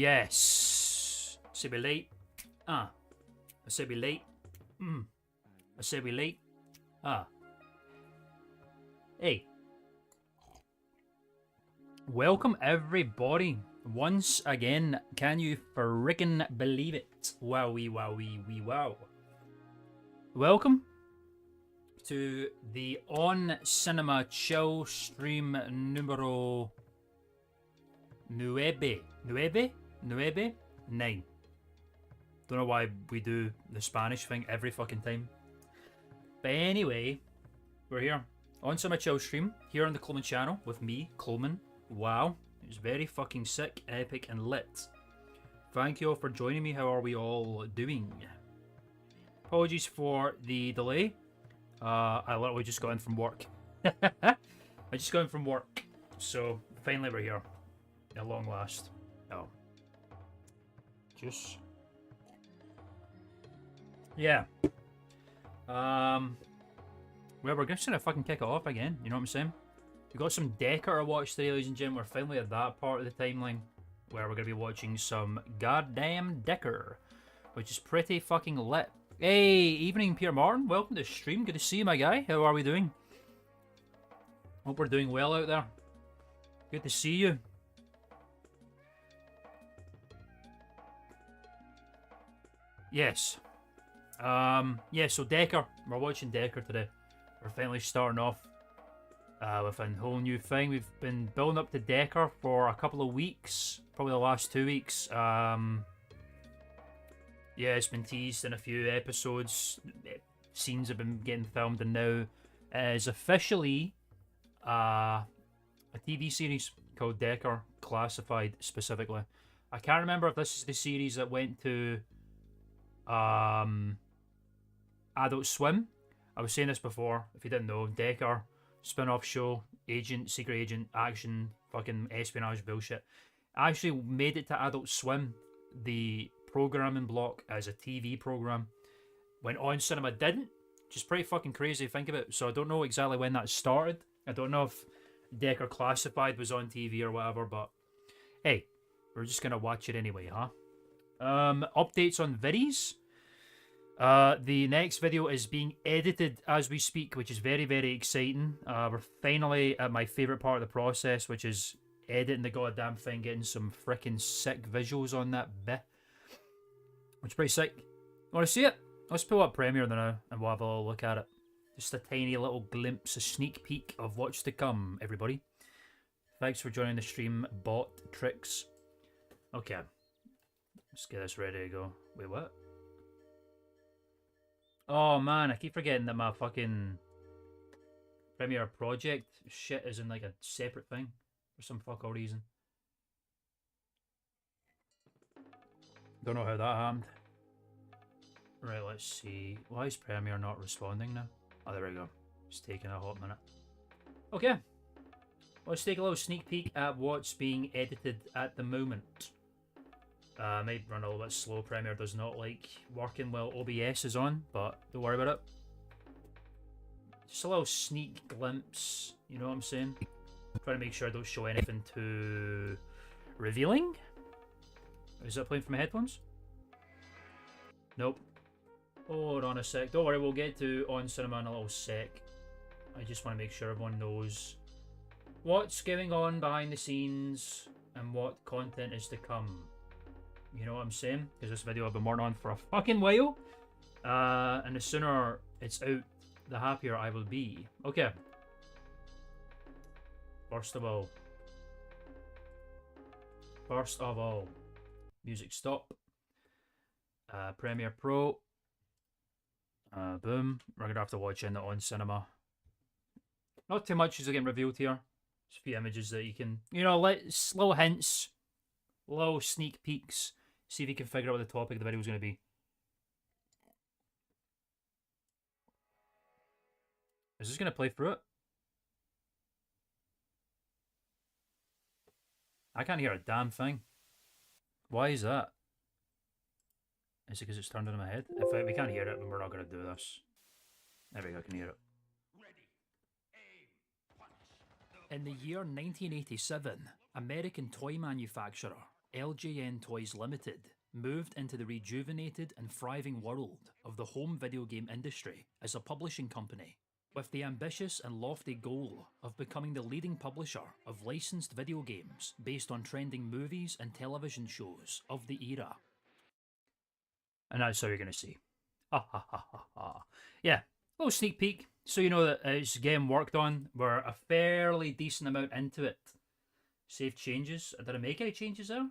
Yes. I said we late. I said we late. I said we late. Hey. Welcome everybody. Once again, can you frickin' believe it? Wowie, wowie, wee wow. Welcome to the On Cinema Chill stream numero 9. 9. Don't know why we do the Spanish thing every fucking time. But anyway, we're here. On Cinema Chill stream, here on the Klman channel with me, Klman. Wow, it was very fucking sick, epic and lit. Thank you all for joining me. How are we all doing? Apologies for the delay. I literally just got in from work. I just got in from work. So, finally we're here. At long last. Oh. Juice. Yeah. Well, we're just gonna fucking kick it off again. You know what I'm saying? We got some Decker to watch today, ladies and gentlemen. We're finally at that part of the timeline where we're gonna be watching some goddamn Decker, which is pretty fucking lit. Hey, evening, Pierre Martin. Welcome to the stream. Good to see you, my guy. How are we doing? Hope we're doing well out there. Good to see you. Yes. Yeah, so Decker. We're watching Decker today. We're finally starting off with a whole new thing. We've been building up to Decker for a couple of weeks. Probably the last 2 weeks. Yeah, it's been teased in a few episodes. Scenes have been getting filmed, and now it is officially a TV series called Decker Classified specifically. I can't remember if this is the series that went to Adult Swim. I was saying this before, if you didn't know, Decker, spin-off show, secret agent, action, fucking espionage bullshit. I actually made it to Adult Swim, the programming block, as a TV program. When On Cinema didn't, which is pretty fucking crazy to think about. So I don't know exactly when that started. I don't know if Decker Classified was on TV or whatever, but hey, we're just gonna watch it anyway, huh? Updates on viddies. The next video is being edited as we speak, which is very, very exciting. We're finally at my favourite part of the process, which is editing the goddamn thing, getting some freaking sick visuals on that bit. Which is pretty sick. Want to see it? Let's pull up Premiere now and we'll have a little look at it. Just a tiny little glimpse, a sneak peek of what's to come, everybody. Thanks for joining the stream, Bot Tricks. Okay. Let's get this ready to go. Wait, what? Oh man, I keep forgetting that my fucking Premiere project shit is in like a separate thing for some fuck all reason. Don't know how that happened. Right, let's see. Why is Premiere not responding now? Oh, there we go. It's taking a hot minute. Okay. Let's take a little sneak peek at what's being edited at the moment. Might run a little bit slow. Premiere does not like working while OBS is on, but don't worry about it. Just a little sneak glimpse, you know what I'm saying? Trying to make sure I don't show anything too revealing. Is that playing from my headphones? Nope. Hold on a sec. Don't worry, we'll get to On Cinema in a little sec. I just want to make sure everyone knows what's going on behind the scenes and what content is to come. You know what I'm saying? Because this video I've been working on for a fucking while. And the sooner it's out, the happier I will be. Okay. First of all, music stop. Premiere Pro. Boom. We're gonna have to watch in the On Cinema. Not too much is getting revealed here. Just a few images that you can, you know, little hints, little sneak peeks. See if you can figure out what the topic of the video is going to be. Is this going to play through it? I can't hear a damn thing. Why is that? Is it because it's turned on in my head? If we can't hear it, then we're not going to do this. There we go, I can hear it. In the year 1987, American toy manufacturer LJN Toys Limited moved into the rejuvenated and thriving world of the home video game industry as a publishing company, with the ambitious and lofty goal of becoming the leading publisher of licensed video games based on trending movies and television shows of the era. And that's how you're going to see. Ha ha ha ha ha. Yeah, a little sneak peek, so you know that it's getting worked on. We're a fairly decent amount into it. Save changes. Did I make any changes there?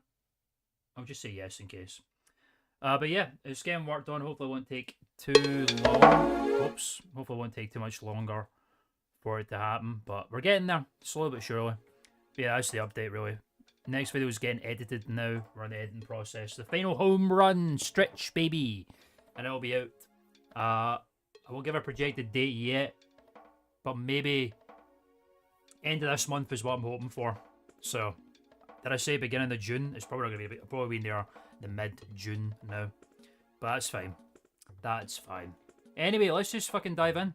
I'll just say yes in case. But yeah, it's getting worked on. Hopefully it won't take too long. Oops. Hopefully it won't take too much longer for it to happen. But we're getting there, slowly but surely. But yeah, that's the update really. Next video is getting edited now. We're in the editing process. The final home run stretch, baby. And it'll be out. I won't give a projected date yet. But maybe end of this month is what I'm hoping for. So, did I say beginning of June? It's probably going to be probably near the mid-June now. But that's fine. That's fine. Anyway, let's just fucking dive in.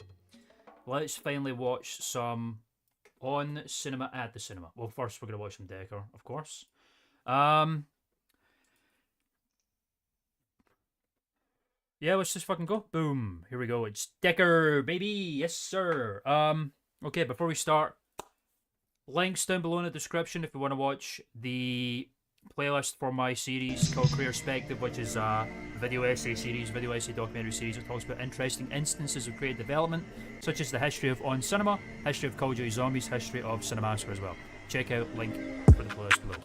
Let's finally watch some on cinema at the cinema. Well, first we're going to watch some Decker, of course. Yeah, let's just fucking go. Boom. Here we go. It's Decker, baby. Yes, sir. Okay, before we start, links down below in the description if you want to watch the playlist for my series called Career Perspective, which is a video essay series, video essay documentary series that talks about interesting instances of creative development, such as the history of On Cinema, history of Call of Duty Zombies, history of Cinemassacre as well. Check out link for the playlist below.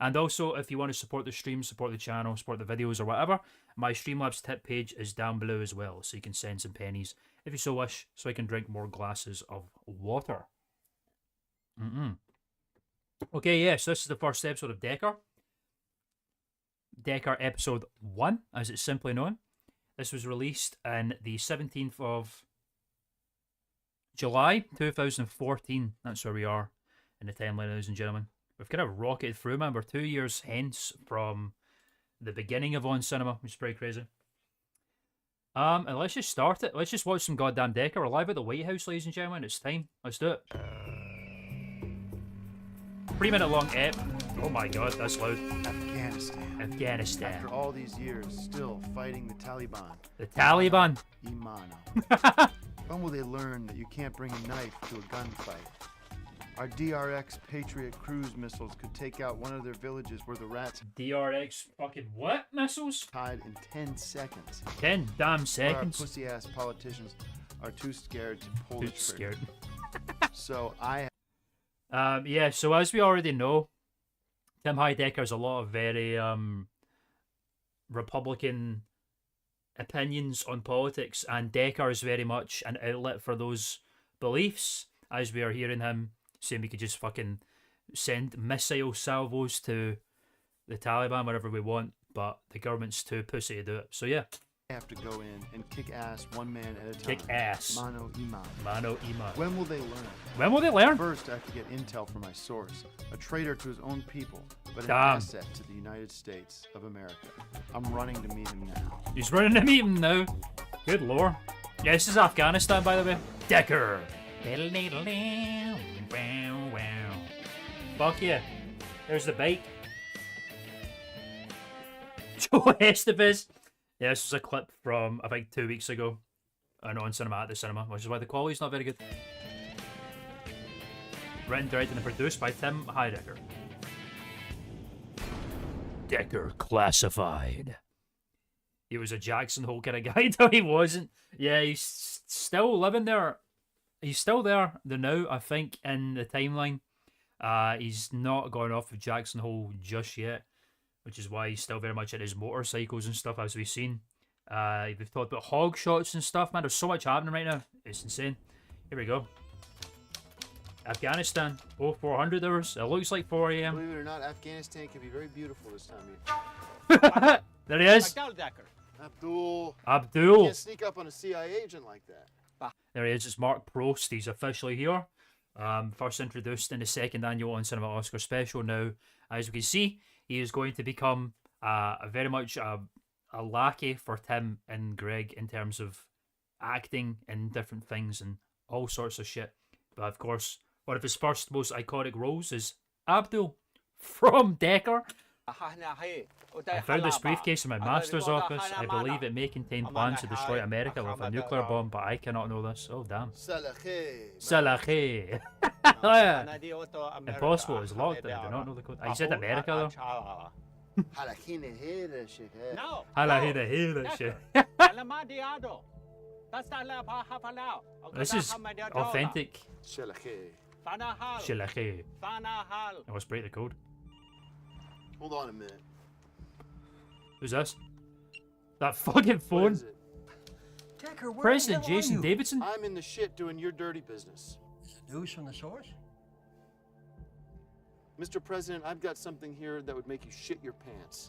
And also, if you want to support the stream, support the channel, support the videos or whatever, my Streamlabs tip page is down below as well, so you can send some pennies if you so wish, so I can drink more glasses of water. Okay, yes, this is the first episode of Decker. Decker episode 1, as it's simply known. This was released on the 17th of July 2014. That's where we are in the timeline, ladies and gentlemen. We've kind of rocketed through, man. We're 2 years hence from the beginning of On Cinema, which is pretty crazy. And let's just start it. Let's just watch some goddamn Decker. We're live at the White House, ladies and gentlemen. It's time. Let's do it. 3-minute long ep. Oh my god, that's loud. Afghanistan. After all these years, still fighting the Taliban. The Taliban. Imano. When will they learn that you can't bring a knife to a gunfight? Our DRX Patriot cruise missiles could take out one of their villages where the rats DRX fucking what missiles? hide in 10 seconds. 10 damn Our seconds. pussy-ass politicians are too scared to pull the Too trigger. scared. So I Yeah, so as we already know, Tim Heidecker's a lot of very Republican opinions on politics, and Decker is very much an outlet for those beliefs, as we are hearing him saying we could just fucking send missile salvos to the Taliban wherever we want, but the government's too pussy to do it. So yeah. have to go in and kick ass one man at a time. Kick ass. Mano Iman. Mano Iman. When will they learn? When will they learn? First, I have to get intel from my source, a traitor to his own people, but an Damn. asset to the United States of America. I'm running to meet him now. He's running to meet him now. Good lore. Yeah, this is Afghanistan, by the way. Decker. Fuck yeah. There's the bike. Joe Estevez. Yeah, this was a clip from, I think, 2 weeks ago. And On Cinema at the cinema, which is why the quality's not very good. Written, directed, and produced by Tim Heidecker. Decker Classified. He was a Jackson Hole kind of guy, though he wasn't. Yeah, he's still living there. He's still there now, I think, in the timeline. He's not gone off of Jackson Hole just yet, which is why he's still very much at his motorcycles and stuff, as we've seen. We've talked about hog shots and stuff, man. There's so much happening right now. It's insane. Here we go. Afghanistan. 0400 hours. It looks like 4 a.m. Believe it or not, Afghanistan can be very beautiful this time of year. There he is. Abdul. You Abdul. can't sneak up on a CIA agent like that. There he is. It's Mark Prost. He's officially here. First introduced in the second annual On Cinema Oscar special. Now, as we can see, he is going to become very much a lackey for Tim and Greg in terms of acting in different things and all sorts of shit. But of course, one of his first most iconic roles is Abdul from Decker. I found this briefcase in my master's office. I believe it may contain plans to destroy America with a nuclear bomb, but I cannot know this. Oh, damn. Salahi. Impossible. It's locked. I do not know the code. I said America, though. No. Halahida shit. This is authentic. Shilache. I must break the code. Hold on a minute. Who's this? That fucking What phone. is it? Decker, where President the hell are Jason you? Davidson? I'm in the shit doing your dirty business. Is it news from the source? Mr. President, I've got something here that would make you shit your pants.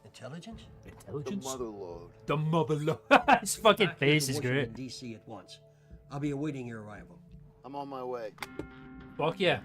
Intelligence? The Intelligence? motherlode. The mother. His fucking Back here face to is Washington, great. D.C. at once. I'll be awaiting your arrival. I'm on my way. Fuck yeah.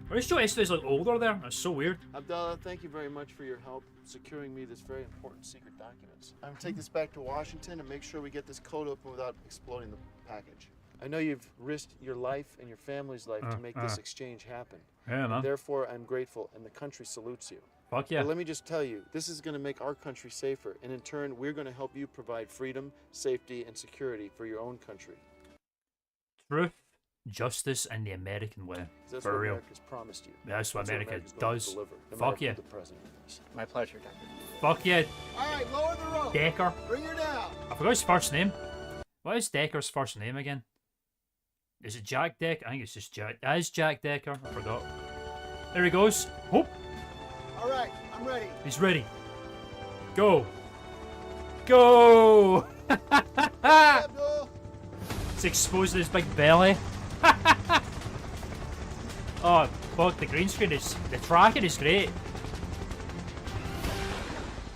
Are you sure Esther's like older there? That's so weird. Abdallah, thank you very much for your help securing me this very important secret documents. I'm gonna take this back to Washington and make sure we get this code open without exploding the package. I know you've risked your life and your family's life to make this exchange happen. Yeah, man. Therefore, I'm grateful and the country salutes you. Fuck yeah. But let me just tell you, this is going to make our country safer, and in turn, we're going to help you provide freedom, safety, and security for your own country. Truth, justice, and the American way. That's For what real. America's promised you. That's what America America's going does. to deliver, no Fuck matter yeah. who the president is. My pleasure, Decker. Fuck yeah. All right, lower the rope. Decker. Bring her down. I forgot his first name. What is Decker's first name again? Is it Jack Decker? I think it's just Jack. That is Jack Decker. I forgot. There he goes. Oh, All right, I'm ready. he's ready. Go. Go. Abdul. It's exposing his big belly. Oh, fuck, the green screen is... The tracking is great.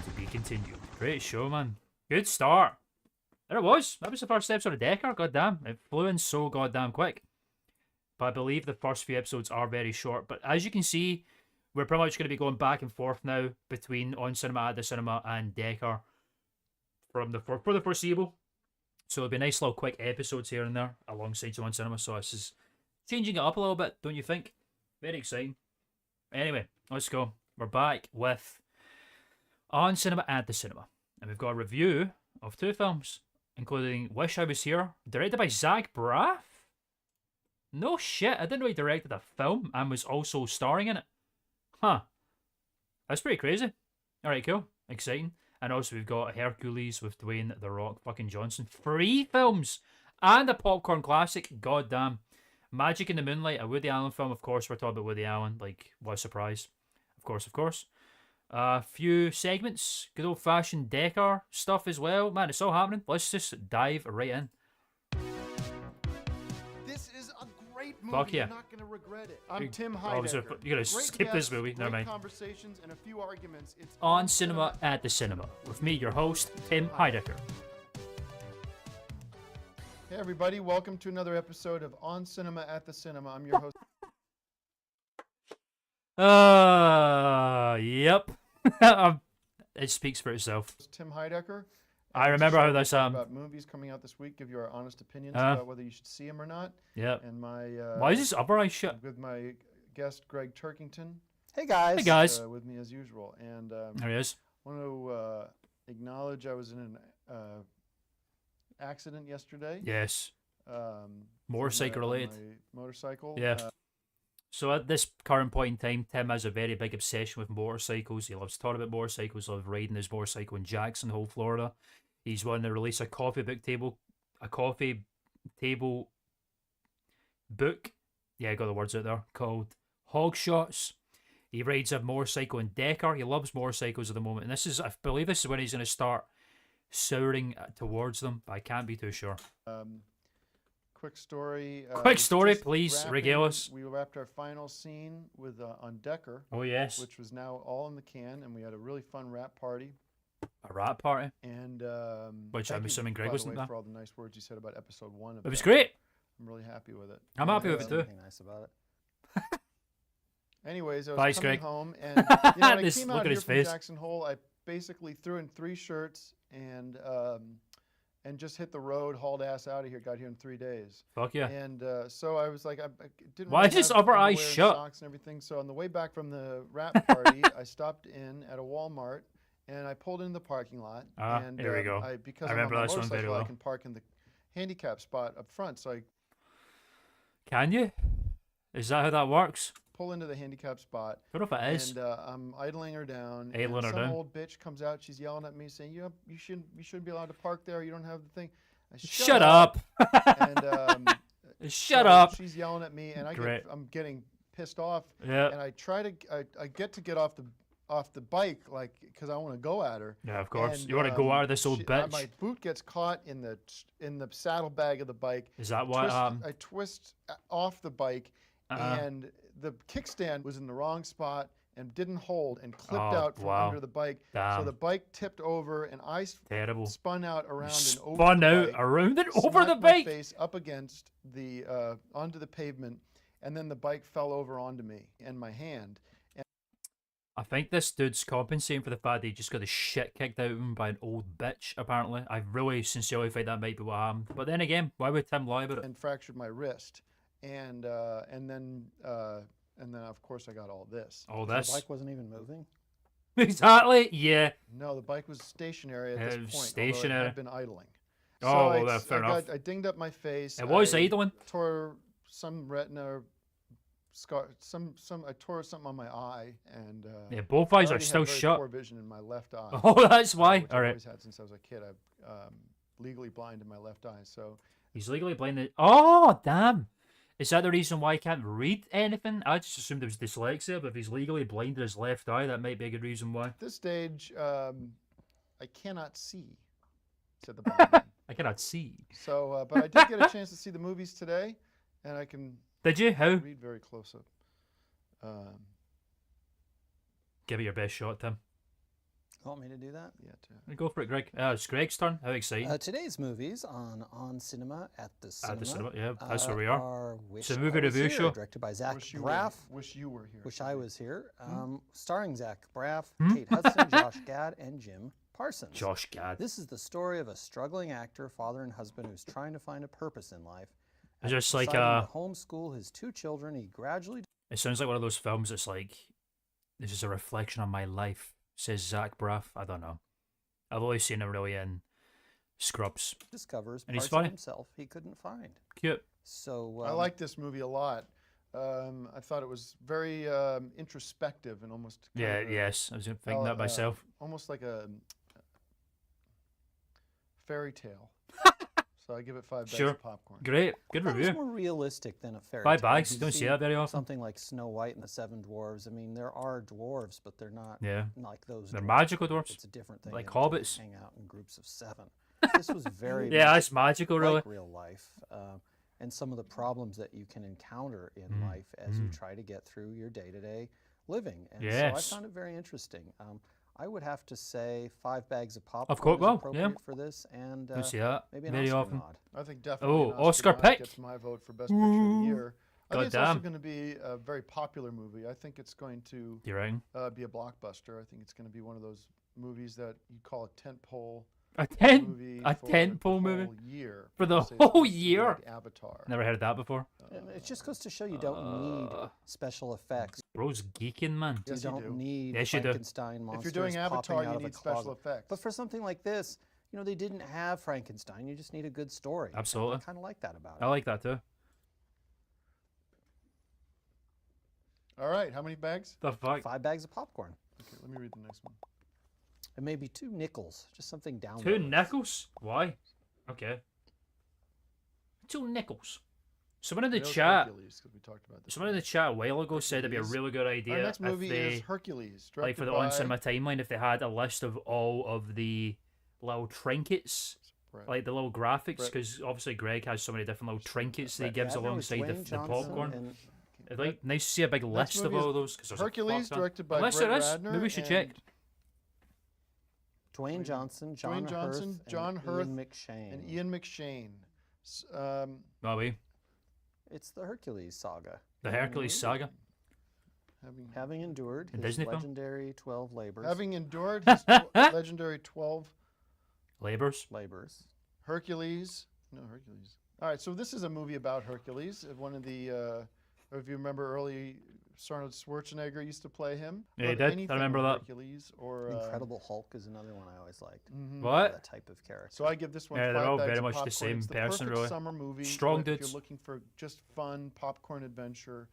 To be continued. Great show, man. Good start. There it was. That was the first episode of Decker. Goddamn. It flew in so goddamn quick. But I believe the first few episodes are very short. But as you can see, we're pretty much going to be going back and forth now between On Cinema, At the Cinema, and Decker for the foreseeable. So it'll be nice little quick episodes here and there alongside On Cinema. So this is changing it up a little bit, don't you think? Very exciting. Anyway, let's go. We're back with On Cinema, At the Cinema. And we've got a review of two films, including Wish I Was Here, directed by Zach Braff. No shit, I didn't know he directed a film and was also starring in it. Huh. That's pretty crazy. Alright, cool. Exciting. And also we've got Hercules with Dwayne "The Rock" fucking Johnson. 3 films! And a popcorn classic. Goddamn. Magic in the Moonlight, a Woody Allen film. Of course, we're talking about Woody Allen. Like, what a surprise. Of course, of course. A few segments. Good old-fashioned Decker stuff as well. Man, it's all happening. Let's just dive right in. This is a great movie. Fuck yeah. You're not going to regret it. I'm You- Tim obviously, Heidecker. you're gonna Great skip this guests, movie. Never great mind. conversations and a few arguments. It's On Cinema, At the Cinema. With me, your host, Tim Heidecker. Hey everybody, welcome to another episode of On Cinema at the Cinema. I'm your host. Yep. It speaks for itself. Tim Heidecker. I remember how this about movies coming out this week, give you our honest opinions about whether you should see them or not. Yep. And my Why is this upper eye shut? with my guest Greg Turkington. Hey guys. Hey guys. With me as usual, and There he is. want to acknowledge I was in an accident yesterday. Yes. on Motorcycle related. my motorcycle. Yeah. So at this current point in time, Tim has a very big obsession with motorcycles. He loves talking about motorcycles, loves riding his motorcycle in Jackson Hole, Florida. He's wanting to release a coffee table book. Yeah, I got the words out there. Called Hog Shots. He rides a motorcycle in Decker. He loves motorcycles at the moment. And this is, I believe this is when he's going to start souring towards them. But I can't be too sure. Quick story. Quick story, just please, wrapping- regale us. We wrapped our final scene with on Decker, Oh, yes. which was now all in the can, and we had a really fun rap party. A rap party. And Which thank I'm you, assuming Greg by the wasn't way, there. for all the nice words you said about episode 1. Of It was Decker. great. I'm really happy with it. I'm happy with it too. Anything nice about it? Anyways, I was Thanks, coming Greg. home, and you know, when I This- came look out at here his from face. Jackson Hole, I basically threw in 3 shirts and and just hit the road, hauled ass out of here. Got here in 3 days. Fuck yeah. And so I was like, I didn't. Why really is have upper eye underwear and shut? Socks and everything. So on the way back from the rap party, I stopped in at a Walmart and I pulled into the parking lot. And here we go. Because I I'm remember on my this one very motorcycle, I well. can park in the handicap spot up front. So I Can you? Is that how that works? pull into the handicap spot. I don't know if it is. And I'm idling her down. Idling and her some down. old bitch comes out. She's yelling at me, saying, "You shouldn't be allowed to park there. You don't have the thing." I, Shut up. And Shut so up. She's yelling at me, and I'm getting pissed off. Yeah. And I try to I get off the bike, like, because I want to go at her. Yeah, of course. And, You want to go out of this old bitch. My boot gets caught in the saddlebag of the bike. Is that what? I twist off the bike, Uh-huh. and the kickstand was in the wrong spot and didn't hold and clipped Oh, out from wow. under the bike. So Damn. the bike tipped over, and I Terrible. spun out around and over Spun the out bike, around and over the smacked my bike. face up against the onto the pavement, and then the bike fell over onto me and my hand. I think this dude's compensating for the fact that he just got the shit kicked out of him by an old bitch, apparently. I really sincerely think that might be what happened. But then again, why would Tim lie about it? And fractured my wrist, and then of course I got all this. All The this? bike wasn't even moving. Exactly, yeah. No, the bike was stationary at It this was point. stationary. Although it had been idling. Oh, I, well, fair enough. I dinged up my face. It was I idling. Tore some retina scar. I tore something on my eye, and Yeah, both I eyes are already still had very shut. Poor vision in my left eye. Oh, that's why. Which All I've right. always had since I was a kid. I'm legally blind in my left eye, so. He's legally blind. Oh, damn. Is that the reason why he can't read anything? I just assumed it was dyslexia, but if he's legally blind in his left eye, that might be a good reason why. At this stage, I cannot see, said the blind man. I cannot see. So, but I did get a chance to see the movies today, and I can Did you? How? read very close up. Give it your best shot, Tim. Want me to do that? Go for it, Greg. It's Greg's turn. How exciting. Today's movies on cinema at the cinema. At the cinema, yeah, that's where we are. Wish It's a movie I Was review Here, show. directed by Zach Wish you Braff. Wish you were here. Wish I was here. Starring Zach Braff, Hmm? Kate Hudson, Josh Gad, and Jim Parsons. Josh Gad. This is the story of a struggling actor, father, and husband who's trying to find a purpose in life. It's just like Deciding to homeschool his two children, he gradually it sounds like one of those films that's like, this is a reflection on my life, says Zach Braff. I don't know. I've only seen him really in Scrubs. discovers And he's parts funny. of himself he couldn't find. Cute. So I like this movie a lot. I thought it was very introspective and almost. kind Yeah, of a- yes. I was thinking that myself. Almost like a fairy tale. So I give it 5 bags Sure. of popcorn. Great. Good That was review. more realistic than a fairy 5 tale. bags. You Don't see that very often. Something like Snow White and the Seven Dwarves. I mean, there are dwarves, but they're not Yeah. like those. They're dwarves. magical dwarves. It's a different thing. Like than to hobbits. hang out in groups of 7. This was very Yeah, much that's magical, really. like real life, and some of the problems that you can encounter in life as you try to get through your day-to-day living. And Yes. so I found it very interesting. I would have to say 5 bags of popcorn Of course, is well, appropriate yeah. for this, and Don't see that maybe an very Oscar often. nod. I think definitely. Oh, an Oscar nod pick. gets my vote for best picture of the year. I think it's also Goddamn. going to be a very popular movie. I think it's going to You reckon? be a blockbuster. I think it's going to be one of those movies that you call a tentpole A movie. tentpole for the movie? whole year. For the Say it's whole like year? Avatar. Never heard of that before. And it just goes to show you don't need special effects. Bro's geeking, man. Yes, you you don't do. need Yes, you do. Frankenstein monsters If you're doing popping Avatar, out you of a need special closet. effects. But for something like this, you know, they didn't have Frankenstein. You just need a good story. And Absolutely. I kind of like that about I it. like that too. All right, how many bags? The fuck? 5 bags of popcorn. Okay, let me read the next one. And maybe 2 nickels. Just something down 2 nickels? Why? Okay. 2 nickels. Someone in the That was chat, Hercules, 'cause we talked about this. someone in the chat a while ago said it'd be a Hercules. really good idea Our next if movie they, is Hercules. like for the directed on cinema by- timeline, if they had a list of all of the little trinkets, Brett. like the little graphics, Brett. because obviously Greg has so many different little trinkets that he Brett gives Ratner with alongside Dwayne the Johnson popcorn. and It'd like nice to see a big Next list of movie all is those. 'Cause there's a Hercules, fuck ton. directed by Unless Brett there is, Ratner. maybe we should and check. Dwayne Johnson, John Johnson, Hurth, John and Hurth, Ian McShane. And Ian McShane. Maybe. It's the Hercules saga. The Hercules saga. Having endured A his Disney film? legendary 12 labors. endured his legendary 12 Labours. labors. Hercules. No, Hercules. All right, so this is a movie about Hercules. One of the, if you remember early, Arnold Schwarzenegger used to play him. Yeah, he But did. anything I remember with that. Hercules or Incredible Hulk is another one I always liked. What? That type of character. So I give this one Yeah, they're 5 all bags very of much the popcorn. same It's the person, perfect really. summer movie. Strong if dudes. you're looking for just fun popcorn adventure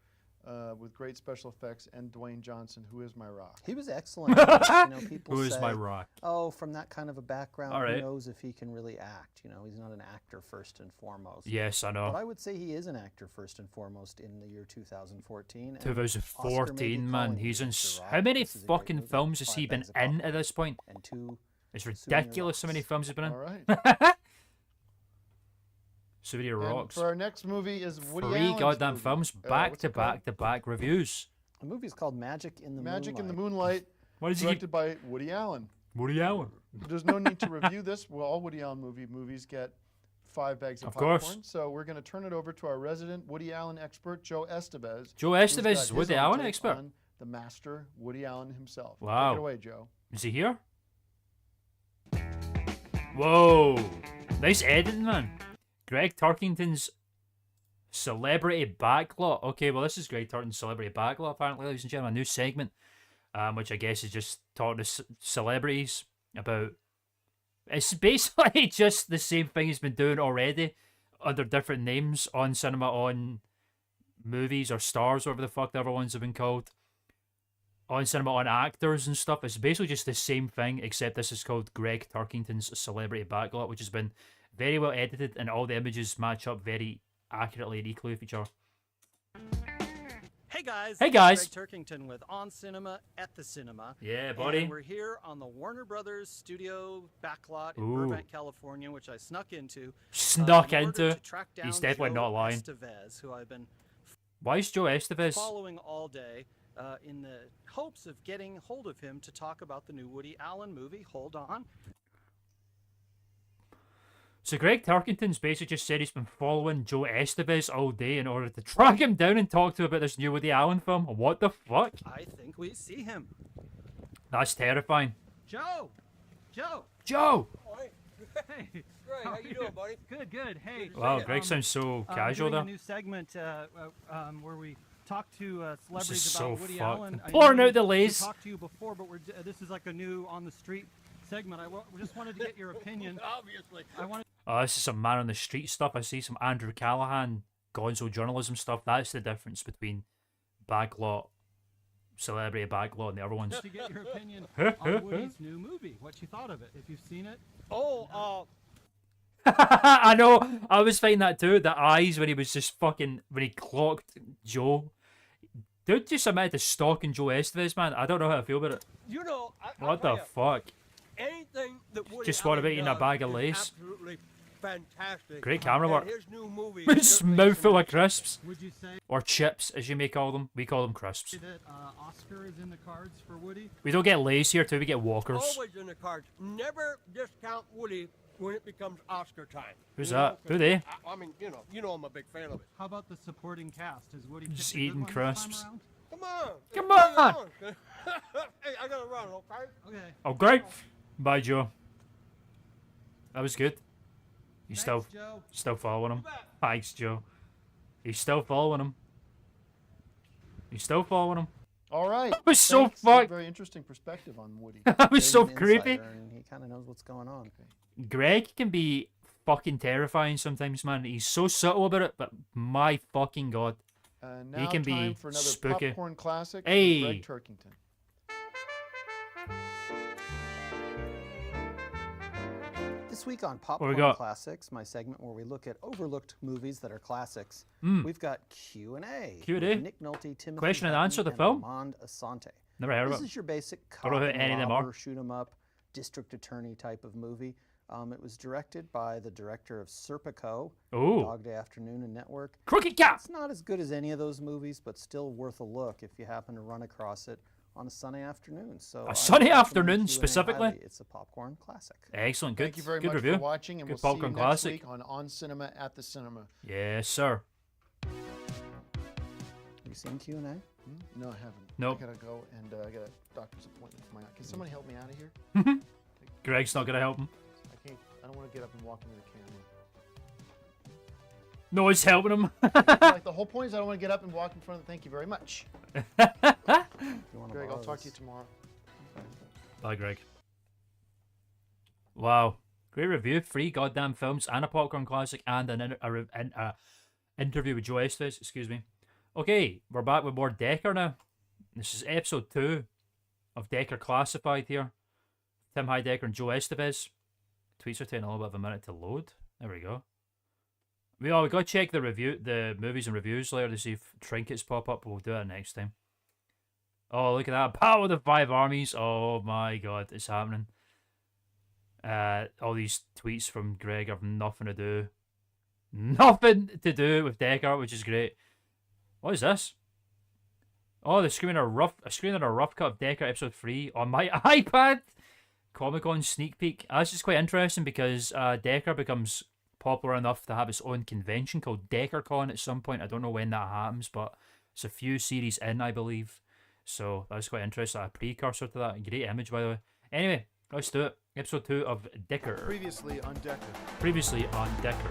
with great special effects and Dwayne Johnson, who is my rock. He was excellent. You know, people Who is say, my rock? oh, from that kind of a background, All right. who knows if he can really act? You know, he's not an actor first and foremost. Yes, I But know. I would say he is an actor first and foremost in the year 2014. and 2014, man. calling He's him in. Mr. Rock. How many This is a great fucking movie. films has 5 he been bags of in popcorn at this point? And 2 It's Souvenir ridiculous how many rocks. films he's been in. All right. Souvenir And rocks. for our next movie is Woody 3 Allen's goddamn movie. films, What's back it to called? back to back reviews. The movie's called Magic in the Magic in the Moonlight. Moonlight, What is he? directed by Woody Allen. Woody Allen. There's no need to review this. Well, all Woody Allen movies get 5 bags of Of popcorn. course. So we're going to turn it over to our resident Woody Allen expert, Joe Estevez. Joe who's Estevez got is his Woody own Allen take expert. on the master, Woody Allen himself. Wow. Take it away, Joe. Is he here? Whoa. Nice editing, man. Greg Turkington's Celebrity Backlot. Okay, well, this is Greg Turkington's Celebrity Backlot, apparently, ladies and gentlemen. A new segment, which I guess is just talking to celebrities about. It's basically just the same thing he's been doing already under different names on cinema, on movies or stars, whatever the fuck the other ones have been called. On cinema, on actors and stuff. It's basically just the same thing, except this is called Greg Turkington's Celebrity Backlot, which has been very well edited and all the images match up very accurately and equally with each other. Hey guys! Hey, this is guys. Greg Turkington with On Cinema at the Cinema. Yeah, buddy. And we're here on the Warner Brothers studio backlot in Ooh. Burbank, California, which I snuck into. Snuck in order into. to track down He's definitely Joe not lying. Estevez, who I've been Why is Joe Estevez? following all day in the hopes of getting hold of him to talk about the new Woody Allen movie. Hold on. So Greg Turkington's basically just said he's been following Joe Estevez all day in order to track him down and talk to him about this new Woody Allen film. What the fuck? I think we see him. That's terrifying. Joe! Joe! Joe! Hey! Great, how you doing, buddy? Good, good. Hey. Wow, Greg sounds so casual doing there. a new segment where we talk to celebrities is about so Woody fucked. Allen. I Pouring know out the we lace. talked to you before, but this is like a new on the street segment. We just wanted to get your opinion. Obviously. I wanted. Oh, this is some man on the street stuff. I see some Andrew Callahan, gonzo journalism stuff. That's the difference between backlot, celebrity backlot, and the other ones. To get your opinion on Woody's new movie, what you thought of it, if you've seen it. Oh, I know. I was finding that too. The eyes when he was just fucking when he clocked Joe. Dude just admitted to stalking Joe Estevez, man. I don't know how I feel about it. you know, What the fuck? anything that Woody Just what Allen about eating a does bag of is lace? Absolutely fantastic. Great camera And work. His new movie. His just makes mouthful some- of crisps. Would you say Or chips, as you may call them. We call them crisps. that Oscar is in the cards for Woody? We don't get Lays here too, we get Walkers. Always in the cards. Never discount Woody when it becomes Oscar time. Who's You know, that? Who they? I mean, you know I'm a big fan of it. How about the supporting cast? Is Woody Just picked a good eating one this time crisps. around? Come on. Come bring it on. Hey, I gotta run, okay? Okay. Oh, great. Bye, Joe. That was good. You Thanks, Joe. still following him? Thanks, Joe. He's still following him. He's still following him. All right. That was so Thanks. fucked. Very interesting perspective on Woody. That was so He's an creepy. insider, and he kind of knows what's going on. Greg can be fucking terrifying sometimes, man. He's so subtle about it, but my fucking god. Now can time be for another spooky. popcorn classic Hey. with Greg Turkington. This week on we Popcorn got? Classics, my segment where we look at overlooked movies that are classics, we've got Q&A. Q&A? with Nick Nolte, Timothy Question and answer, Hutton, the film? Armand Asante. Never heard of This it. is your basic Don't know cop who and any of them are. robber, shoot 'em up, district attorney type of movie. It was directed by the director of Serpico, Ooh. Dog Day Afternoon and Network. Crooked Cat! It's not as good as any of those movies, but still worth a look if you happen to run across it on a sunny afternoon. So I sunny recommend afternoon, Q&A specifically? highly. It's a popcorn classic. Excellent. Good. Thank you very good much review. for watching, and Good we'll see you popcorn next classic. week on Cinema at the Cinema. Yes, sir. Have you seen Q&A? No, I haven't. Nope. I gotta go, and I got a doctor's appointment for my eye. Can somebody help me out of here? Greg's not going to help him. I can't. I don't want to want to get up and walk into the camera. No one's helping him. Like the whole point is I don't want to get up and walk in front of the thank you very much. You wanna Greg, I'll borrow talk to this? you tomorrow. Bye, Greg. Wow. Great review. 3 goddamn films and a popcorn classic and an interview with Joe Estevez. Excuse me. Okay, we're back with more Decker now. This is episode 2 of Decker Classified here. Tim Heidecker and Joe Estevez. Tweets are taking a little bit of a minute to load. There we go. We got to check the movies and reviews later to see if trinkets pop up. We'll do that next time. Oh, look at that. Power of the 5 armies. Oh my god, it's happening. All these tweets from Greg have nothing to do with Decker, which is great. What is this? Oh, they're screening a rough cut of Decker episode 3 on my iPad. Comic-Con sneak peek. This is quite interesting because Decker becomes popular enough to have its own convention called DeckerCon at some point. I don't know when that happens, but it's a few series in, I believe. So that's quite interesting. A precursor to that. Great image, by the way. Anyway, let's do it. Episode 2 of Decker. Previously on Decker. Previously on Decker.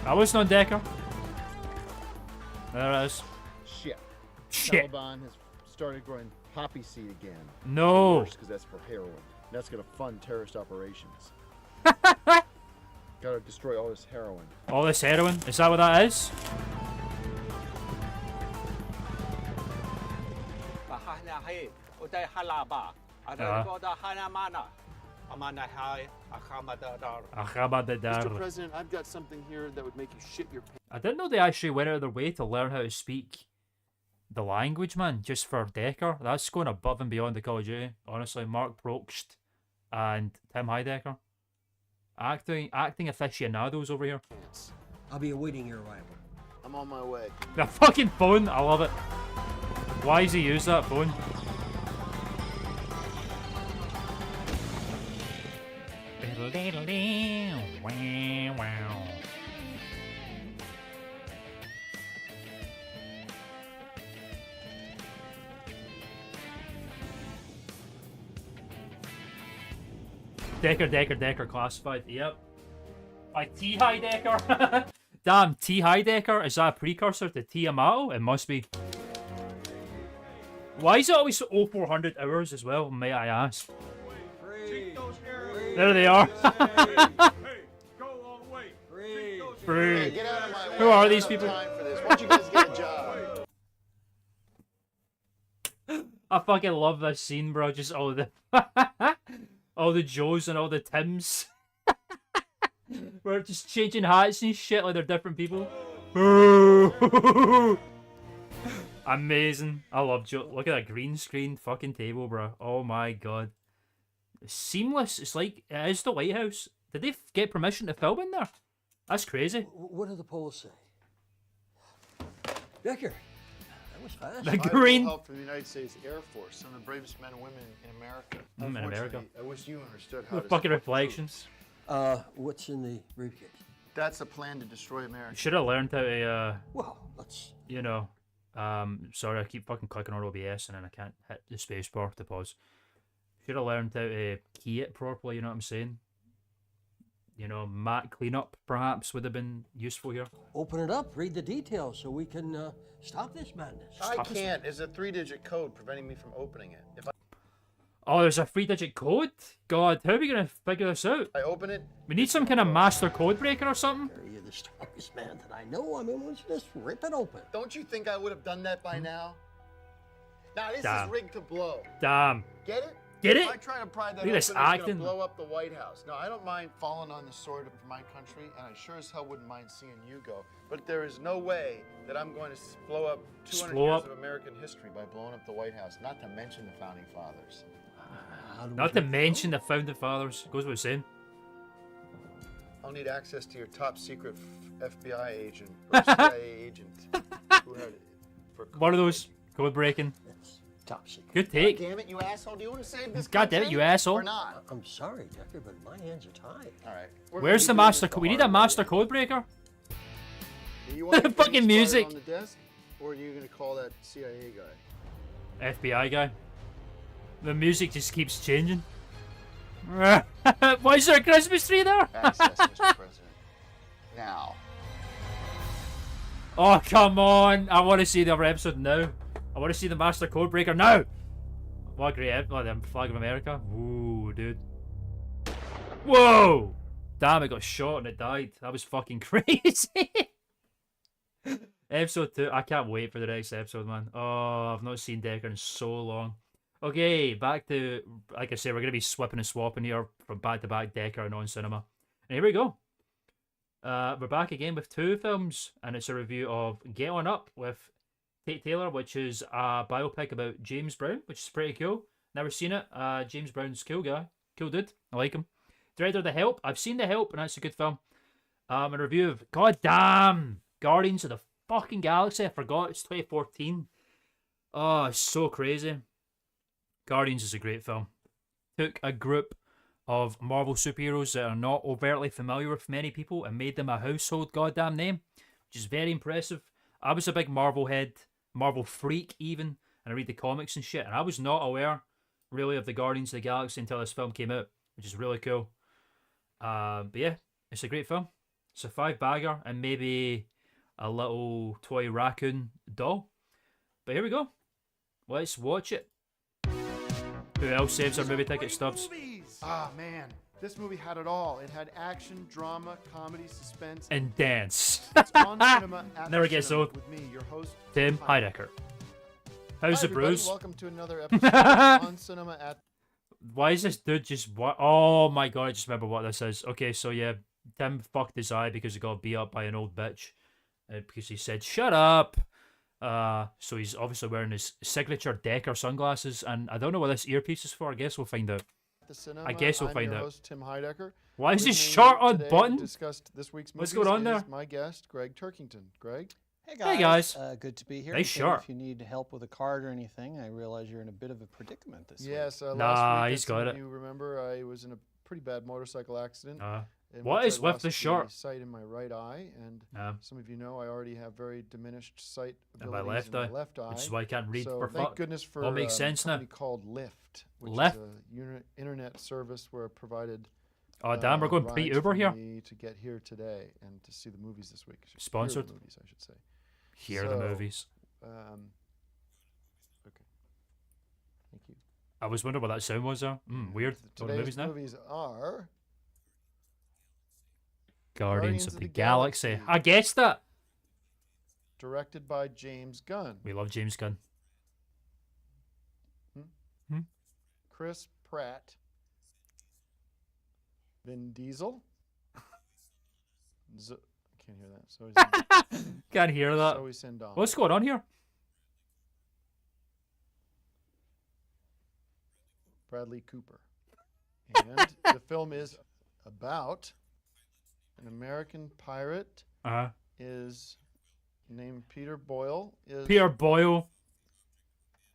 I wasn't on Decker. There it is. Shit. Shit. Taliban has started growing poppy seed again. No. Because that's for heroin. That's going to fund terrorist operations. Gotta destroy all this heroin. All this heroin? Is that what that is? Mr. President, I've got something here that would make you shit your pants. I didn't know they actually went out of their way to learn how to speak the language, man, just for Decker. That's going above and beyond the Call of Duty. Honestly, Mark Prokst and Tim Heidecker. Acting aficionados over here. I'll be awaiting your arrival. I'm on my way. The fucking phone, I love it. Why does he use that phone? Decker classified. Yep. By T Heidecker. Damn, T Heidecker, is that a precursor to Tiamato? It must be. Why is it always 0400 hours as well, may I ask? There they are. Free. Hey, get out of my way. Who are I these don't have people? time for this. Why don't you guys get a job? I fucking love this scene, bro. Just all the all the Joes and all the Tims. We're just changing hats and shit like they're different people. Amazing. I love Joe. Look at that green screen fucking table, bro. Oh my god. Seamless. It's like it is the White House. Did they get permission to film in there? That's crazy. What do the polls say? Decker, that was fast. The I will green. help from the United States Air Force, some of the bravest men and women in America. In America. Unfortunately, I wish you understood how The to fucking support the reflections. troops. What's in the briefcase? That's a plan to destroy America. Should have learned how to, Well, let's. you know, sorry, I keep fucking clicking on OBS and then I can't hit the space bar to pause. Should have learned how to key it properly, you know what I'm saying? You know, mat cleanup perhaps would have been useful here. Open it up, read the details so we can stop this madness. I can't. There's a 3-digit code preventing me from opening it. If Oh, there's a 3-digit code? God, how are we going to figure this out? I open it, We need some kind of master code breaker or something? You're the strongest man that I know. I mean, let's just rip it open. don't you think I would have done that by now? Now this Damn. is rigged to blow. Damn. Get it? Get If I it? try to pry that Look open, at this it's gonna acting. blow up the White House. No, I don't mind falling on the sword for my country, and I sure as hell wouldn't mind seeing you go. But there is no way that I'm going to blow up 200 blow years up. of American history by blowing up the White House, not to mention the Founding Fathers. How do we Not to do it? mention the Founding Fathers. Goes without saying. I'll need access to your top secret FBI agent or CIA agent. Who had it for One of those code breaking. That's top secret. Good take. Damn it, you asshole! Do you want to save this God damn it, country you asshole. or not? I'm sorry, Decker, but my hands are tied. All right. We're Where's the gonna be doing master this code? We need a hard way. master code breaker. Do you want me to Fucking get me started music. on the desk, or are you going to call that CIA guy? FBI guy. The music just keeps changing. Why is there a Christmas tree there? Access, Mr. President. Now. Oh, come on. I want to see the other episode now. I want to see the Master Codebreaker now. What a great episode. The Flag of America. Ooh, dude. Whoa! Damn, it got shot and it died. That was fucking crazy. Episode 2. I can't wait for the next episode, man. Oh, I've not seen Decker in so long. Okay, back to, like I said, we're going to be swapping and swapping here from back-to-back Decker and on-cinema. And here we go. We're back again with 2 films, and it's a review of Get On Up with Tate Taylor, which is a biopic about James Brown, which is pretty cool. Never seen it. James Brown's cool guy. Cool dude. I like him. Director of The Help. I've seen The Help, and that's a good film. A review of, goddamn, Guardians of the fucking Galaxy. I forgot. It's 2014. Oh, it's so crazy. Guardians is a great film. Took a group of Marvel superheroes that are not overtly familiar with many people and made them a household goddamn name, which is very impressive. I was a big Marvel head, Marvel freak even, and I read the comics and shit, and I was not aware, really, of the Guardians of the Galaxy until this film came out, which is really cool. But yeah, it's a great film. It's a 5-bagger and maybe a little toy raccoon doll. But here we go. Let's watch it. Who else saves our movie ticket stubs? Ah, man. This movie had it all. It had action, drama, comedy, suspense, And dance. It's on cinema at Never the gets cinema old. with me, your host, Tim Heidecker. How's Hi, the everybody. bruise? Welcome to another episode of on cinema at. Why is this dude just what? Oh my god! I just remember what this is. Okay, so yeah, Tim fucked his eye because he got beat up by an old bitch because he said "shut up." So he's obviously wearing his signature Decker sunglasses, and I don't know what this earpiece is for. I guess we'll find out. The cinema. I guess we'll I'm find your out. host, Tim Heidecker. Why is With his me shirt today to unbuttoned? discuss this week's What's movies going on is there? my guest, Greg Turkington. Greg. Hey guys. Good to be here. Nice And Tim, shirt. If you need help with a card or anything, I realize you're in a bit of a predicament this week. Yes. Nah, Last week, he's as some got of it. You remember I was in a pretty bad motorcycle accident. in What which is I with lost the shirt? Sight in my right eye, and some of you know I already have very diminished sight And my abilities left in my left eye. which is why I can't read so for thank fuck. goodness for All makes sense a now. company called Lyft, which Lyft? is a internet service where it provided. Oh damn, we're going rides pre-Uber for here. me to get here today and to see the movies this week. Hear the Sponsored. movies, I should say. Hear the So, movies. Okay. Thank you. I was wondering what that sound was there. Weird. All the Today's movies now. movies are Guardians of the Galaxy. I guessed that. directed by James Gunn. We love James Gunn. Chris Pratt. Vin Diesel. Can't hear that. Can't hear that. Zoe Saldana. What's going on here? Bradley Cooper. And the film is about an American pirate is named Peter Boyle. Peter Boyle.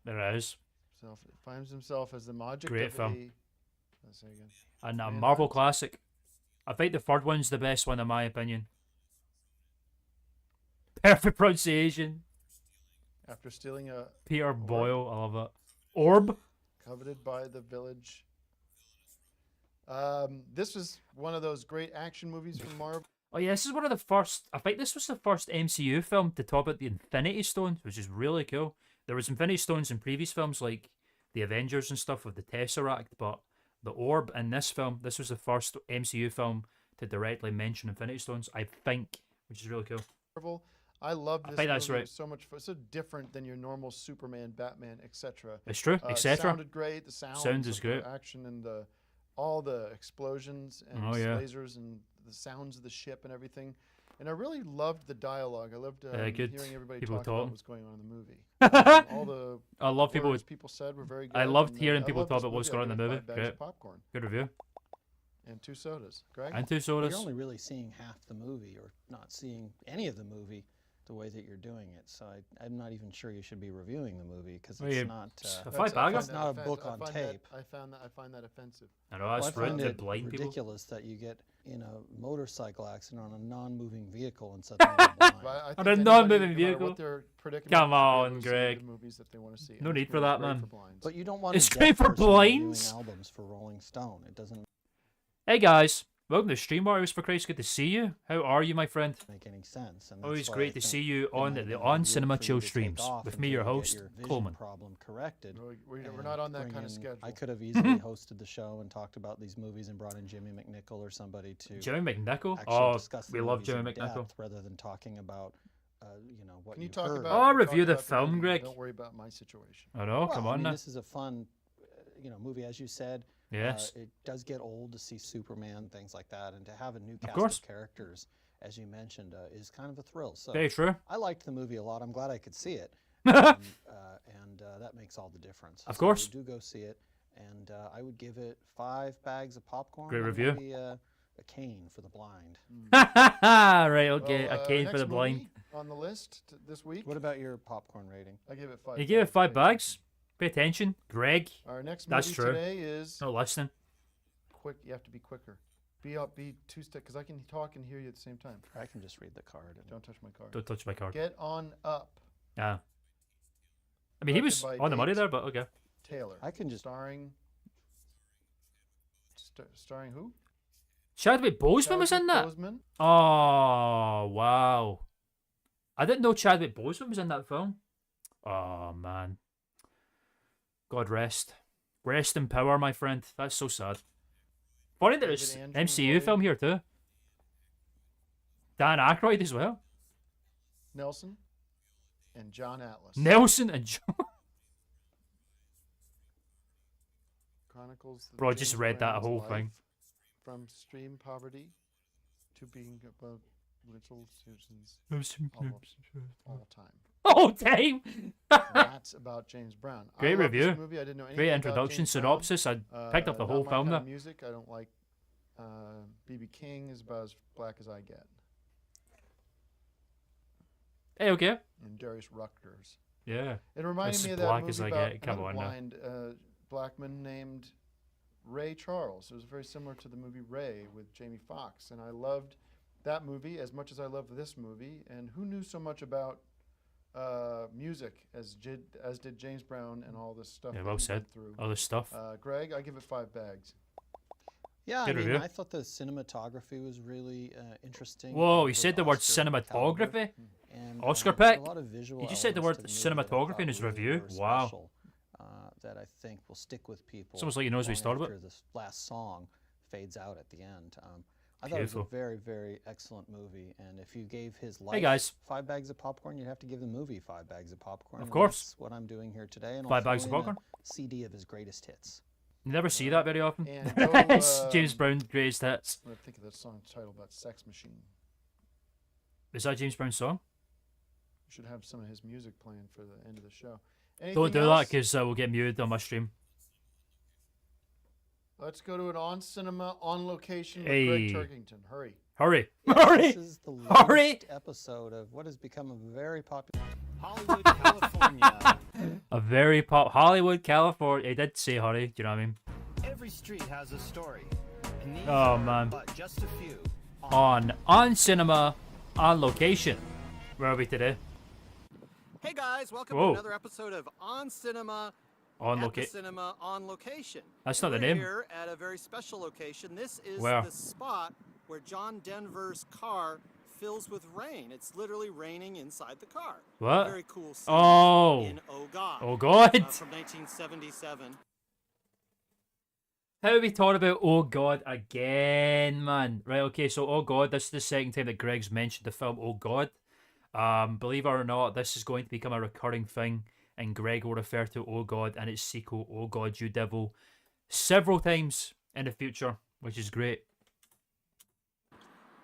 There it is. Finds himself as the object Great of film. let's say again. And a Man Marvel Hunt. classic. I think the third one's the best one in my opinion. Perfect pronunciation. After stealing a Peter Boyle. I love it. Orb. coveted by the village. This was one of those great action movies from Marvel. Oh yeah, this is one of the first. I think this was the first MCU film to top out the Infinity Stones, which is really cool. There was Infinity Stones in previous films like the Avengers and stuff with the Tesseract, but the Orb in this film, this was the first MCU film to directly mention Infinity Stones, I think, which is really cool. Marvel. I loved this think that's movie. right. It was so much fun. So different than your normal Superman, Batman, etc. It's true, etc. Sounded great. The Sound is of the great. action and all the explosions and Oh, yeah. lasers and the sounds of the ship and everything. And I really loved the dialogue. I loved good. hearing everybody People talk talking. about what's going on in the movie. All the I love people words with people said were very good. I loved and, hearing I people loved talk this about what's movie. going on in I the gave it movie. 5 bags Great. of popcorn Good review. and 2 sodas. Greg? And 2 You're sodas. only really seeing half the movie, or not seeing any of the movie, the way that you're doing it. So I'm not even sure you should be reviewing the movie because Well, it's yeah, not. a five bagger? It's not a book on tape. I find that offensive. I know Well, I that's rude find to it blind people. ridiculous that you get in a motorcycle accident on a non-moving vehicle and suddenly you're blind. But I On think a anybody, non-moving no matter vehicle? what their predicament, Come should be able on, to see Greg. the movies that they want to see. No And this need for movie's that, great man. for blinds. But you don't want It's a great deaf for person reviewing blinds. albums for Rolling Stone. It doesn't Hey guys, welcome to Stream Warriors. For Christ, good to see you. How are you, my friend? make any sense. And Always that's why great I to think see you it on might have the been On good Cinema for you Chill to take streams off with me, your until you host, get your vision Coleman. problem corrected. We're and not on that bring kind of in- schedule. I could have easily hosted the show and talked about these movies and brought in Jimmy McNichol or somebody to Jimmy McNichol? actually Oh, discuss the we love movies Jimmy in McNichol. depth rather than talking about, what Can you you've talk heard. about? Oh, talk review the about film, movie, Greg. Don't worry about my situation. I know, Well, come I on mean, now. this is a fun, movie, as you said. Yes. It does get old to see Superman, things like that, and to have a new cast course. of characters, as you mentioned, is kind of a thrill. So Very true. I liked the movie a lot. I'm glad I could see it, and that makes all the difference. Of So course. do go see it, and I would give it 5 bags of popcorn. Great and review. Maybe a cane for the blind. Right, okay, Well, a cane for next the blind. movie on the list this week. What about your popcorn rating? I give it 5. You gave it 5 Pay bags? Pay attention. Greg, Our next That's movie true. today is no listening. quick. You have to be quicker. Be up. Be 2 step because I can talk and hear you at the same time. I can just read the card. And Don't touch my card. Don't touch my card. Get on up. Yeah. I mean, he was Directed by on the money Dave there, but okay. Taylor. I can just. Starring who? Chadwick Boseman was in that? Chadwick Boseman. Oh, wow. I didn't know Chadwick Boseman was in that film. Oh, man. God rest. Rest in power, my friend. That's so sad. Funny that David it's Andrew MCU Lloyd. film here, too. Dan Aykroyd as well. Nelson. And John Atlas. Nelson and John. Chronicles. of Bro, I just James read that Brown's whole life thing. From extreme poverty to being above little citizens all time. Oh, time. And that's about James Brown. I Great love this review. movie. I didn't know anything Great about introduction, James Brown. synopsis. I picked up the Not whole my film kind there. of music. I don't like B.B. King is about as black as I get. Hey, okay. And Darius Ruckers. Yeah. It reminded As me of black that movie as I about get. Come another on now. blind black man named Ray Charles. It was very similar to the movie Ray with Jamie Foxx, and I loved that movie as much as I loved this movie. And who knew so much about music as did James Brown and all this stuff Yeah, that well he said. went through. All this stuff. Greg, I give it 5 bags. Yeah, I Good mean, review. I thought the cinematography was really interesting. Whoa, Good he said the word Oscar caliber, cinematography. and, Oscar there's pick? A lot of visual He just said the elements word to movie that I cinematography thought in his really review. were Wow. special, that I think will stick with people. It's almost like he knows what he's long talking about. after this last song fades out at the end. I thought it Beautiful. was a very, very excellent movie. And if you gave his life guys. 5 bags of popcorn, you'd have to give the movie 5 bags of popcorn. Of and course. That's what I'm doing here today. And 5 I'll bags throw of in a popcorn? CD of his greatest hits. You never see that very often. And It's go, James Brown's greatest hits. I think of that song title about Sex Machine. Is that James Brown's song? We should have some of his music playing for the end of the show. Don't Anything do that else? because we'll get muted on my stream. Let's go to an on cinema, on location with Hey. Greg Turkington. Hurry. Hurry. Yes, Hurry. This is the Hurry. latest episode of what has become a very popular. Hollywood, California. A very pop Hollywood, California. He did say hurry. Do you know what I mean? Every street has a story. And these Oh, are man. but just a few. On cinema, on location. Where are we today? Hey guys, welcome Whoa. to another episode of On Cinema. On at the location. cinema on location. That's And not the we're name. Here at a very special location. This is Where? the spot where John Denver's car fills with rain. It's literally raining inside the car. What? Very cool scene Oh. in Oh God. Oh God. From 1977. How are we talking about Oh God again, man? Right, okay, so Oh God, this is the second time that Greg's mentioned the film Oh God. Believe it or not, this is going to become a recurring thing, and Greg will refer to Oh God and its sequel, Oh God, You Devil, several times in the future, which is great.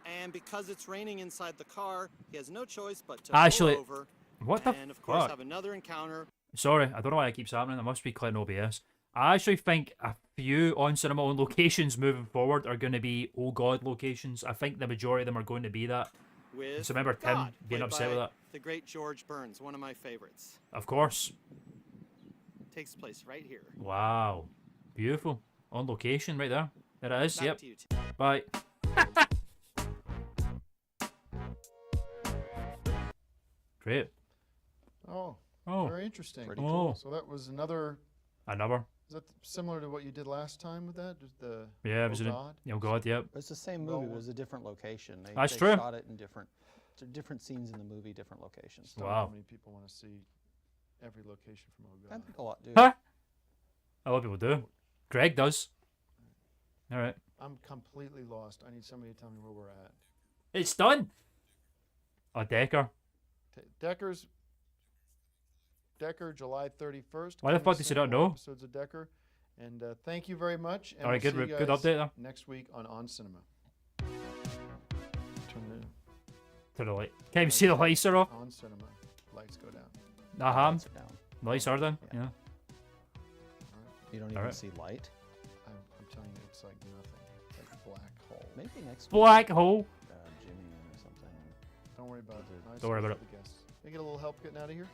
And because it's raining inside the car, he has no choice but to Actually, pull over What the and, of course, fuck? have another encounter. Sorry, I don't know why it keeps happening. I must be clicking OBS. I actually think a few on cinema on locations moving forward are going to be Oh God locations. I think the majority of them are going to be that. with So remember Tim God, being played upset by with that? the great George Burns, one of my favorites. Of course. Takes place right here. Wow. Beautiful. On location right there. There it is. Back Yep. to you, Tim. Bye. Great. Oh, Oh. very interesting. Pretty cool. So that was another. Another. Is that similar to what you did last time with that? Just the Yeah, it was Oh in God? Oh God, yep. It's the same movie, but it was a different location. That's they true. shot it in different scenes in the movie, different locations. Don't know Wow. How many people want to see every location from Oh I God? think a lot do. Huh? A lot of people do. Greg does. All right. I'm completely lost. I need somebody to tell me where we're at. It's done. Oh, Decker. Decker, July 31st. Why the coming fuck does he soon, not more know? Episodes of Decker. And thank you very much. And All right, we'll good see you good guys update there. next week on Cinema. Turn To the light. Can't even see the lights are off. the On Cinema. Lights go down. Uh-huh. Lights are down. Lights are done. Yeah. Yeah. You don't All even right. see light. I'm telling you, it's like nothing. It's like a black hole. Maybe next Black hole. week, Jimmy or something. Don't worry about it. Don't worry about it. Can I get a little help getting out of here?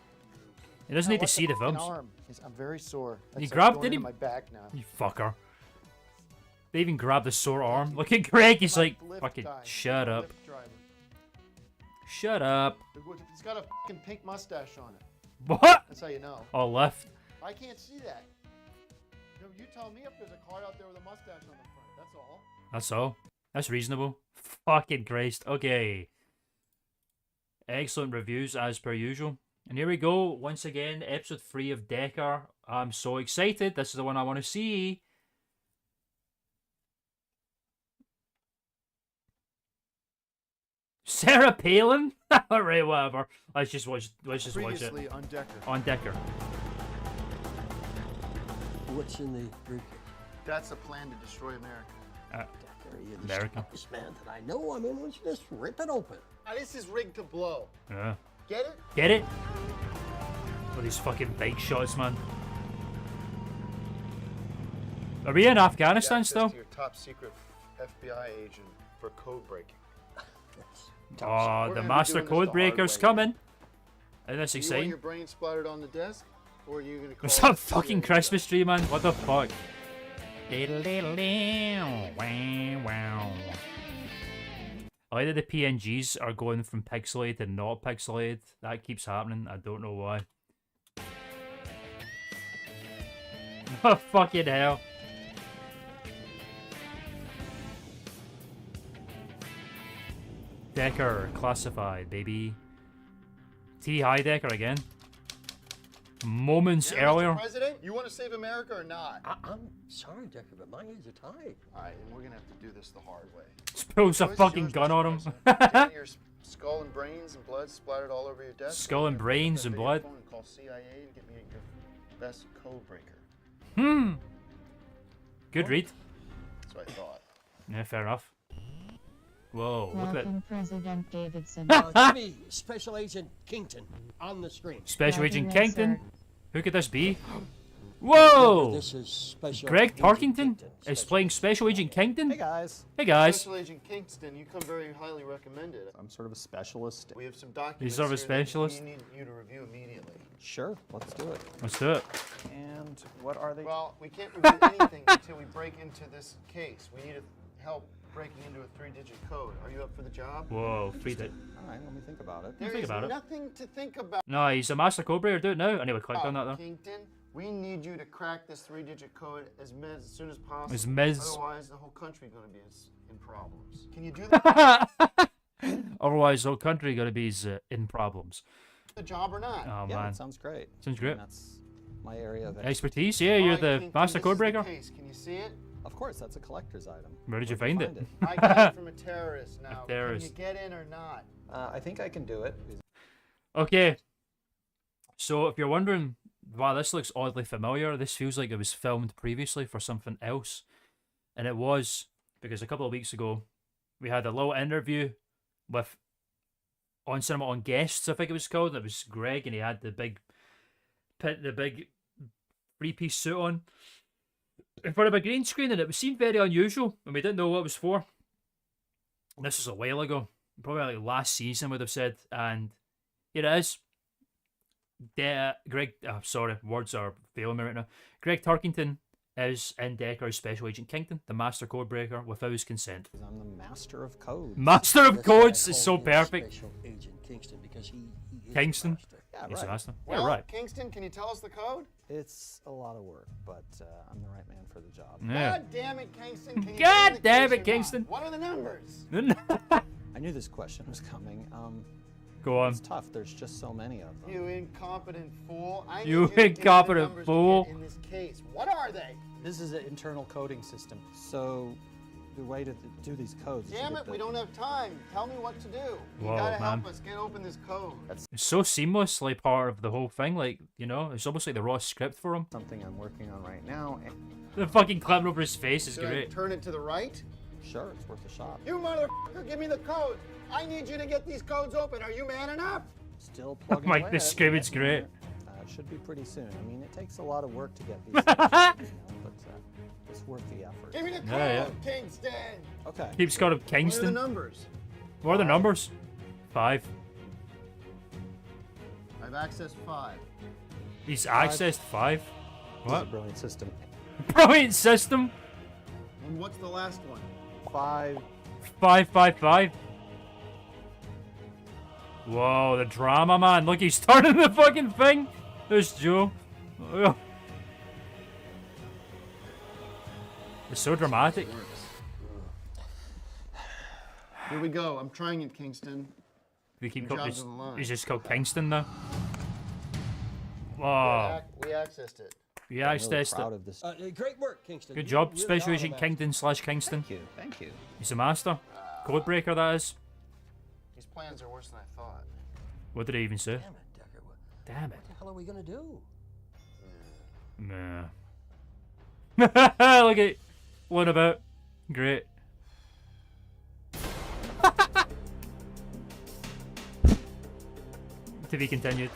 He doesn't need to see the films. I'm very sore. You grabbed it? my back now. You fucker. They even grabbed the sore arm. Look at Greg. He's My like, lift fucking, guy. shut My up. lift driver. Shut up. It's got a fucking pink mustache on it. What? That's how you know. Oh, left. I can't see that. You tell me if there's a car out there with a mustache on the front. That's all. That's all. That's reasonable. Fucking Christ. Okay. Excellent reviews as per usual. And here we go. Once again, episode 3 of Decker. I'm so excited. This is the one I want to see. Sarah Palin? Alright, whatever. Let's just watch it. Previously on Decker. On Decker. What's in the briefcase? That's a plan to destroy America. Decker, you're the America. smartest man that I know. I mean, why don't you just rip it open? This is rigged to blow. Yeah. Get it? Get it? All these fucking bike shots, man. Are we in Afghanistan Access still? to your top secret FBI agent for code breaking. Oh, We're the gonna be master doing this code the hard breaker's way. coming. Isn't this Do you want exciting? your brain splattered on the desk, or are you gonna call? What's that us the fucking CIA Christmas guy? tree, man? What the fuck? Wow. I like that the PNGs are going from pixelated to not pixelated. That keeps happening. I don't know why. Oh, fucking hell. Decker, classified, baby. T. High Decker again. Moments Yeah, Mr. earlier. President, you want to save America or not? I'm sorry, Decker, but my hands are tied. All right, and we're gonna have to do this the hard way. Spills a Choice is fucking yours, gun Mr. on him. President. Getting your skull and brains and blood splattered all over your desk. Skull and Put that brains and video blood. phone and call CIA and get me your best code breaker. Good read. That's what I thought. Yeah, fair enough. Whoa, look at that. Welcome, President Davidson. Give me Special Agent Kington on the screen. Special Roger Agent that, Kington. sir. Who could this be? Whoa! This is Special Greg Agent Tarkington Kington. is playing Special Agent Kington? Hey guys, Hey guys. Special Agent Kingston, you come very highly recommended. I'm sort of a specialist. We have some documents. sort of a here that specialist? We need you to review immediately. Sure, let's do it. Let's do it. And what are they? Well, we can't review anything until we break into this case. We need help breaking into a 3-digit code. Are you up for the job? Whoa, freed it. All right, let me think about it. There think is about it. nothing to think about. No, he's a Master Cobra. Do it now. I never clicked on that though. Kington, we need you to crack this 3-digit code as soon as possible. As mez- Otherwise, the whole country going to be in problems. Can you do that? Otherwise, the whole country gonna be in problems. the job or not? Oh Yeah, man, that sounds great. Sounds I mean, great. that's my area of expertise. Yeah, All you're right, the Kington, Master this Code is the Breaker. case. Can you see it? Of course, that's a collector's item. Where did you Where'd find it? I got it from a terrorist now. terrorist. Can you get in or not? I think I can do it. Okay. So if you're wondering why this looks oddly familiar, this feels like it was filmed previously for something else. And it was because a couple of weeks ago we had a little interview with On Cinema on Guests, I think it was called. It was Greg and he had the big 3-piece suit on in front of a green screen, and it seemed very unusual and we didn't know what it was for. And this was a while ago. probably like last season would have said, and here it is. Greg, sorry, words are failing me right now. Greg Turkington is in Decker's Special Agent Kington, the Master Code Breaker, without his consent. I'm the master of codes. Master of That's why I Codes is so called him perfect. Special Agent Kingston, because he is the Kingston? master. Yeah, He's the right. master. Well, Yeah, right. Kingston, can you tell us the code? It's a lot of work, but I'm the right man for the job. Yeah. God damn it, Kingston. Can you God tell me the damn case it, or not? Kingston. What are the numbers? I knew this question was coming. Go on. It's tough. There's just so many of them. You incompetent fool. I need You you to give me the incompetent numbers fool. to get in this case. What are they? This is an internal coding system. So the way to do these codes is Damn to it, get we don't have time. Tell me what to do. You Whoa, gotta man. help us get open this code. It's so seamlessly part of the whole thing. Like, you know, it's almost like the raw script for him. something I'm working on right now. And The fucking clipping over his face is Should I great. turn it to the right? sure, it's worth a shot. You motherfucker, give me the code. I need you to get these codes open. Are you man enough? Still plugging Mike, away the at it, scrimmage getting great. there. It should be pretty soon. I mean, it takes a lot of work to get these things done, but it's worth the effort. Give me the code, Yeah, Kingston. Okay. Keeps got of What are the Kingston. numbers? What are the numbers? 5. I've accessed 5. He's accessed 5. This is a What? brilliant system. Brilliant system. And what's the last one? 5. 555. Whoa, the drama, man. Look, he's turning the fucking thing. There's Joe. Ugh. It's so dramatic. Here we go. I'm trying it, Kingston. We keep Your called job's on the line. he's just called Kingston now. Whoa. We accessed it. Yeah, I I'm really tested proud it. of this. Great work, Kingston. Good You job, really Special are Agent the master. Kingdon/Kingston. Thank you. Thank you. He's a master. Codebreaker, that is. These plans are worse than I thought. What did he even say? Damn it, Decker. What Damn it. the hell are we gonna do? Nah. Look at what about? Great. To be continued.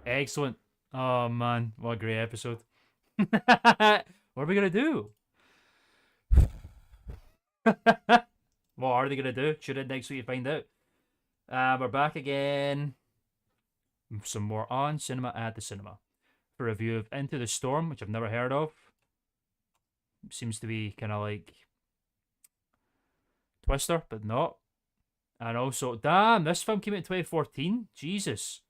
Excellent. Oh man, what a great episode. What are we gonna do? What are they gonna do? Tune in next week to find out. We're back again. Some more on Cinema at the Cinema. For a review of Into the Storm, which I've never heard of. Seems to be kind of like Twister, but not. And also, damn, this film came out in 2014. Jesus.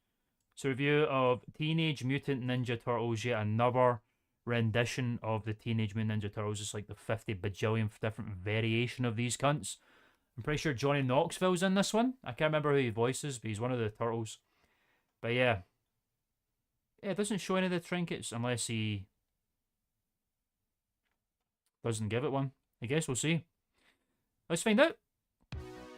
It's a review of Teenage Mutant Ninja Turtles, yet another rendition of the Teenage Mutant Ninja Turtles. It's like the 50 bajillion different variation of these cunts. I'm pretty sure Johnny Knoxville's in this one. I can't remember who he voices, but he's one of the Turtles. But yeah. Yeah, it doesn't show any of the trinkets unless he doesn't give it one. I guess we'll see. Let's find out.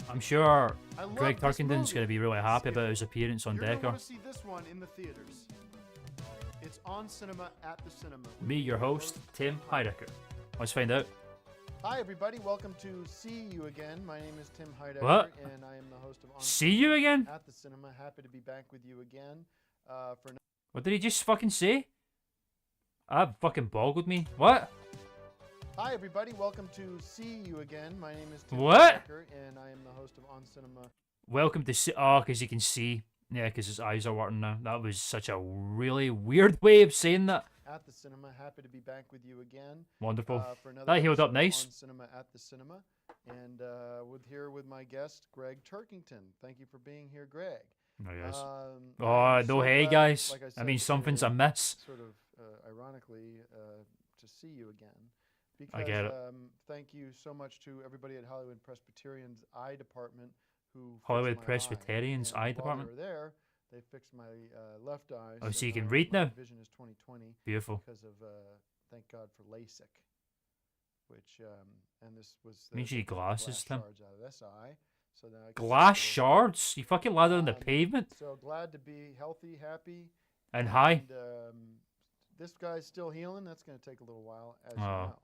I'm sure I love Greg this Turkington's movie. going to be really happy about his appearance on You're gonna Decker. want to see this one in the theaters. It's on Cinema at the Cinema. Me, your host, Tim Heidecker. Let's find out. Hi, everybody. Welcome to See You Again. My name is Tim Heidecker, What? and I am the host of On See you again? at the Cinema. Happy to be back with you again for What did he just fucking say? That fucking boggled me. What? Hi, everybody. Welcome to See You Again. My name is Tim What? Heidecker, and I am the host of On Cinema. Welcome to see. Oh, because you can see. Yeah, because his eyes are working now. That was such a really weird way of saying that. At the Cinema. Happy to be back with you again. Wonderful. For another That healed up episode of nice. On Cinema at the Cinema, and with my guest Greg Turkington. Thank you for being here, Greg. Oh, yes. I'm Oh, no, so hey, glad, guys. like I said, mean, something's uh, amiss. Sort of ironically, to see you again. Because, I get it. Thank you so much to everybody at Hollywood Presbyterian's Eye Department who fixed Hollywood my Presbyterian's eye. Eye And Department? While they were there, they fixed my left eye. Oh, so you can now read my now? Vision is 20/20 Beautiful. because of thank God for LASIK, which and this was Means you need glasses, Tim. glass shards out of this eye. So now I can see Glass a little shards? You fucking landed on the pavement? So glad to be healthy, happy, And high? And, this guy's still healing. That's going to take a little while, as you Oh. know.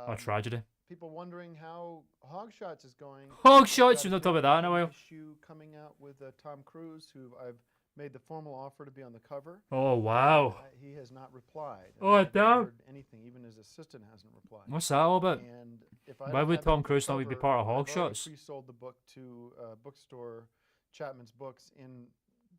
Oh, tragedy. People wondering how Hogshots is going. Hogshots, Got we've a not talked about that in a new while. Issue coming out with Tom Cruise, who I've made the formal offer to be on the cover. Oh, wow. He has not replied. Oh, I've not damn. heard anything. Even his assistant hasn't replied. What's that all about? And if I Why don't would have Tom it on the Cruise not be cover, part of I've Hog already Shots? pre-sold the book to bookstore Chapman's Books in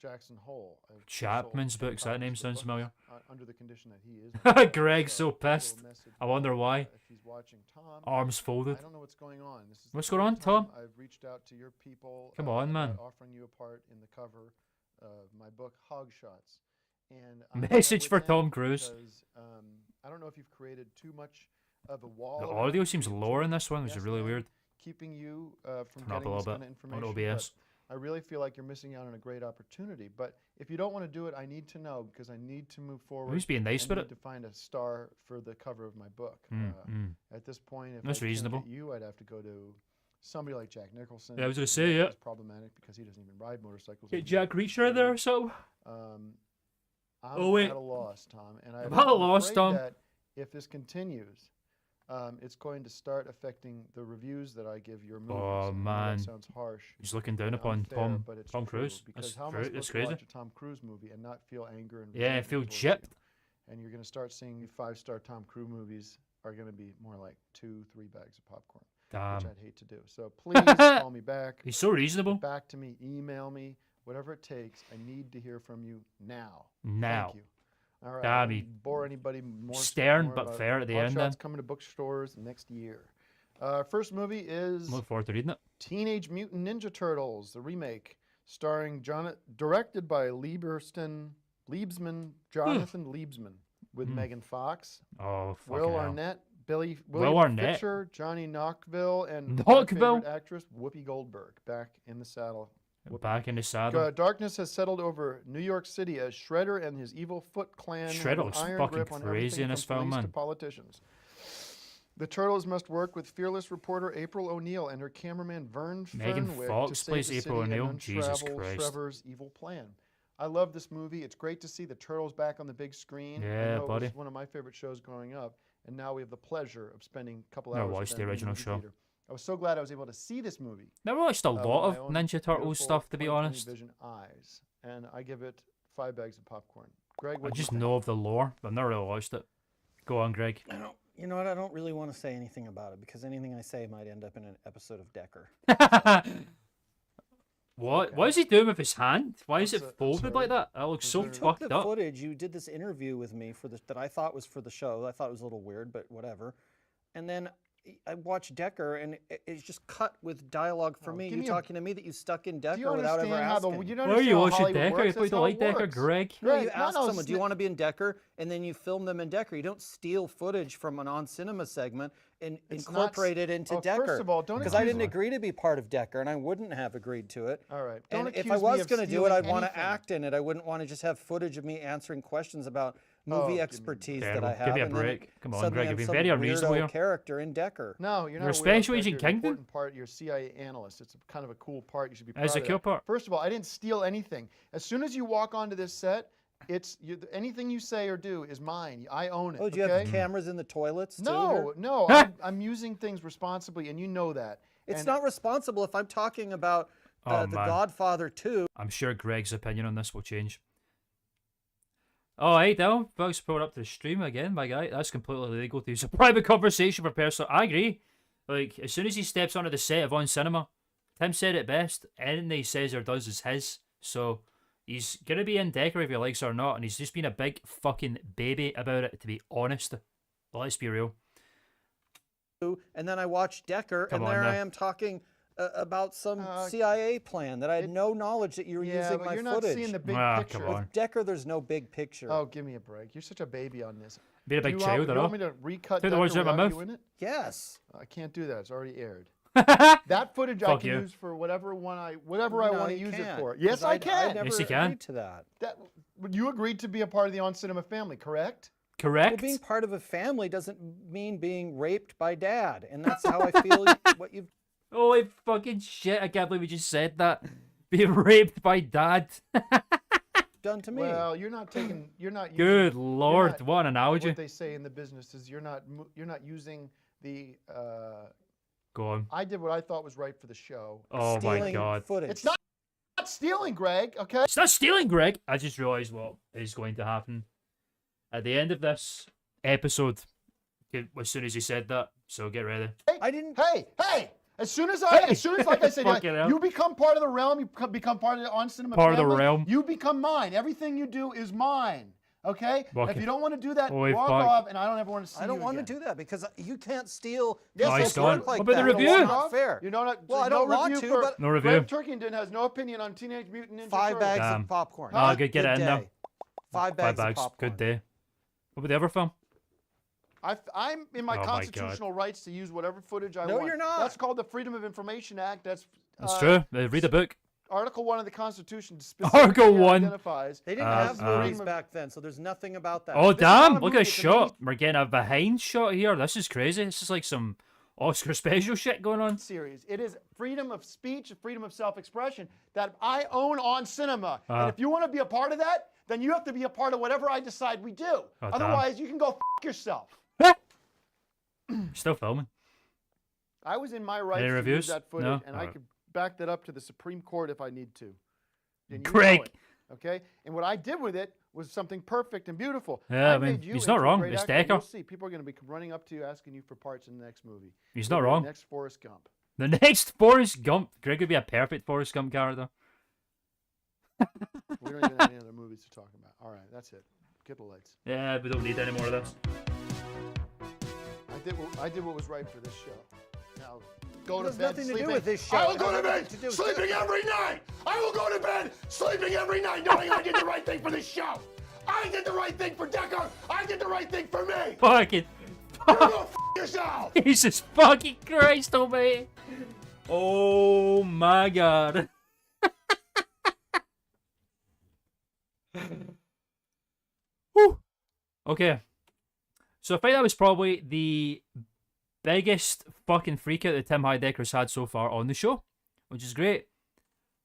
Jackson Hole. I've Chapman's pre-sold 10 Books, that name copies of the sounds book, familiar. under the condition that he is. on the cover. Greg's so a little pissed. message I wonder for, why. if he's watching, Tom. Arms folded. I don't know what's going on. This is What's the going on, third Tom? time I've reached out to your people. Come on, man. about offering you a part in the cover of my book, Hog Shots. And I met Message with for them Tom Cruise. because, I don't know if you've created too much of a wall. The around audio you seems in lower in terms this of one, which is guest really line, weird. keeping you from Turn up a getting little this bit kind of on information. OBS. But I really feel like you're missing out on a great opportunity. But if you don't want to do it, I need to know because I need to move forward. Who's being nice I with need it? to find a star for the cover of my book. At this point, if That's I can't reasonable. get you, I'd have to go to somebody like Jack Nicholson. Yeah, I was gonna and say, that yeah. is problematic because he doesn't even ride motorcycles. Get anymore. Jack Reacher in there or something? I'm Oh, wait. at a loss, Tom. And I'm at a loss, afraid Tom. that if this continues, it's going to start affecting the reviews that I give your movies. Oh, And I know man. that sounds harsh. He's looking down and upon unfair, but it's Tom true, Cruise. Because That's, how am I supposed that's to crazy. watch a Tom Cruise movie and not feel anger and Yeah, resentment feel towards gypped. you? And you're going to start seeing 5-star Tom Cruise movies are going to be more like 2-3 bags of popcorn, which Damn. I'd hate to do. So please call me back. He's so reasonable. Get back to me. Email me. Whatever it takes. I need to hear from you now. Now. Thank you. All right. Damn, I he- won't bore anybody more. Stern more but about fair at the Hot end, Shots then. coming to bookstores next year. First movie is Look forward to reading it. Teenage Mutant Ninja Turtles, the remake, starring directed by Jonathan Liebsman, with Megan Fox, Oh, fucking Will hell. Arnett, William Arnett. Fisher, Johnny Knoxville, and my Knoxville? favorite actress Whoopi Goldberg back in the saddle. Back in the saddle. Darkness has settled over New York City as Shredder and his evil Foot Clan have Shredder an looks iron fucking grip on crazy everything in this from film, police to man. politicians. The Turtles must work with fearless reporter April O'Neil and her cameraman Vern Megan Fernwick Fox to save plays the April city and O'Neil? Jesus unravel Christ. Trevor's evil plan. I love this movie. It's great to see the Turtles back on the big screen. I Yeah, know buddy. It was one of my favorite shows growing up, and now we have the pleasure of spending a couple Never hours with watched them the in original movie show. theater. I was so glad I was able to see this movie. Never watched a with lot my of own Ninja Turtles beautiful stuff, to be 20/20 honest. Vision eyes, and I give it 5 bags of popcorn. Greg, I what just know of the lore, but I've never really watched it. Go on, Greg. You know what? I don't really want to say anything about it because anything I say might end up in an episode of Decker. What? Okay. What is he doing with his hand? Why is What's it it? folded Sorry. like that? That looks Was so there- Took fucked the up. footage. You did this interview with me for that I thought was for the show. I thought it was a little weird, but whatever. And then I watched Decker, and it's just cut with dialogue for Oh, me. give You me a- talking to me that you stuck in Do Decker you without ever understand how the asking. you Why don't are understand you how watching Hollywood Decker? works? You probably That's don't how like it Decker, works. Greg. No, Greg, you ask no, someone, do you want to be in Decker? And then you film them in Decker. You don't steal footage from an on-cinema segment and It's not incorporate it into oh, Decker. first of all, don't because I accuse didn't me. agree to be part of Decker, and I wouldn't have agreed to it. All right. Don't And if accuse I me was of going to do it, I'd stealing want to anything. act in it. I wouldn't want to just have footage of me answering questions about Oh, movie give me a expertise break. that I Yeah, have. give me a and then break. Come on, suddenly Greg, I'm you're being some very unreasonable weirdo here. character in Decker. No, you're not. You're a a weirdo special character. agent You're an Kingdom? important part. You're a CIA analyst. It's kind of a cool part. You should be proud That's a of cool that. part. First of all, I didn't steal anything. As soon as you walk onto this set, anything you say or do is mine. I own it. Oh, do you okay? have cameras in the toilets too? No, or- no. I'm using things responsibly, and you know that. It's And not responsible if I'm talking about Oh, The man. Godfather 2. I'm sure Greg's opinion on this will change. Oh, hey, Dell. Folks, pulled up to the stream again, my guy. That's completely legal to use a private conversation for personal. I agree. Like, as soon as he steps onto the set of On Cinema, Tim said it best. Anything he says or does is his. So, he's going to be in Decker if he likes it or not. And he's just been a big fucking baby about it, to be honest. But let's be real. And then I watched Decker, Come and on there I now. am talking about some CIA plan that I had no knowledge that you were yeah, using but my you're not footage. seeing the big Ah, picture. come on. With Decker, there's no big picture. Oh, give me a break. You're such a baby on this. Being a Do big you child, want, I you want know. me to recut Take the words Decker out of my without mouth. you in it? Yes. I can't do that. It's already aired. That footage I Fuck can you. use for whatever I want to you use it can't, for. Yes, 'cause I can. I never Yes, you can. agreed to that. That, you agreed to be a part of the On Cinema family, correct? Correct? Well, being part of a family doesn't mean being raped by dad, and that's how I feel. What you've Holy fucking shit, I can't believe you just said that. Being raped by dad. done to me. Well, you're not taking. You're not. Using, Good you're lord, not- what an analogy. What they say in the business is you're not. You're not using the. Go on. I did what I thought was right for the show. Oh my stealing god. footage. It's not not stealing, Greg, okay? It's not stealing, Greg. I just realised what is going to happen at the end of this episode. As soon as he said that, so get ready. I didn't. Hey! As soon as, like I said, Fucking hell. you become part of the realm, you become part of the On Cinema Part of the family, realm. you become mine. Everything you do is mine, okay? Okay. If you don't want to do that, Holy walk fuck. off, and I don't ever want to see you I don't want to again. do that because you can't steal. Yes, Oh, I he's can. gone. Like What about the that. review? It's not fair. You know, Well, I no don't want review to, for but No review. Greg Turkington has no opinion on Teenage Mutant Ninja 5 bags Damn. of popcorn. Oh, good, get it in day. there. 5 bags of popcorn. Good day. What about the other film? I'm in my Oh my constitutional rights to use whatever footage I No, want. you're not. That's called the Freedom of Information Act. That's True. Read the book. Article 1 of the Constitution specifically Article 1. identifies. They didn't have movies back then, so there's nothing about that. Oh, This is not damn. a Look movie, at this it's a shot. We're getting a behind shot here. This is crazy. This is like some Oscar special shit going on. Series. It is freedom of speech, freedom of self-expression that I own on cinema. And if you want to be a part of that, then you have to be a part of whatever I decide we do. Oh, damn. Otherwise, you can go yourself. Still filming. I was in my rights Any to reviews? use that footage, No? and I Alright. could back that up to the Supreme Court if I need to. And you know Greg. it, okay? And what I did with it was something perfect and beautiful. Yeah, I mean, made you he's into not a wrong. great It's actor, and Decker. You'll see. People are going to be running up to you asking you for parts in the next movie. He's You'll not be the wrong. Next Forrest Gump. The next Forrest Gump. Greg would be a perfect Forrest Gump character. We don't even have any other movies to talk about. All right, that's it. Get the lights. Yeah, we don't need any more of this. I did what was right for this show. Now, go It to has bed nothing to sleeping. do with this show. I will It go has to nothing bed to do with sleeping every night. I will go to bed sleeping every night knowing I did the right thing for this show. I did the right thing for Decker. I did the right thing for me. Fucking. You go f yourself. Jesus fucking Christ, almighty. Oh my god. Whew. Okay. So I think that was probably the biggest fucking freak out that Tim Heidecker's had so far on the show, which is great.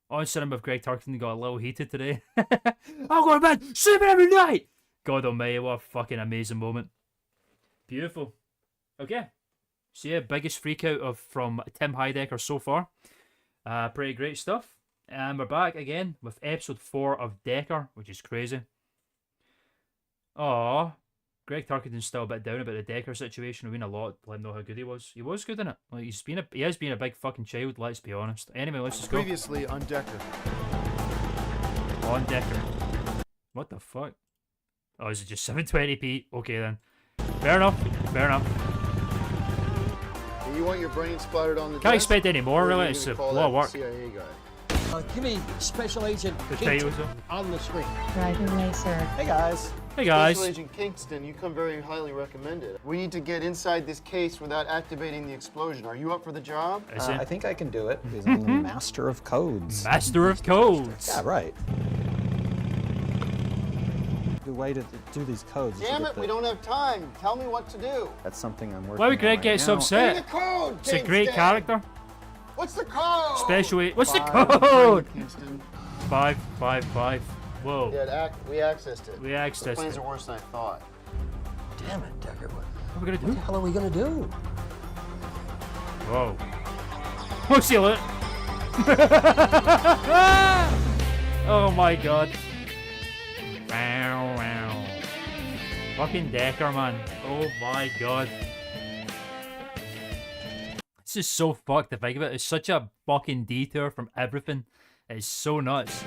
On Cinema with Greg Turkington got a little heated today. I'll go to bed sleeping every night. God almighty, what a fucking amazing moment. Beautiful. Okay. So yeah, biggest freak out from Tim Heidecker so far. Pretty great stuff. And we're back again with episode 4 of Decker, which is crazy. Aw, Greg Turkington's still a bit down about the Decker situation. We've been a lot to let him know how good he was. He was good in it. Like he has been a big fucking child, let's be honest. Anyway, let's just go. Previously on Decker. On Decker. What the fuck? Oh, is it just 720p? Okay then. Fair enough. Fair enough. You want your brain splattered on the Can't desk? expect any more, Or are really. you It's gonna a call lot of that work. CIA guy. Give me Special Agent The Kingston titles, on the screen. Right away, sir. Hey guys. Hey guys. Special Agent Kingston, you come very highly recommended. We need to get inside this case without activating the explosion. Are you up for the job? Is I it think I can do it because I'm the master of codes. Master of Codes? Yeah, right. The way to do these codes. is to Damn get it, the- we don't have time. Tell me what to do. That's something I'm working Why would on Greg right get so now. Give me the upset? code, It's a great Kingston. character. What's the code? Special A. What's the Five, code? Kingston. 555. Whoa. Yeah, we accessed it. We The accessed plans it. are worse than I thought. Damn it, Decker. What What are we gonna the do? hell are we gonna do? Whoa. Oh, see you later. Oh my god. Wow, wow. Fucking Decker, man. Oh my god. This is so fucked to think about. It's such a fucking detour from everything. It's so nuts.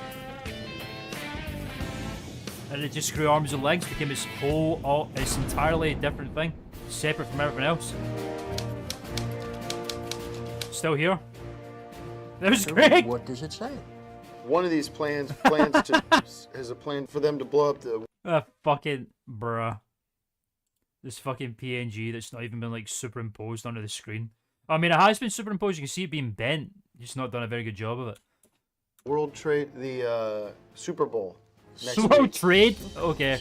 And it just grew arms and legs, became its whole, its entirely different thing. Separate from everything else. Still here. There's Greg. What does it say? One of these plans has a plan for them to blow up the. Fucking bruh. This fucking PNG that's not even been like superimposed onto the screen. I mean, it has been superimposed. You can see it being bent. Just not done a very good job of it. the Super Bowl. Next Slow week. trade. Okay.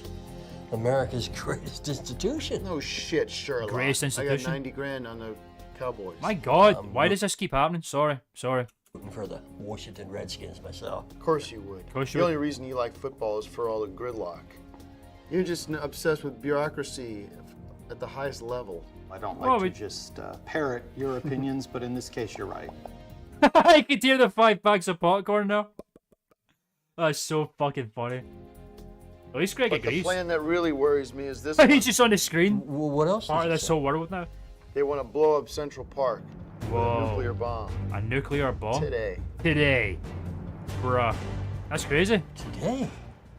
America's greatest institution. No shit, Sherlock. Greatest I institution. got 90 grand on the Cowboys. My God, why does this keep happening? Sorry. Rooting for the Washington Redskins myself. Of course you would. course you the would. only reason you like football is for all the gridlock. You're just obsessed with bureaucracy at the highest level. I don't Well, like we- to just parrot your opinions, but in this case, you're right. I could hear the 5 bags of popcorn now. That's so fucking funny. At least Greg But the agrees. plan that really worries me is this He's one. just on the screen. Well, what else? Part of does it this say? whole world now. They want to blow up Central Park with a Whoa. nuclear bomb A nuclear bomb? today. Today. Bruh. That's crazy. Today.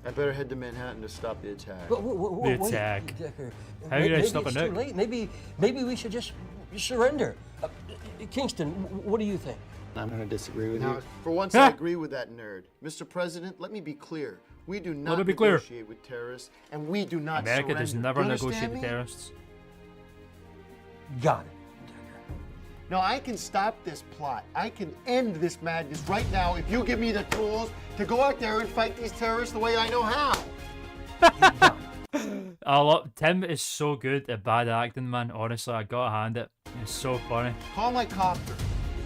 I better head to Manhattan to stop the attack. Wait, attack. Decker. How you gonna Maybe stop a it's too nuke? late. Maybe we should just surrender. Kingston, what do you think? I'm going to disagree with Now, you. for once, Ah. I agree with that nerd. Mr. President, let me be clear. We do not me be clear. negotiate with terrorists, and we do not America does surrender. never You negotiate understand with me? terrorists. Got it. No, I can stop this plot. I can end this madness right now if you give me the tools to go out there and fight these terrorists the way I know how. Tim is so good at bad acting, man. Honestly, I gotta hand it. It's so funny. Call my copter.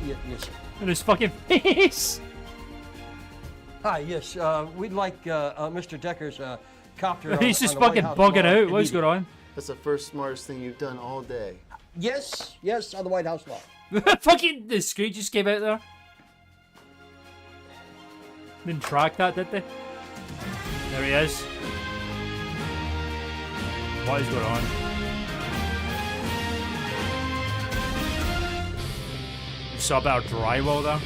Yes, sir. And his fucking face. Hi, yes. We'd like Mr. Decker's copter. He's on just the White fucking House bugging lawn out. What's immediately. going on? That's the first smartest thing you've done all day. Yes, on the White House lawn. Fucking the screen just came out there. Didn't track that, did they? There he is. What is going on? You saw a bit of drywall there.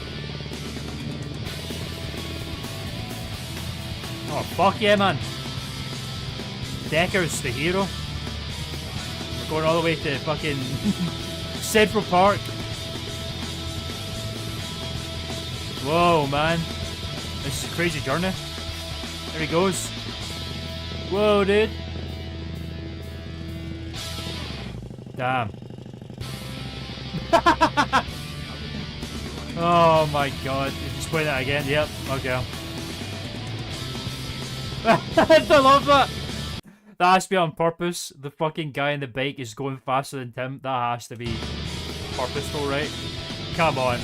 Oh fuck yeah, man! Decker's the hero. We're going all the way to fucking Central Park. Whoa, man. This is a crazy journey. There he goes. Whoa, dude. Damn. Oh my god. You just play that again? Yep, okay. I love that. That has to be on purpose. The fucking guy on the bike is going faster than Tim. That has to be purposeful, right? Come on.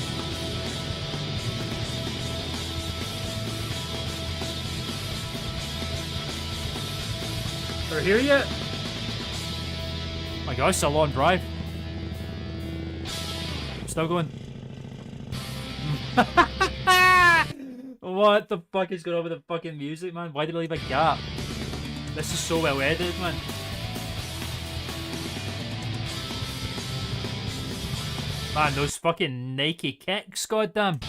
They're here yet? My God, it's a long drive. Still going. What the fuck is going on with the fucking music, man? Why did they leave a gap? This is so well edited, man. Man, those fucking Nike kicks, goddamn.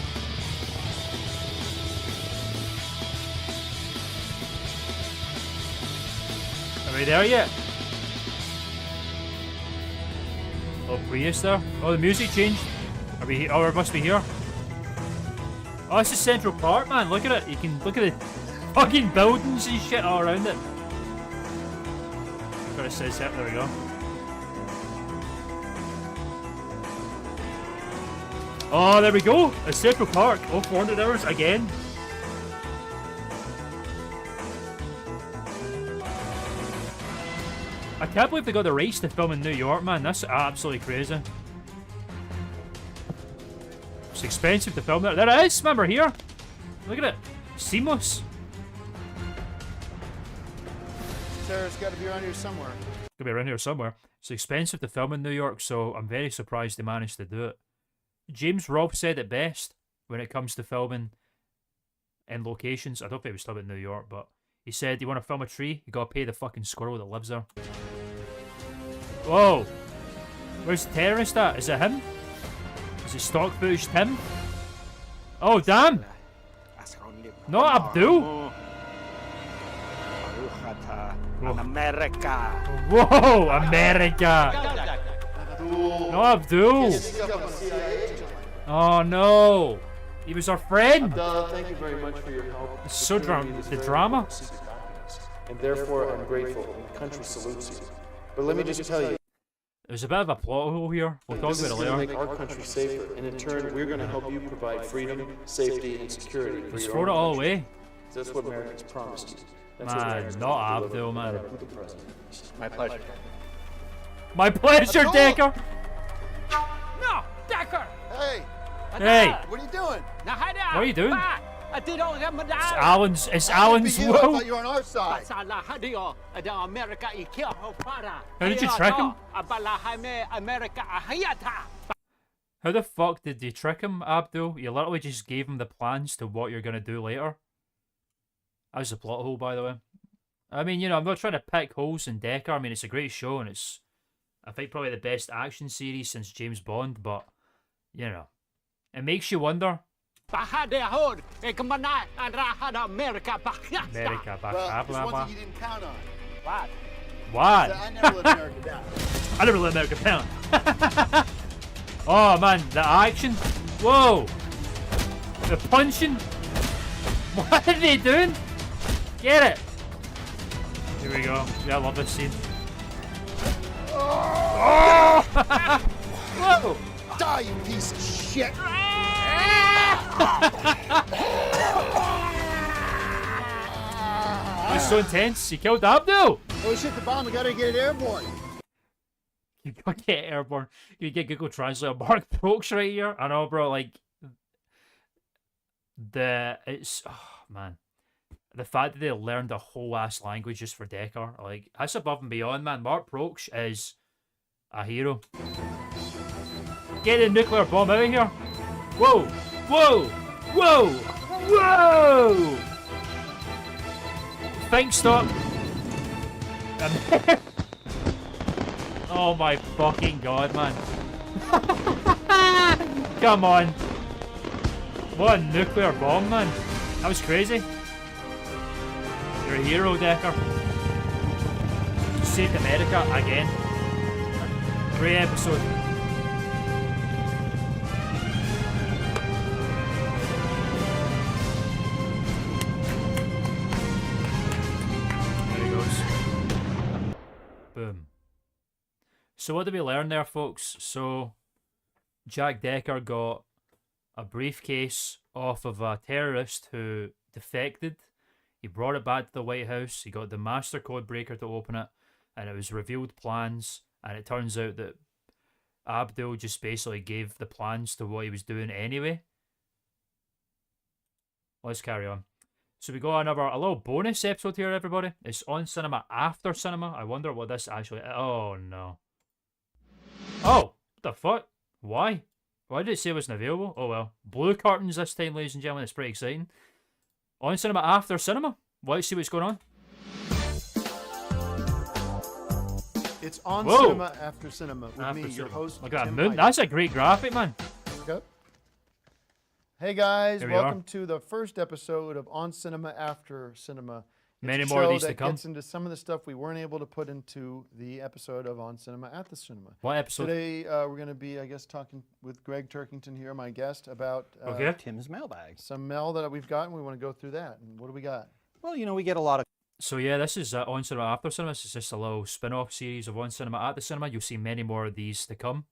Are we there yet? Oh, Prius there. Oh, the music changed. Are we? Oh, we must be here. Oh, this is Central Park, man. Look at it. You can look at the fucking buildings and shit all around it. Got it says that. There we go. Oh, there we go. It's Central Park. Oh, 400 hours again. I can't believe they got the rights to film in New York, man. That's absolutely crazy. It's expensive to film there. There it is, man. We're here. Look at it. Seamless. Terrorists got to be around here somewhere. Could be around here somewhere. It's expensive to film in New York, so I'm very surprised they managed to do it. James Rolfe said it best when it comes to filming in locations. I don't think it was filming in New York, but he said, you want to film a tree? You gotta pay the fucking squirrel that lives there. Whoa! Where's the terrorist at? Is it him? Is it stock footage Tim? Oh, damn! Not Abdul! America. Whoa, America! No, Abdul! Oh no! He was our friend! Thank you very much for your help. It's so the drama. And therefore, I'm grateful, and the country salutes you. But let me just tell you, There's a bit of a plot hole here. We'll talk this is about it going to later. make our country safer, and in turn, we're going to help you provide freedom, safety, and security for Let's your throw it own all country. away. That's what Americans promised you. That's what Man, Americans not will deliver, Abdul, no man. matter who the president is. My pleasure. My pleasure, Decker! No, Decker! Hey, Hey! what are you doing? What are you doing? It's Alan's. It's Alan's You, I will. thought you were on our side. How did you trick him? How the fuck did you trick him, Abdul? You literally just gave him the plans to what you're gonna do later. That was the plot hole, by the way. I mean, I'm not trying to pick holes in Decker. I mean, it's a great show, and it's, I think, probably the best action series since James Bond, but, it makes you wonder. America, Well, there's one thing you didn't count on. What? I never let America down. I never let America down. Oh, man, the action. Whoa. The punching. What are they doing? Get it. Here we go. Yeah, I love this scene. Oh! Whoa! Die, you piece of shit! It was so intense. He killed Abdul. Oh shit, the bomb, we gotta get it airborne. You gotta get airborne. You get Google Translate. Mark Brooks right here. I know, bro. Like, it's, oh man, the fact that they learned a whole ass language just for Decker, like, that's above and beyond, man. Mark Brooks is a hero. Get the nuclear bomb out of here. Whoa, whoa, whoa, whoa. Think stop. Oh my fucking god, man. Come on. What a nuclear bomb, man. That was crazy. You're a hero, Decker. You saved America again. Great episode. There he goes. Boom. So what did we learn there, folks? So Jack Decker got a briefcase off of a terrorist who defected. He brought it back to the White House. He got the master code breaker to open it, and it was revealed plans. And it turns out that Abdul just basically gave the plans to what he was doing anyway. Let's carry on. So we got a little bonus episode here, everybody. It's on cinema after cinema. I wonder what this actually. Oh no. Oh, what the fuck? Why? Why did it say it wasn't available? Oh well. Blue curtains this time, ladies and gentlemen. It's pretty exciting. On cinema after cinema. Let's see what's going on. It's on Whoa. cinema after cinema with After me, your cinema. host. Look at that Tim moon. Hyde. That's a great graphic, man. Yep. Hey guys, Here we welcome are. to the first episode of On Cinema After Cinema. It's Many a more of show these to that come. gets into some of the stuff we weren't able to put into the episode of On Cinema at the Cinema. What episode? Today we're going to be, I guess, talking with Greg Turkington here, my guest, about Okay. Tim's mailbag. some mail that we've got, and we want to go through that. And what do we got? Well, we get a lot of So yeah, this is On Cinema After Cinema. This is just a little spin-off series of On Cinema at the Cinema. You'll see many more of these to come.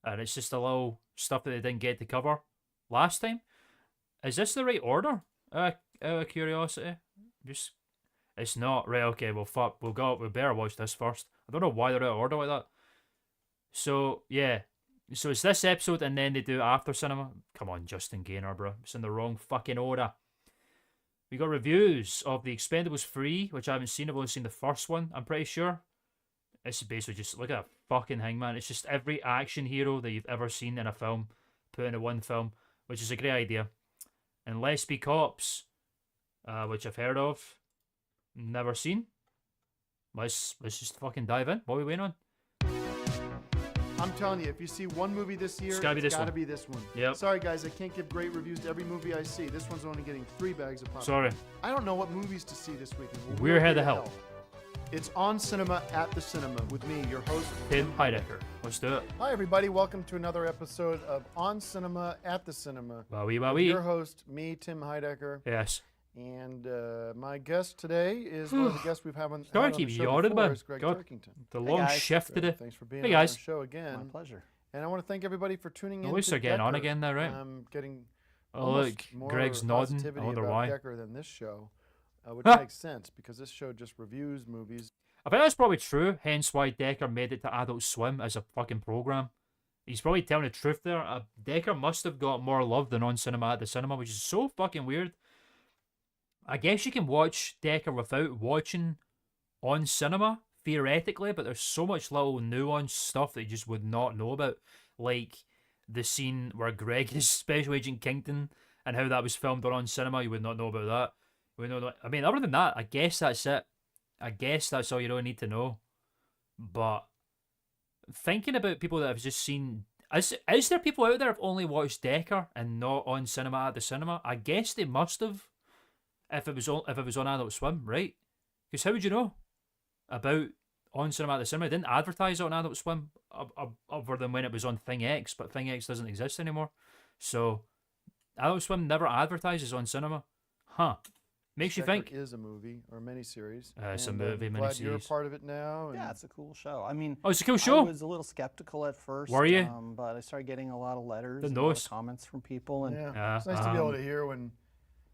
And it's just a little stuff that they didn't get to cover last time. Is this the right order? Out of curiosity. Just, it's not. Right, okay, well fuck. We better watch this first. I don't know why they're out of order like that. So, yeah. So it's this episode and then they do After Cinema. Come on, Justin Gaynor, bro. It's in the wrong fucking order. We got reviews of The Expendables 3, which I haven't seen. I've only seen the first one, I'm pretty sure. It's basically just, look at that fucking thing, man. It's just every action hero that you've ever seen in a film put into one film, which is a great idea. And Let's Be Cops, which I've heard of, never seen. Let's just fucking dive in. What are we waiting on? I'm telling you, if you see one movie this year, It's gotta be this one. be this one. Yep. Sorry, guys, I can't give great reviews to every movie I see. This one's only getting 3 bags of popcorn. Sorry. I don't know what movies to see this weekend. We're here to help. It's On Cinema at the Cinema with me, your host, Tim Heidecker. Let's do it. Hi, everybody. Welcome to another episode of On Cinema at the Cinema. Wowie With wowie. your host, me, Tim Heidecker. Yes. And my guest today is one of the guests we've had on, Sorry, had on keep the show yawning, before, man. is Greg God. Turkington. The Hey, long guys. shift Greg, today. thanks for being Hey, on guys. our show again. My pleasure. And I want to thank everybody for tuning in. At least to they're getting on Decker. again now, right? Getting Oh, almost look. more Greg's nodding. I positivity wonder about why. Decker than this show, which Ah. makes sense because this show just reviews movies. I think that's probably true, hence why Decker made it to Adult Swim as a fucking program. He's probably telling the truth there. Decker must have got more love than On Cinema at the Cinema, which is so fucking weird. I guess you can watch Decker without watching On Cinema, theoretically, but there's so much little nuanced stuff that you just would not know about. Like the scene where Greg is Special Agent Kington and how that was filmed on Cinema, you would not know about that. We know that. I mean, other than that, I guess that's it. I guess that's all you really need to know. But thinking about people that have just seen, is there people out there who've only watched Decker and not on cinema at the cinema? I guess they must have. If it was on Adult Swim, right? Because how would you know about on cinema at the cinema? They didn't advertise it on Adult Swim other than when it was on Thing X, but Thing X doesn't exist anymore. So Adult Swim never advertises on cinema. Huh. Makes you think. Is a movie or a miniseries. It's a and movie, I'm glad you're a miniseries. part of it now. And Yeah, it's a cool show. I mean, Oh, it's a cool show. I was a little skeptical at first. Were you? But I started getting a lot of letters The and a lot nose. of comments from people. And yeah, it's nice to be able to hear when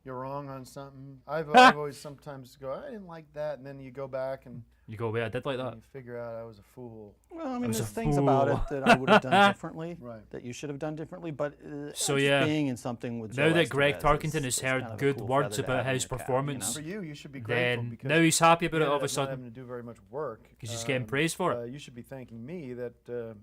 you're wrong on something. I've always sometimes go, I didn't like that, and then you go back and You go, wait, I did like that. you figure out I was a fool. well, I mean, was there's a things about it fool. that I would have done differently, Right. that you should have done differently. But So, just yeah. being in something with Now Joe that Greg Estevez Tarkington has is heard kind of a good cool words feather to about have in his your cap, performance, For you should be grateful then because now he's happy about you it all of ended a up not sudden having to do very much work because he's getting praise for it. You should be thanking me that.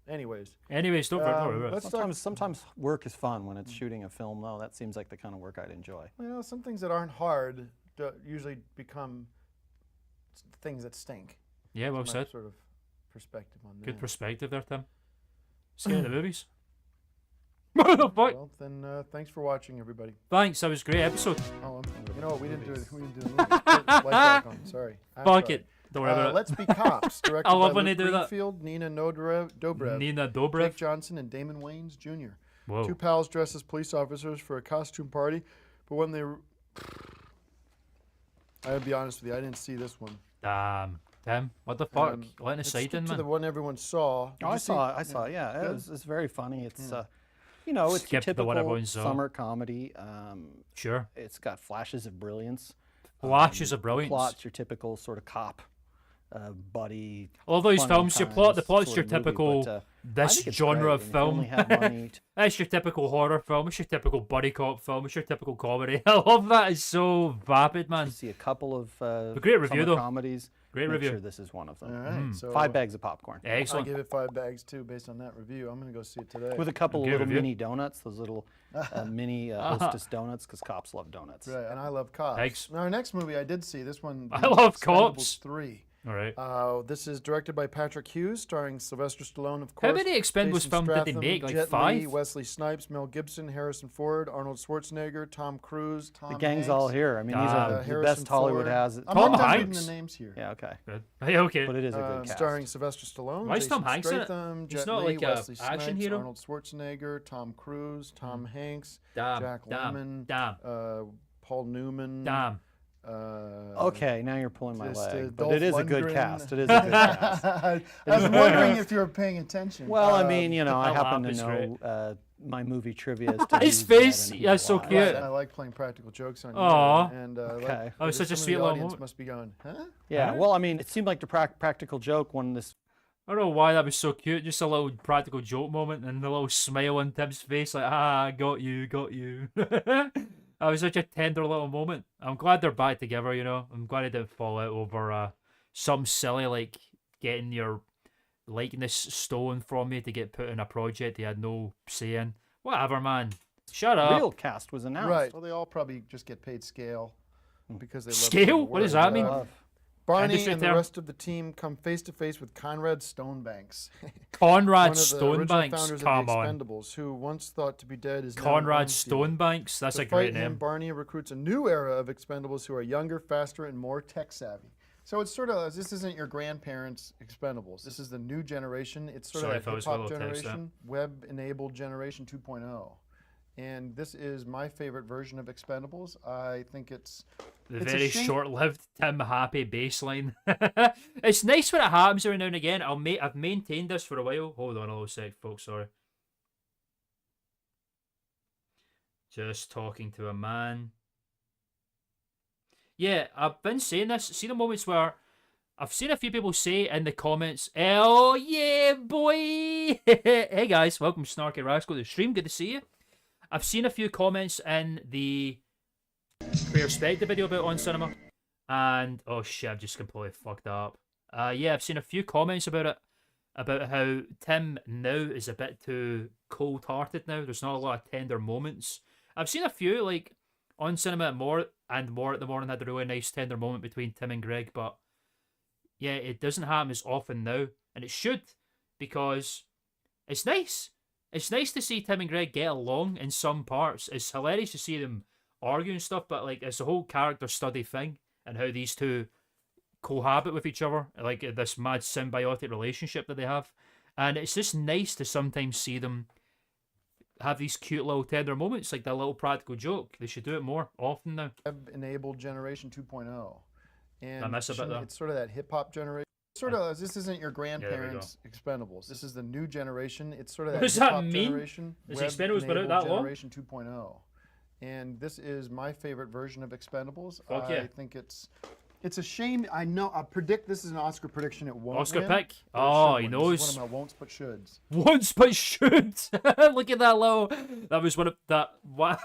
Anyways, Anyways, don't worry about it. let's talk. Sometimes work is fun when it's shooting a film, though. That seems like the kind of work I'd enjoy. You know, some things that aren't hard usually become things that stink. Yeah, well My said. sort of perspective on that. Good perspective there, Tim. Scared of the movies. What the fuck? Well, then thanks for watching, everybody. Thanks, that was a great episode. Oh, you know what? We didn't do it. We didn't do the movie. Put light back on. Sorry. I'm Fuck sorry. it. Don't worry about it. Let's Be Cops, directed I love by when Luke they do that. Greenfield, Nina Dobrev, Nina Jake Dobrev. Johnson, and Damon Wayans Jr. Whoa. Two pals dressed as police officers for a costume party, but when they... I'll be honest with you, I didn't see this one. Damn. Tim, what the fuck? Um, Letting us Let's side stick in, to man. the one everyone saw. Did Oh, you I see- saw it. Yeah, Good? it's very funny. It's you know, it's your Skip the one typical everyone saw. summer comedy. Sure. It's got flashes of brilliance. Flashes of brilliance. Plot's your typical sort of cop, buddy. All those fun films, the plot's times your sort of movie, typical but, I this think it's genre great, of and if you film. only had money to- It's your typical horror film. It's your typical buddy cop film. It's your typical comedy. I love that. It's so vapid, man. to see a couple of great review, summer though. comedies. Great Make review. sure this is one of them. All right, so 5 bags of popcorn. I Excellent. give it 5 bags too, based on that review. I'm going to go see it today. With a couple of Good little review. mini donuts, those little mini Hostess donuts, because cops love donuts. Right, and I love Cops. Thanks. Now, our next movie I did see, this one. I love Expendables Cops. 3. All right. This is directed by Patrick Hughes, starring Sylvester Stallone, of How course. many Expendables Jason films did they Statham, make? Like Jet Li, 5? Wesley Snipes, Mel Gibson, Harrison Ford, Arnold Schwarzenegger, Tom Cruise, Tom The gang's Hanks, all here. I mean, these are the Harrison best Hollywood Ford. has. I'm Tom not done reading Hanks. the names here. Yeah, okay. Good. Hey, okay. But it is a good cast. Starring Sylvester Stallone, Why is Jason Tom Hanks in it? Statham, He's Jet not Li, like a Wesley action Snipes, hero? Arnold Schwarzenegger, Tom Cruise, Tom Hanks, Damn. Jack Damn. Lemmon, Damn. Paul Newman. Damn. Okay, now you're pulling my just, leg. Dolph But it is a good Lundgren. cast. It is a good cast. I was wondering if you were paying attention. Well, I mean, you know, I that happen laugh to is know my movie trivia. As to His who's dead face, and yeah, who's so alive. cute. I like playing practical jokes on you. Aw. And Okay. like, Oh, it's such a some of sweet the little audience moment. must be going, huh? Yeah, well, I mean, it seemed like the practical joke when this. I don't know why that was so cute. Just a little practical joke moment and a little smile on Tim's face, like, got you, got you. That was such a tender little moment. I'm glad they're back together, you know. I'm glad it didn't fall out over something silly like getting your likeness stolen from me to get put in a project you had no say in. Whatever, man. Shut up. Real cast was announced. Right. Well, they all probably just get paid scale because they love Scale? saying the What does word. that mean? Barney Industry and the term. rest of the team come face to face with Conrad Stonebanks, Conrad one of the original Stonebanks. founders Come of the on. Expendables, who once thought to be dead is now Conrad on field. Stonebanks. That's To a great fight him, name. Barney recruits a new era of Expendables who are younger, faster, and more tech savvy. So it's sort of, this isn't your grandparents' Expendables. This is the new generation. It's sort Sorry of if I a was hip-hop a little text generation, web-enabled generation 2.0. And this is my favorite version of Expendables. I think it's The a very shame- short-lived Tim Happy baseline. It's nice when it happens every now and again. I've maintained this for a while. Hold on a little sec, folks. Sorry. Just talking to a man. Yeah, I've been saying this. See the moments where I've seen a few people say in the comments, "Hell yeah, boy!" Hey guys, welcome Snarky Rascal to the stream. Good to see you. I've seen a few comments in the Perspective video about On Cinema, and oh shit, I've just completely fucked up. Yeah, I've seen a few comments about it, about how Tim now is a bit too cold-hearted now. There's not a lot of tender moments. I've seen a few, like, on cinema, more and more at the morning had a really nice tender moment between Tim and Greg, but yeah, it doesn't happen as often now, and it should, because it's nice. It's nice to see Tim and Greg get along in some parts. It's hilarious to see them argue and stuff, but like it's a whole character study thing and how these two cohabit with each other, like this mad symbiotic relationship that they have. And it's just nice to sometimes see them have these cute little tender moments, like that little practical joke. They should do it more often now. Enabled generation 2.0. And I miss a bit, though. it's sort of that hip hop generation. Sort of, this isn't your grandparents' Expendables. This is the new generation. It's sort of that What does hip that hop mean? generation. Is Expendables been out that long? Generation 2.0. And this is my favorite version of Expendables. Fuck I yeah. think it's a shame. I know. I predict this is an Oscar prediction. It won't Oscar win, pick? but it Oh, should he win. knows. This is one of my won'ts but shoulds. Once but should. Look at that little. That was one of that. What?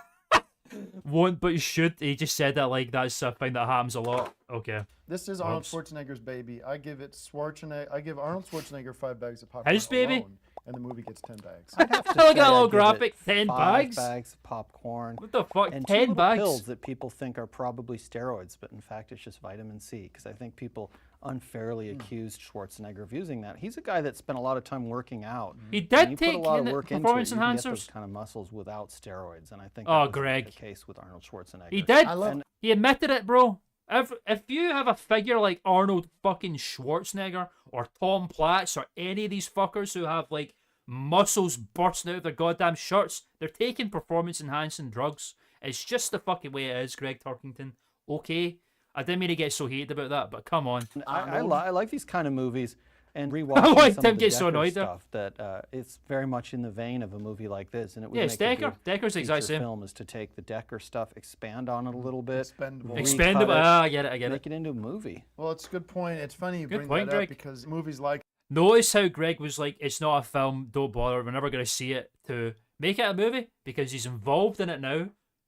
Won't but should. He just said that like that's a thing that happens a lot. Okay. This is Arnold Schwarzenegger's baby. I give Arnold Schwarzenegger 5 bags of popcorn. His baby? Alone, and the movie gets 10 bags. I'd have to Look at say that little I'd give it graphic. 10 5 bags? bags of popcorn. What the fuck? And 10 two little bags? pills that people think are probably steroids, but in fact it's just vitamin C. Because I think people unfairly accused Schwarzenegger of using that. He's a guy that spent a lot of time working out. He And did you take put a lot of in work into it, performance you can get enhancers. those kind of muscles without steroids, and I think Oh, that was Greg. the case with Arnold Schwarzenegger. He did. I love He admitted it, bro. If you have a figure like Arnold fucking Schwarzenegger or Tom Platz or any of these fuckers who have like muscles bursting out of their goddamn shirts, they're taking performance enhancing drugs. It's just the fucking way it is, Greg Turkington. Okay, I didn't mean to get so heated about that, but come on. I like these kind of movies, and rewatching I like some Tim of the gets so Decker annoyed there. stuff that it's very much in the vein of a movie like this, and it would Yeah, make it's a Decker. good Decker's the exact feature same. film is to take the Decker stuff, expand on it a little bit, Expendable. recut Expendable. it, I get it. I get it. make it into a movie. Well, it's a good point. It's funny you Good bring point, that up Greg. because movies like Notice how Greg was like, it's not a film, don't bother, we're never going to see it, to make it a movie, because he's involved in it now.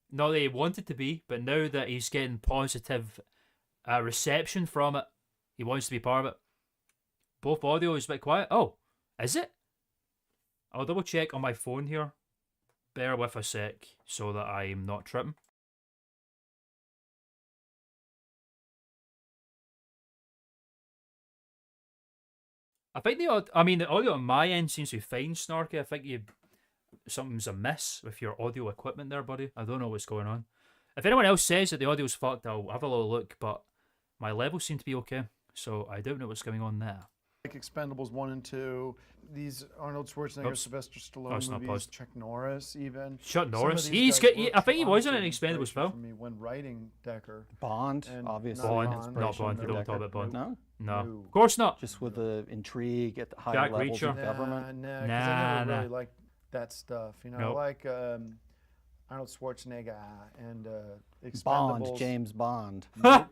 Not that he wanted to be, but now that he's getting positive reception from it, he wants to be part of it. Both audio is a bit quiet. Oh, is it? I'll double check on my phone here. Bear with a sec, so that I'm not tripping. I think the audio on my end seems to be fine, Snarky. I think something's amiss with your audio equipment there, buddy. I don't know what's going on. If anyone else says that the audio's fucked, I'll have a little look, but my levels seem to be okay, so I don't know what's going on there. Expendables 1 and 2, these Arnold Schwarzenegger, Oops. Sylvester Oh, Stallone it's not movies, paused. Chuck Norris even. Chuck Some of Norris. these He's guys got. I worked think he was in an honestly Expendables inspiration film. for me when writing Decker. Bond, And obviously. not Bond, Bond, not inspiration Bond. for We don't talk Decker. about Bond. No, No, No. of course not. just with the intrigue at the higher Jack levels Reacher. of government. Nah, 'cause I never Nah. really liked that stuff. You know, Nope. I like Arnold Schwarzenegger and Expendables. Bond, James Bond. Nope.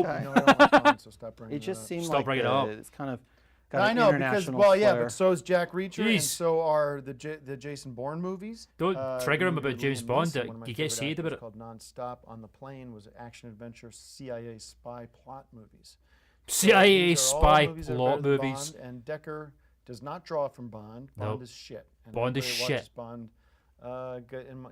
Okay. No, I don't like Bond, so stop bringing It just up. seemed Stop like bringing it up. it's kind of got I an know because international well, yeah, flair. but so is Jack Reacher, and Jeez. so are the Jason Bourne movies. Don't trigger him movie about with James Liam Bond, Neeson, one of my he gets favorite heated about actors, it. Called Non-Stop on the Plane was action adventure CIA spy plot movies. CIA These are all spy movies that are plot better than movies. Bond, and Decker does not draw from Bond. Bond Nope. is shit. And Bond is anybody that watches shit. Bond,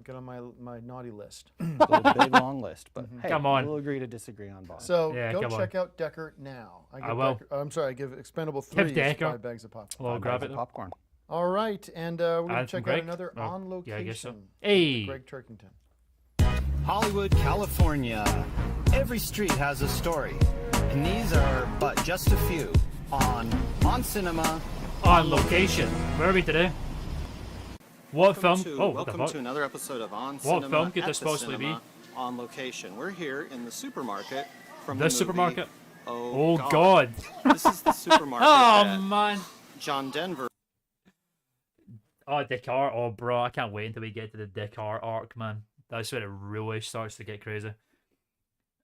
get on my naughty list. It's a big long list, but hey, Come on. we'll agree to disagree on Bond. So Yeah, go come on. check out Decker now. I will. I'm sorry, I give Expendable 3 Decker. 5 bags of popcorn. Well, Five grab bags it. of Though. popcorn. All right, and we're going And to check from out Greg? another Oh, On Location. yeah, I guess so. with Hey. Greg Turkington. Hollywood, California. Every street has a story, and these are but just a few on cinema. On location. Where are we today? What film? Oh, what the welcome fuck? to another episode of On What Cinema film could at this the possibly Cinema On Location. We're here in the supermarket from The the supermarket? movie, Oh, God. This is the supermarket Oh, that man. John Denver Oh, Dakar. Oh, bro, I can't wait until we get to the Dakar arc, man. That's when it really starts to get crazy.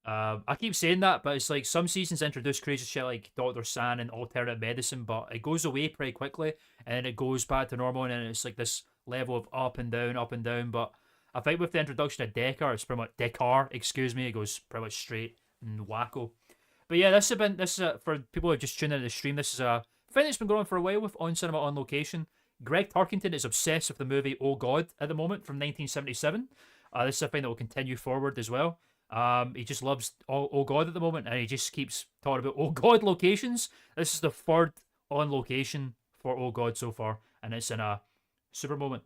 I keep saying that, but it's like some seasons introduce crazy shit like Dr. San and alternate medicine, but it goes away pretty quickly and then it goes back to normal, and then it's like this level of up and down. But I think with the introduction of Dakar, it's pretty much it goes pretty much straight and wacko. But yeah, this is for people who are just tuning into the stream. This is a thing that's been going on for a while with On Cinema On Location. Greg Turkington is obsessed with the movie Oh God at the moment from 1977. This is a thing that will continue forward as well. He just loves Oh God at the moment, and he just keeps talking about Oh God locations. This is the third on location for Oh God so far, and it's in a super moment.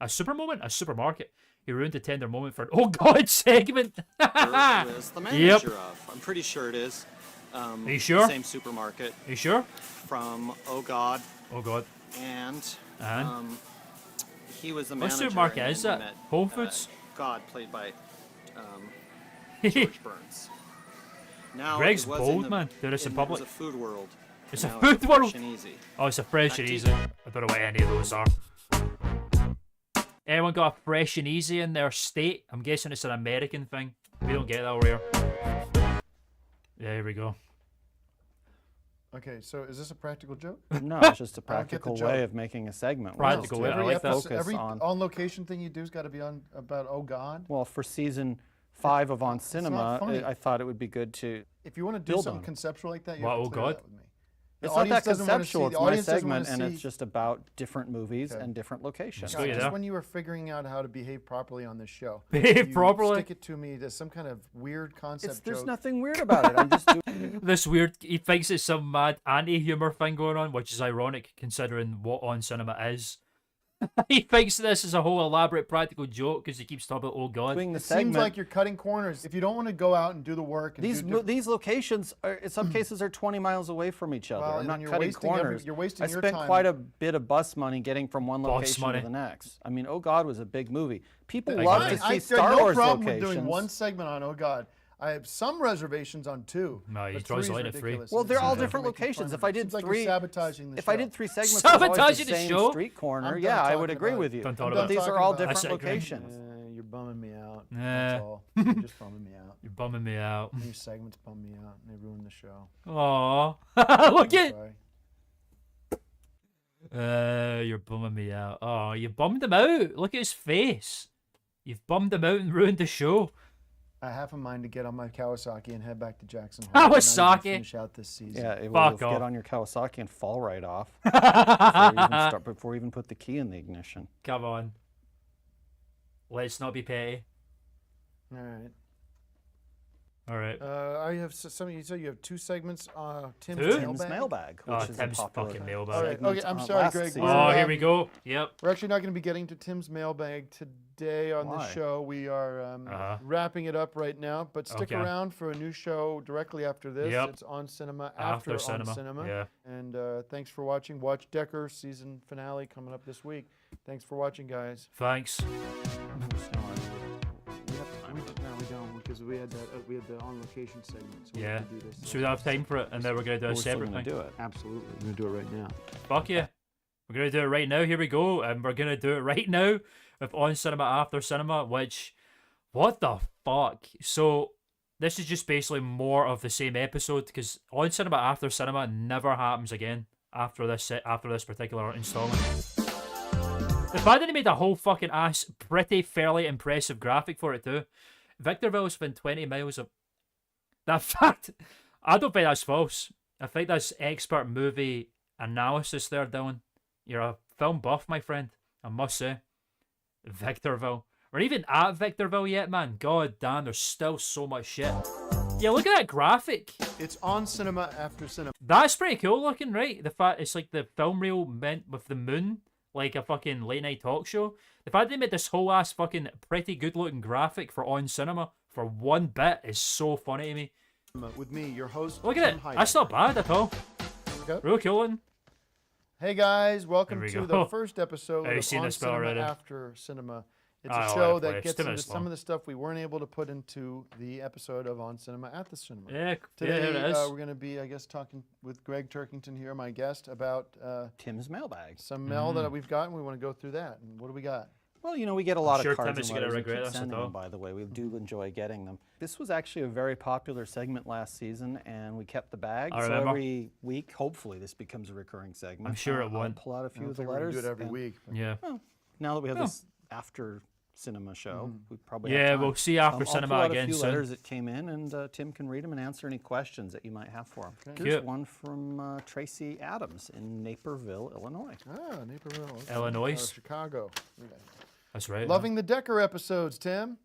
A supermarket. He ruined the tender moment for an Oh God segment. Was the manager of. I'm pretty sure it is. Are you sure? Same supermarket Are you sure? from Oh God, Oh God. and And he was the what manager. supermarket and is then that? we met, Whole Foods? God, played by George Burns. Now Greg's it was bold, in the, man. Do this in It public. was a food world. It's and a now food Fresh world. and easy. Oh, it's a fresh Back and to easy. you. I don't know what any of those are. Anyone got a fresh and easy in their state? I'm guessing it's an American thing. We don't get that over here. Yeah, here we go. Okay, so is this a practical joke? No, it's just a I don't get the practical joke. way of making a segment. Practical way. I like that. Focus Every on. location thing you do's got to be on about Oh God. Well, for season 5 of On not Cinema, funny. I thought it would be good to. If you want to do Build something on it. conceptual like that, you What, have Oh to clear God? that with me. The It's not that audience doesn't wanna see- conceptual. the It's my audience doesn't wanna segment, and it's see- just about different movies Okay. and different locations. Go you Just there. when you were figuring out how to behave properly on this show, Behave you properly? Stick it to me as some kind of weird concept There's joke. nothing weird about it. I'm just doing. This weird. He thinks it's some mad anti-humor thing going on, which is ironic considering what On Cinema is. He thinks this is a whole elaborate practical joke because he keeps talking about Oh God. doing the It segment. seems like you're cutting corners. If you don't want to go out and do the work, and These locations, are, in some cases, are 20 miles away from each other. Well, I'm and not then you're cutting wasting corners. you're wasting I your spent time. quite a bit of bus money getting from one Bus location money. to the next. I mean, Oh God was a big movie. People I love get to it. see I Star have no Wars problem locations. with doing one segment on Oh God. I have some reservations on 2. No, you but draws 3 is the line at 3. ridiculous. Well, It they're seems all like you're different making locations. fun If of I it. did Seems like three, you're sabotaging the if show. I did 3 segments, with always the Sabotaging the same show? street corner, I'm yeah, done I would talking agree about with it. you. Done talking But about these it. are all I different agree. locations. You're bumming me out. Nah. That's all. You're just bumming me out. You're bumming me out. Your segments bum me out, and they ruin the show. Aww. Look I'm at. sorry. You're bumming me out. Oh, you bummed him out. Look at his face. You've bummed him out and ruined the show. I have a mind to get on my Kawasaki and head back to Jackson Hole. and not even Kawasaki? Finish out this season. Yeah, it Fuck will off. get on your Kawasaki and fall right off before you even put the key in the ignition. Come on. Let's not be petty. All right. All right. I have some. You said you have 2 segments. Tim's Two? Tim's mailbag, which Oh, is Tim's a popular fucking mailbag. All right, segment, okay, I'm sorry, last Greg. season. Oh, here we go. Yep. We're actually not going to be getting to Tim's mailbag today on the Why? show. We are Uh-huh. wrapping it up right now, but stick Okay. around for a new show directly after this. Yep. It's on cinema after on cinema. Yeah. And thanks for watching. Watch Decker season finale coming up this week. Thanks for watching, guys. Thanks. No, we don't, because we had the on location segment. So Yeah. We can do this. So we don't have time for it, and then we're gonna do a We're still separate gonna thing. do it. Absolutely, we're gonna do it right now. Fuck yeah. We're gonna do it right now. Here we go. And we're gonna do it right now with On Cinema After Cinema, which what the fuck? So this is just basically more of the same episode because On Cinema After Cinema never happens again after this particular installment. The fact that they made a whole fucking ass pretty fairly impressive graphic for it too. Victorville's within 20 miles of that fact. I don't think that's false. I think that's expert movie analysis there, Dylan. You're a film buff, my friend. I must say. Victorville. We're not even at Victorville yet, man. God damn, there's still so much shit. Yeah, look at that graphic. It's on cinema after cinema. That's pretty cool looking, right? The fact it's like the film reel meant with the moon, like a fucking late night talk show. The fact they made this whole ass fucking pretty good looking graphic for On Cinema for one bit is so funny to me. With me, your host. Look at Tim it. Heidecker. That's not bad at all. Okay. Real cool looking. Hey guys, welcome Here to we the go. first episode Have you of seen On this spell Cinema already? After Cinema. It's Ah, a all show right, that please. gets 2 into minutes some long. of the stuff we weren't able to put into the episode of On Cinema at the Cinema. Yeah, Today, here it is. we're going to be, I guess, talking with Greg Turkington here, my guest, about Tim's mailbag. some mail that we've gotten. We want to go through that. And what do we got? Well, you know, we get a lot sure of cards Tim is and gonna letters. We regret keep this at sending all. them, by the way. We do enjoy getting them. This was actually a very popular segment last season, and we kept the bag. I So remember. every week, hopefully, this becomes a recurring segment. I'm sure it I'll won't. pull out a few I don't of the think we're going letters. to do it every and- week. but- Yeah. Now that we have this after cinema show, we probably Yeah, have time. we'll see after I'll cinema pull out again a few soon. letters that came in, and Tim can read them and answer any questions that you might have for him. Cute. Here's one from Tracy Adams in Naperville, Illinois. Ah, Naperville. okay. Illinois. Out of Chicago. Yeah. That's right. Loving the Decker episodes, Tim.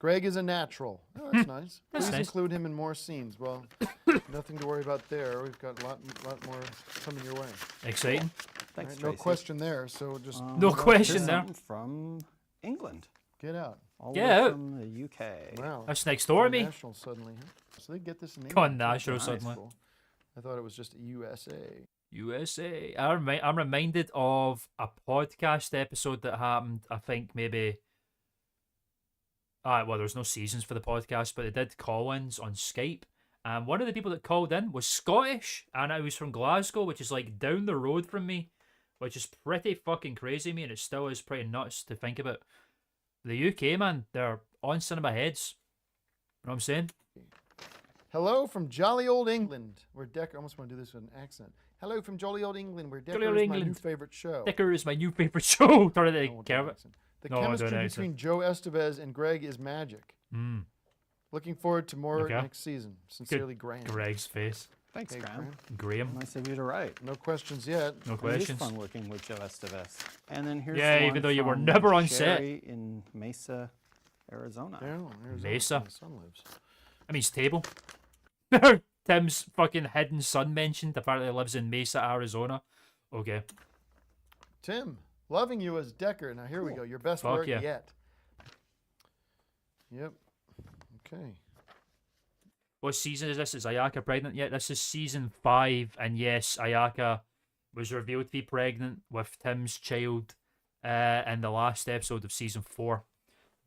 Greg is a natural. Oh, that's nice. That's Please nice. include him in more scenes. Well, nothing to worry about there. We've got a lot more coming your way. Exciting. Thanks, Right, no Tracy. question there. So just No question Here's there. something from England. get out. All Get the way out. from the UK. Wow. That's next door to me. National suddenly. Huh? So they get this in England. Gone national That's suddenly. cool. I thought it was just USA. USA. I'm reminded of a podcast episode that happened, I think maybe. Well, there's no seasons for the podcast, but they did call-ins on Skype. And one of the people that called in was Scottish, and I was from Glasgow, which is like down the road from me, which is pretty fucking crazy, me, and it still is pretty nuts to think about. The UK, man, they're on cinema heads. You know what I'm saying? Hello from jolly old England, where Decker. I almost want to do this with an accent. Hello from jolly old England, where Decker Jolly old is my new England. favorite show. Dicker is my new favourite show. Turn it I to won't do an Kermit. accent. The No, I won't do chemistry an accent. between Joe Estevez and Greg is magic. Mm. Looking forward to more Okay. next season. Sincerely, Graham. Greg's face. Thanks, Hey, Graham. Graham. Nice of you to write. No questions yet. No It is questions. fun working with Joe Estevez. And then here's Yeah, the even one though you were from never on set. Sherry in Mesa, Arizona. There, there's Mesa. where my son lives. I mean, table. Tim's fucking hidden son mentioned. Apparently lives in Mesa, Arizona. Okay. Tim, loving you as Decker. Now here we go. Your best Fuck work yeah. yet. Yep. Okay. What season is this? Is Ayaka pregnant yet? This is season 5, and yes, Ayaka was revealed to be pregnant with Tim's child in the last episode of season 4.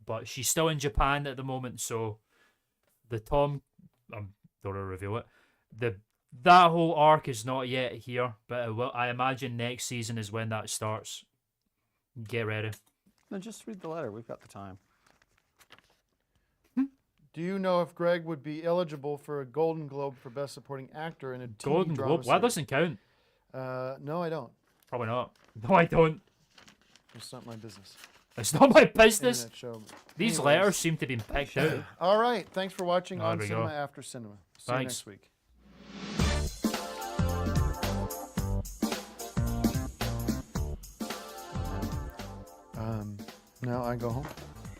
But she's still in Japan at the moment, so the Tom, don't want to reveal it. That whole arc is not yet here, but I imagine next season is when that starts. Get ready. No, just read the letter. We've got the time. Do you know if Greg would be eligible for a Golden Globe for Best Supporting Actor in a TV Golden drama Globe. Well, that doesn't count. No, I don't. Probably not. No, I don't. It's not my business. It's not my business. Internet show. These Anyways. letters seem to be picked out. All right. Thanks for watching There on we Cinema go. After Cinema. See Thanks. you next week. Now I go home.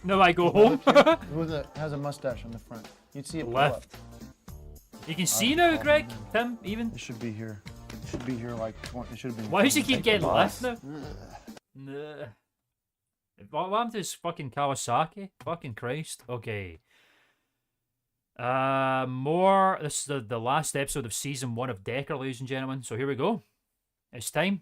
No, I go home. Who has a mustache on the front? You'd see it pull Left. up. You can see now, Greg. Tim, even. It should be here. It should be here like 20. It should have been. Why does he keep Take the getting left bus. now? Nah. What happened to this fucking Kawasaki? Fucking Christ. Okay. More. This is the last episode of season 1 of Decker, ladies and gentlemen. So here we go. It's time.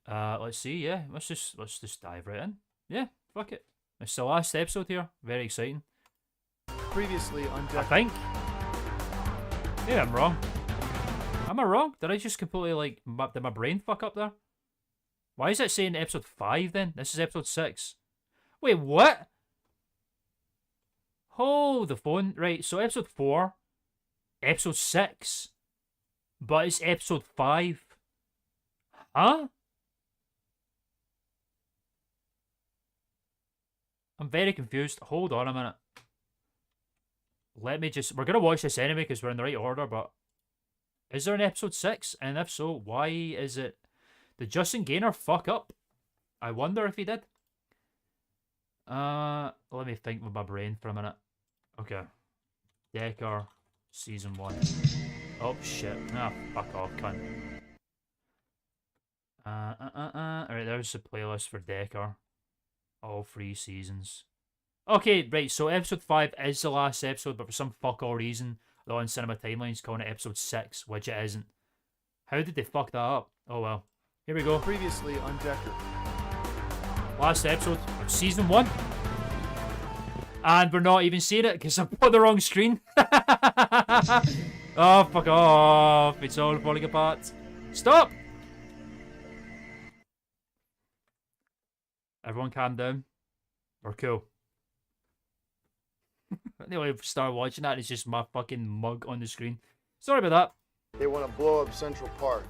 Let's see. Yeah, let's just dive right in. Yeah, fuck it. It's the last episode here. Very exciting. Previously on I Decker. think. Yeah, I'm wrong. Am I wrong? Did I just completely did my brain fuck up there? Why is it saying episode 5 then? This is episode 6. Wait, what? Hold the phone. Right, so episode 4, episode 6, but it's episode 5. Huh? I'm very confused. Hold on a minute. Let me just... We're going to watch this anyway because we're in the right order, but... Is there an episode 6? And if so, why is it... Did Justin Gaynor fuck up? I wonder if he did. Let me think with my brain for a minute. Okay. Decker, season 1. Oh, shit. Ah, fuck off, cunt. Alright, there's the playlist for Decker. All 3 seasons. Okay, right, so episode 5 is the last episode, but for some fuck all reason, the On Cinema Timeline's calling it episode 6, which it isn't. How did they fuck that up? Oh well. Here we go. Previously on Decker. Last episode of season 1. And we're not even seeing it because I put the wrong screen. Oh, fuck off. It's all falling apart. Stop! Everyone calm down. We're cool. Anyway, start watching that. It's just my fucking mug on the screen. Sorry about that. They want to blow up Central Park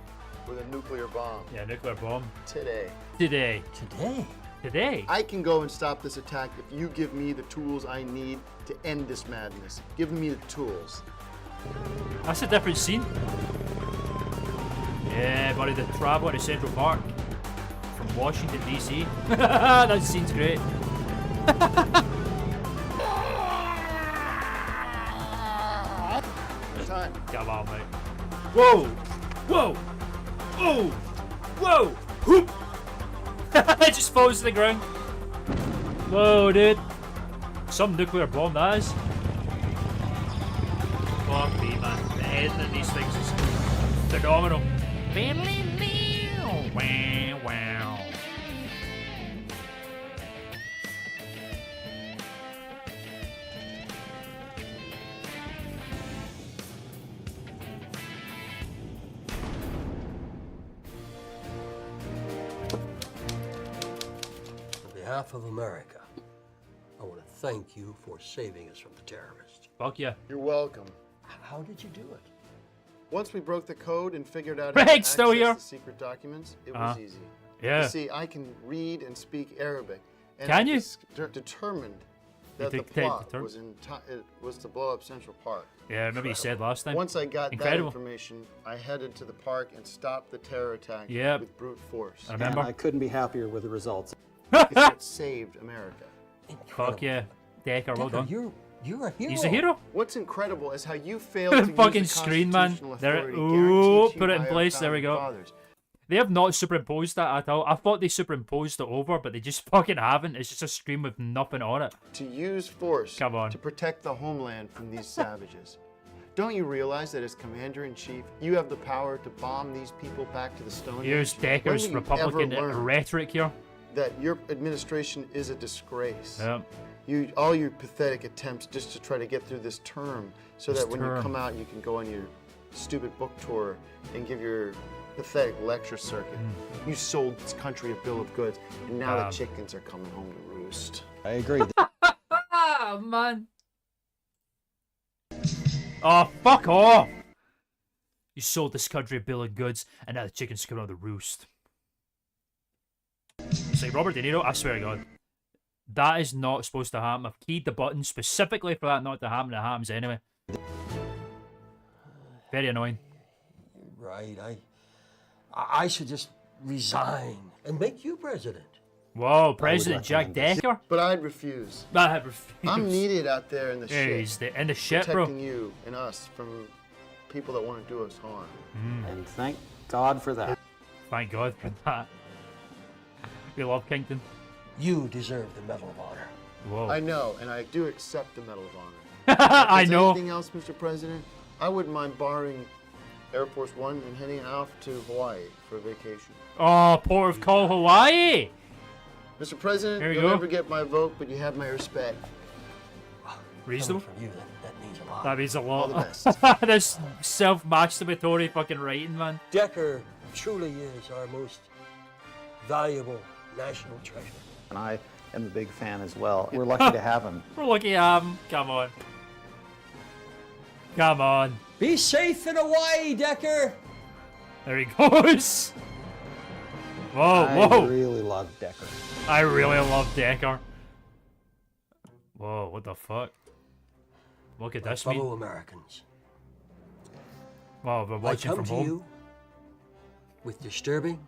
with a nuclear bomb Yeah, nuclear bomb. today. Today. Today? Today. I can go and stop this attack if you give me the tools I need to end this madness. Give me the tools. That's a different scene. Yeah, buddy, the travel to Central Park. from Washington, D.C. That scene's great. Time. Come on, mate. Whoa! Whoa! Oh! Whoa! Whoop! It just falls to the ground. Whoa, dude. Some nuclear bomb, that is. Fuck me, man. The editing in these things is phenomenal. Wow, wow. On behalf of America, I want to thank you for saving us from the terrorists. Fuck yeah. You're welcome. How did you do it? Once we broke the code and figured out Greg's how to still access here. the secret documents, it was easy. Yeah. You see, I can read and speak Arabic. And Can you? Determined that You the dictate plot the was it was to blow up Central Park. Yeah, remember you said last time? Once I got Incredible. that information, I headed to the park and stopped the terror attack Yep. with brute force. I And remember. I couldn't be happier with the results. It's what saved America. Fuck yeah. Decker, well done. You're a hero. He's a hero. What's incredible is how you failed to Fucking use the screen, man. constitutional There- authority ooh, guaranteed to put you it in by our place, there we founding go. fathers. They have not superimposed that at all. I thought they superimposed it over, but they just fucking haven't. It's just a screen with nothing on it. To use force Come on. to protect the homeland from these savages. Don't you realize that as commander-in-chief, you have the power to bomb these people back to the Stone Here's Age? Decker's When will you Republican ever learn rhetoric here. that your administration is a disgrace? Yeah. All your pathetic attempts just to try to get through this term so This that when term. you come out, you can go on your stupid book tour and give your pathetic lecture circuit. You sold this country a bill of goods, and now the chickens are coming home to roost. I agree. Ah, man. Oh, fuck off. You sold this country a bill of goods, and now the chickens come out of the roost. Say, Robert De Niro, I swear to God. That is not supposed to happen. I've keyed the button specifically for that not to happen. It happens anyway. Very annoying. Right. I should just resign and make you president. Whoa, President Jack recommend this. Decker? But I'd refuse. I have refused. I'm needed out there in the Yeah, shit, he's in the shit, bro. protecting you and us from people that want to do us harm. And thank God for that. Thank God for that. We love Kington. You deserve the Medal of Honor. Whoa. I know, and I do accept the Medal of Honor. I If there's know. anything else, Mr. President, I wouldn't mind borrowing Air Force One and heading off to Hawaii for a vacation. Oh, Port of Call, Hawaii. Mr. President, Here you you'll go. never get my vote, but you have my respect. Reasonable. Coming from you, that means a lot. That means a All lot. the best. This self-masturbatory fucking writing, man. Decker truly is our most valuable national treasure. And I am a big fan as well. We're lucky to have him. We're lucky to have him. Come on. Come on. Be safe in Hawaii, Decker. There he goes. Whoa, I whoa. really love Decker. I really love Decker. Whoa, what the fuck? Look at this, Fellow me. Americans, Wow, we're I watching come from to home. you with disturbing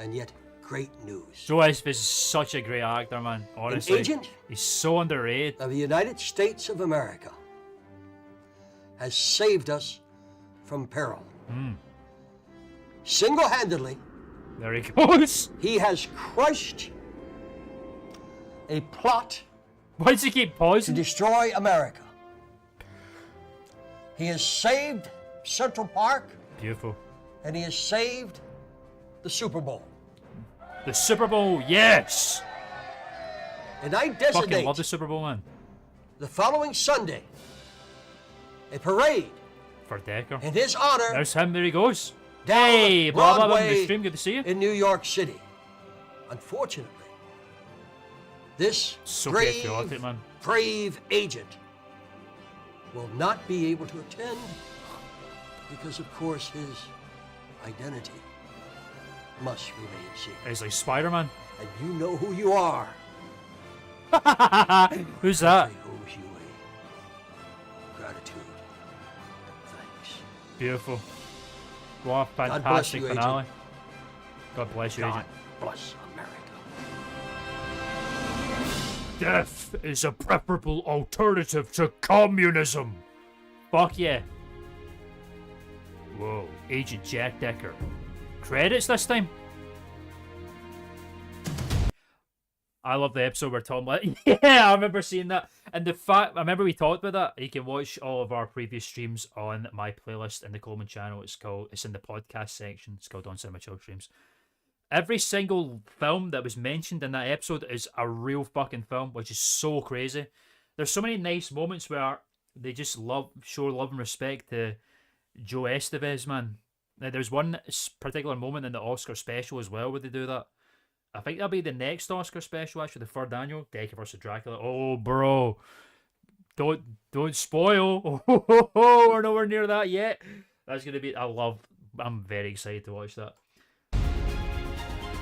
and yet great news. Joe Esp is such a great actor, man. Honestly. agent? He's so underrated. Of the United States of America has saved us from peril. Single-handedly, There he goes. he has crushed a plot Why does he keep to pausing? destroy America. He has saved Central Park, Beautiful. and he has saved the Super Bowl. The Super Bowl, yes! And I Fucking designate love the Super Bowl, man. the following Sunday a parade For Decker. in his honor There's him, there he goes. down Hey, blah blah blah, Broadway the stream, good to see you. in New York City. Unfortunately, this So brave, patriotic, man. brave agent will not be able to attend because, of course, his identity must remain secret. He's like Spider-Man. And you know who you are. Who's I that? owes you a gratitude and thanks. Beautiful. What a bless fantastic you, Agent. finale. God bless you, God Agent. bless America. Death is a preferable alternative to communism. Fuck yeah. Whoa, Agent Jack Decker. Credits this time. I love the episode where Tom yeah, I remember seeing that. And the fact, I remember we talked about that. You can watch all of our previous streams on my playlist in the Klman channel. It's in the podcast section. It's called On Cinema Chill Streams. Every single film that was mentioned in that episode is a real fucking film, which is so crazy. There's so many nice moments where they just show love and respect to Joe Estevez, man. Now, there's one particular moment in the Oscar special as well where they do that. I think that'll be the next Oscar special, actually, the third annual, Decker vs. Dracula. Oh, bro. Don't spoil. We're nowhere near that yet. That's going to be, I'm very excited to watch that.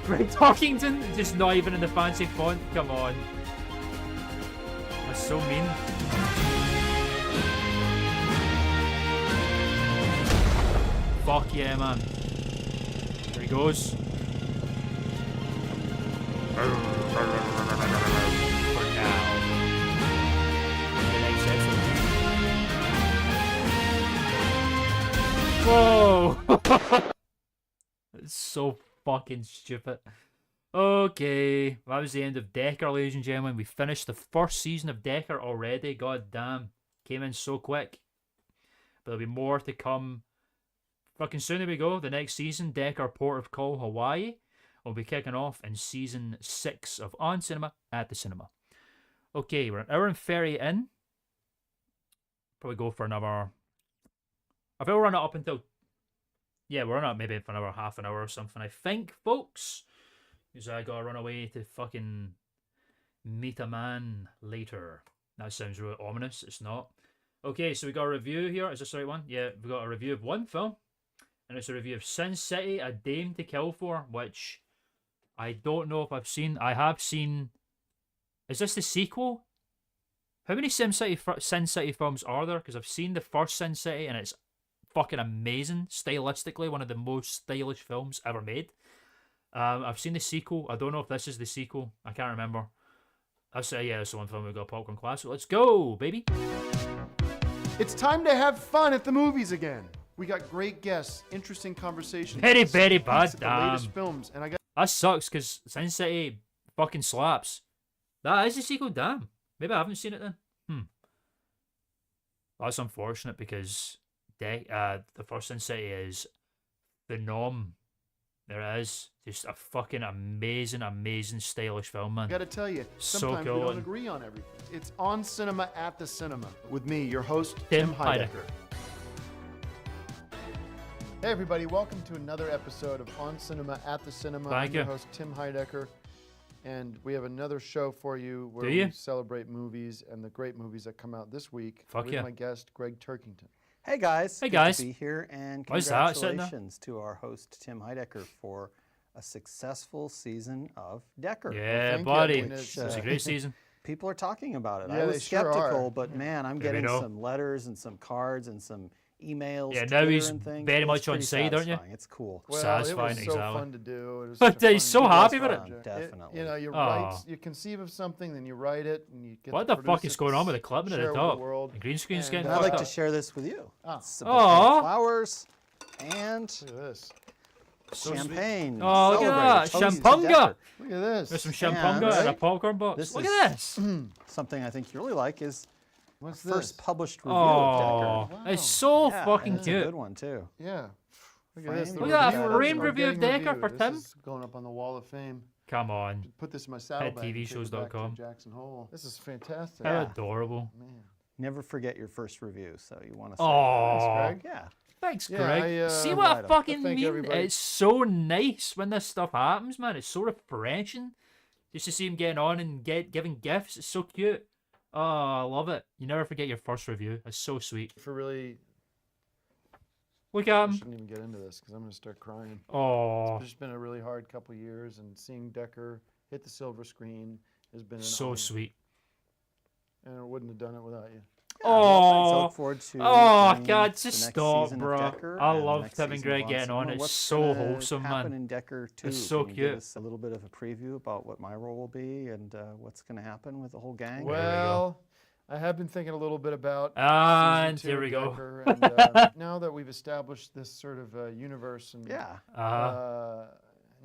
Greg Talkington, just not even in the fancy font. Come on. That's so mean. Fuck yeah, man. There he goes. For now. The next episode. Whoa! It's so fucking stupid. Okay, that was the end of Decker, ladies and gentlemen. We finished the first season of Decker already. God damn. Came in so quick. But there'll be more to come. Fucking soon, here we go. The next season, Decker Port of Call, Hawaii, will be kicking off in season 6 of On Cinema at the Cinema. Okay, we're an hour and 30 in. Probably go for another. I think we'll run it up until. Yeah, we're on it maybe for another half an hour or something, I think, folks. Because I gotta run away to fucking meet a man later. That sounds really ominous. It's not. Okay, so we got a review here. Is this the right one? Yeah, we got a review of one film. And it's a review of Sin City, A Dame to Kill For, which I don't know if I've seen. I have seen. Is this the sequel? How many Sin City films are there? Because I've seen the first Sin City and it's fucking amazing. Stylistically, one of the most stylish films ever made. I've seen the sequel. I don't know if this is the sequel. I can't remember. That's the one film we got, Popcorn Classic. Let's go, baby. It's time to have fun at the movies again. We got great guests, interesting conversations. Very, very bad. At the latest films, and I got. That sucks because Sin City fucking slaps. That is the sequel. Damn. Maybe I haven't seen it then. That's unfortunate because the first Sin City is the norm. There it is. Just a fucking amazing, amazing, stylish film, man. I gotta tell you, sometimes so cool. we don't agree on everything. It's On Cinema at the Cinema with me, your host, Tim Heidecker. Heidecker. Hey everybody, welcome to another episode of On Cinema at the Cinema. Thank I'm you. your host, Tim Heidecker. And we have another show for you where Do you? we celebrate movies and the great movies that come out this week. Fuck with yeah. my guest, Greg Turkington. Hey guys. Hey, Good guys. to be here, and Why is that sitting there? congratulations to our host Tim Heidecker for a successful season of Decker. Yeah, thank you. buddy. And It's it's, a great season. People are talking about it. Yeah, I they was sure skeptical, are. but man, I'm There we getting go. some letters and some cards and some emails. Yeah, now Twitter he's and things. very It's much on pretty side, aren't you? satisfying. It's cool. Well, Satisfying, it was so exactly. fun to do. It was But such a he's fun so project. happy with it. Definitely. You know, you Aw. write, you conceive of something, then you write it, and you get What to the produce fuck is it, going on with the Klman at share the it with top? world. The green screen's And, getting And I'd fucked like to up. share this with you. Ah. It's a bouquet Aw. of flowers and Look at this. So sweet. champagne. Oh, look at that. Celebrate. Toasted Champunga. Decker. Look at this. There's some And- champunga and a Right? popcorn box. This Look is- at this. Something I think you really like is What's the first this? published review Oh, of Decker. it's so Yeah, fucking and it's a cute. good one too. Yeah. Look at this. Framed. the Look at that reviewers framed are review of getting Decker for reviewed. Tim. This is going up on the wall of fame. Come on. Put this in my saddlebag. and take it back to TVshows.com. Jackson Hole. This is fantastic. How Yeah. adorable. Man. Never forget your first review, so you want to say Oh, Greg. yeah. thanks, Yeah, Greg. See I what I write 'em. fucking Thank mean? everybody. It's so nice when this stuff happens, man. It's so refreshing. Just to see him getting on and giving gifts. It's so cute. Oh, I love it. You never forget your first review. It's so sweet. For really, Look at I him. shouldn't even get into this because I'm going to start crying. Oh, It's just been a really hard couple years, and seeing Decker hit the silver screen has been an so honor. sweet. And I wouldn't have done it without you. So Oh, look forward to oh seeing God, the just next stop, season of bro. Decker I and the love next Tim and season of Greg getting on. Cinema. It's What's so gonna wholesome, happen man. in Decker 2? It's so Can you cute. give us a little bit of a preview about what my role will be and what's going to happen with the whole gang? Well, I have been thinking a little bit about And season 2 here we of go. Decker, and now that we've established this sort of universe, and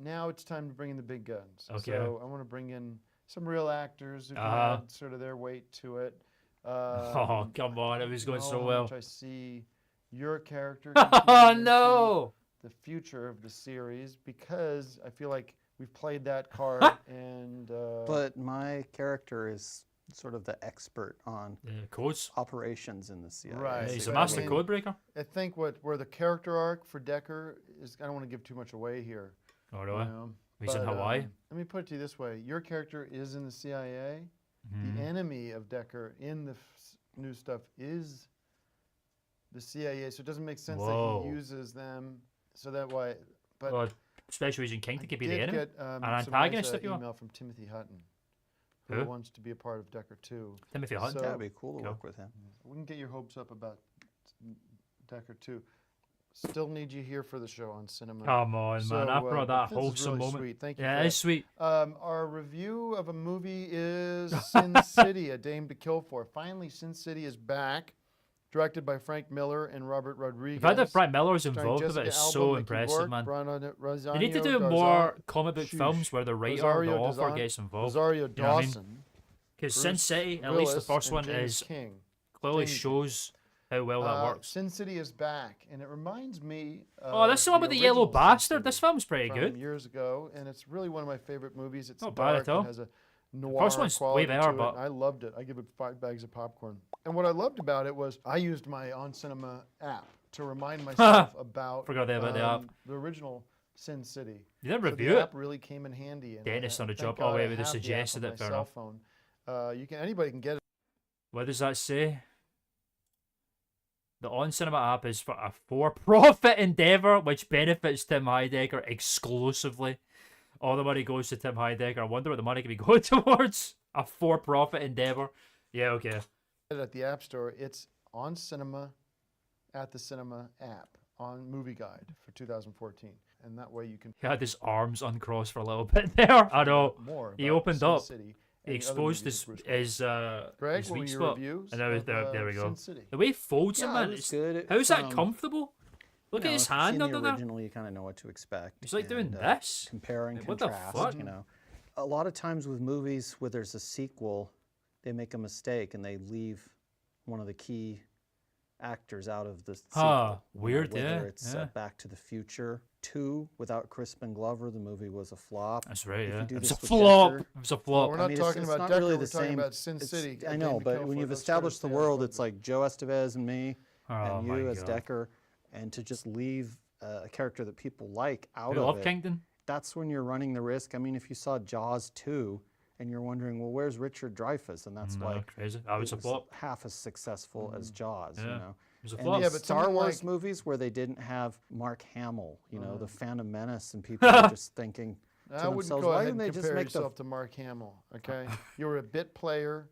now it's time to bring in the big guns. Okay. So I want to bring in some real actors who can add sort of their weight to it. Oh, come on. It was going so how well. much I see your character Oh, contributing no. to the future of the series, because I feel like we've played that card and But my character is sort of the expert on codes. operations in the CIA. Right. He's But a I master mean, code breaker. I think where the character arc for Decker is, I don't want to give too much away here. Oh, you really? know, He's in but, Hawaii. Let me put it to you this way: your character is in the CIA. Mhm. The enemy of Decker in the new stuff is the CIA, so it doesn't make sense that Whoa. he uses them. So that way, but Well, Special Agent King could be the did enemy. get An some nice, antagonist, if you want. email from Timothy Hutton, who Who? wants to be a part of Decker 2. Timothy Hunt. So- Yeah, it'd be cool to Cool. work with him. We can get your hopes up about Decker 2. Still need you here for the show on cinema. Come on, So, man. After all but that this is wholesome really moment. sweet. Thank you Yeah, for it's sweet. Our review of a movie is Sin City, A Dame to Kill For. Finally, Sin City is back, directed by Frank Miller and Robert Rodriguez. The fact that Frank Miller's starring involved with it Jessica is Alba, so Mickey impressive, Rourke, man. Rosario They need to do Dawson- more comic book Shush. films where the writer or Rosario the author Dawson- gets involved. Rosario You know what I mean? Dawson. Because Sin Bruce City, at least the Willis, first and one, James is King. clearly James- shows how well that works. Sin City is back, and it reminds me. Oh, that's the one with the yellow original Sin bastard. City This film's pretty from good. Years ago, and it's really one of my favorite movies. It's Not bad dark at all. and has a noir First one's quality way better, to it, but- and I loved it. I give it 5 bags of popcorn. And what I loved about it was I used my On Cinema app to remind myself about Forgot about the app. the original Sin City. You didn't So review the it. app really came in handy. And Dennis I, on the thank job. God Oh, wait, I they have the app suggested on it, my fair cell enough. phone. Anybody can get it. What does that say? The On Cinema app is for a for-profit endeavor which benefits Tim Heidecker exclusively. All the money goes to Tim Heidecker. I wonder what the money can be going towards. A for-profit endeavor. Yeah, okay. At the App Store. It's On Cinema at the Cinema app on Movie Guide for 2014. And that way you can He had his arms uncrossed for a little bit there. I know. more He about opened Sin up. City He and the other exposed movies his of Bruce Willis. Greg, his what were weak your spot. reviews And there of, we go. Sin City? The way he folds him, Yeah, man. it was It's, good. how's that It's, comfortable? Look You at know, his if you've hand seen under the there. original, you kind of know what to expect. He's like doing and, this. Compare and What the contrast. fuck? You know, a lot of times with movies where there's a sequel, they make a mistake and they leave one of the key actors out of the sequel. Huh, You know, weird, whether yeah, it's yeah. Back to the Future 2 without Crispin Glover, the movie was a flop. That's right, If you yeah. do It was this a with flop. Decker- It was a Well, flop. we're not talking about not Decker, really we're the talking same. about Sin It's- City. I A know, Dame to but Kill when For. you've Let's try to established the stay on world, it's topic. like Joe Estevez and me, Oh and my you as God. Decker, and to just leave a character that people like out You of love it. Kingdom? That's when you're running the risk. I mean, if you saw Jaws 2 and you're wondering, well, where's Richard Dreyfuss? And that's No, why crazy. I was it a was flop. half as successful as Jaws, you Yeah. know. It was a And flop. the Yeah, but Star something Wars like- movies where they didn't have Mark Hamill, you know, the Phantom Menace, and people were just thinking to I wouldn't themselves, go why ahead didn't and they just compare make the yourself to Mark Hamill, okay? You were a bit player.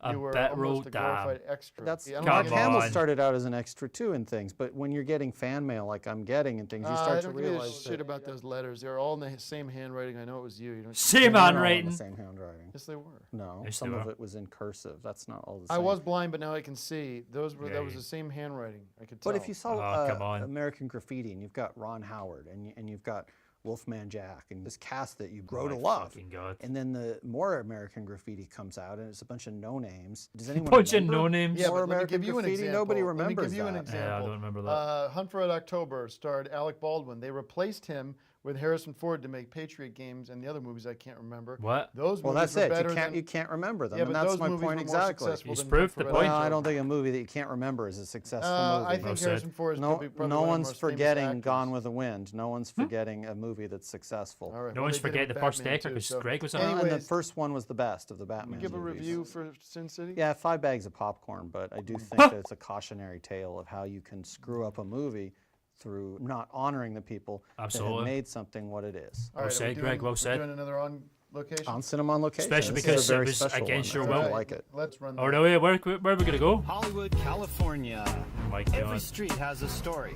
A You were bit almost role, a glorified damn. extra. That's Yeah, I don't Mark think Hamill on. started out as an extra too in things, but when you're getting fan mail like I'm getting and things, you start to don't give me realize shit about those letters. They're all in the same handwriting. I know it was you. You don't. Same they're not all in handwriting. the same handwriting. Yes, they were. No, Yes, some they of were. it was in cursive. That's not all the I same. was blind, but now I can see. Those were Yeah, that was you- the same handwriting. I could tell. But if you saw Oh, come on. American Graffiti and you've got Ron Howard and you've got Wolfman Jack and this cast that you grow to My love, fucking God. and then the more American Graffiti comes out and it's a bunch of no names. Does anyone Bunch of remember? no names. yeah, More but let me American give you an Graffiti, example. nobody Let me remembers give you an that. example. Yeah, I don't remember that. Hunt for Red October starred Alec Baldwin. They replaced him with Harrison Ford to make Patriot Games and the other movies I can't remember. What? Those Well, movies that's were it. better You than. can't remember them, Yeah, and but that's those my movies point were more exactly. successful He's than proved Hunt for the Red point. Well, I October. don't think a movie that you can't remember is a successful movie. I think Well said. Harrison Ford is No, probably no one of the one's most famous forgetting actors. Gone with the Wind. No one's forgetting a movie that's successful. All right, No well, one's they did it forgetting with the first Batman Decker too, because so- Greg was in Well, it. and the Anyways, first one was the best of the Batman Give a movies. review for Sin City. Yeah, 5 bags of popcorn, but I do think that it's a cautionary tale of how you can screw up a movie through not honoring the people that Absolutely. have made something what it is. All Well right, are we said, Greg, well we're said. doing another on location? On cinema on location. Especially This is because a it very was special against one. your I will. really like it. Let's run. Oh, no, wait, where are we gonna go? Hollywood, California. Oh my Every god. street has a story,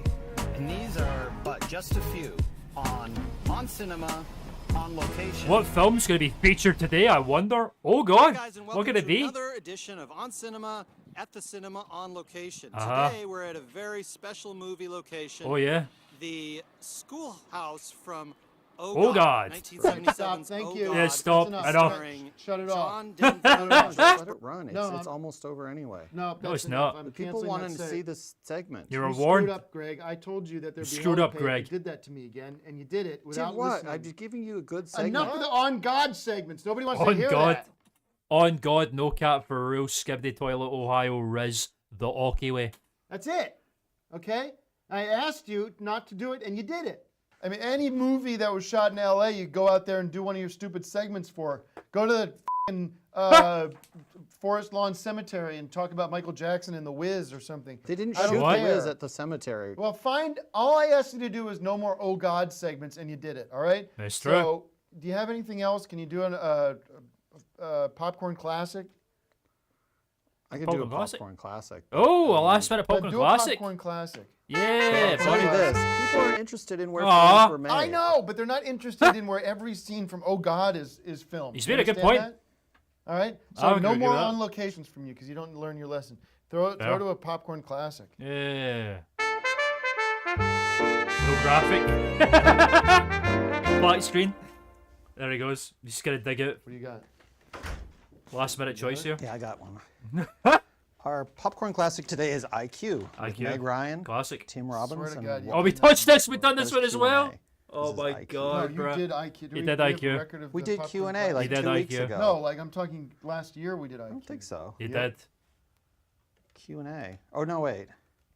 and these are but just a few on cinema, on location. What film's gonna be featured today, I wonder? Oh god, Hey guys, and what welcome could it to be? another edition of On Cinema at the Cinema on Location. Uh-huh. Today we're at a very special movie location. Oh yeah. The schoolhouse from Oh, God. 1977's Stop, thank Oh you. God, Yeah, stop, That's I enough. know. starring Shut it off. John Denver. Just let it run. It's, No, it's I'm- almost over anyway. No, No, that's it's enough. not. I'm People canceling wanted that to seg. see this segment. You're You warned. screwed up, Greg. I told you that there'd be screwed hell up, to pay if Greg. You did that to me again, and you did it without Did what? listening. I'm just giving you a good segment. Enough of the on God segments. Nobody wants to On hear God. that. On God, no cap for real. Skibidi Toilet, Ohio, Riz, the Okie way. That's it. Okay? I asked you not to do it, and you did it. I mean, any movie that was shot in L.A., you go out there and do one of your stupid segments for. Go to the f***ing, Forest Lawn Cemetery and talk about Michael Jackson and The Wiz or something. They didn't I don't shoot What? the Wiz care. at the cemetery. Well, all I asked you to do was no more Oh God segments, and you did it, all right? That's true. So, do you have anything else? Can you do a popcorn classic? I could do a Popcorn Classic? popcorn classic. Oh, a last minute But popcorn do classic. a popcorn classic. Yeah, Tell buddy. you this. People are interested in where Aw. films were made. I know, but they're not interested in where every scene from Oh God is filmed. He's You made a good understand point. that? All right? I So would no agree more with that. on locations from you because you don't learn your lesson. Throw Fair. to a popcorn classic. Yeah. No graphic. Black screen. There he goes. You just gotta dig it. What do you got? Last minute choice here. Yeah, I got one. Our popcorn classic today is IQ. With IQ. Meg Ryan, Classic. Tim Robbins, Swear to and God, you Oh, we did touched not- this. We've done this one as well. Oh This is my IQ. No, god, you bro. did IQ. You Do we did have IQ. a record of We the did popcorn Q&A classic? like did 2 weeks IQ. ago. No, like I'm talking last year we did IQ. I don't think so. You Yeah. did. Q&A. Oh, no, wait.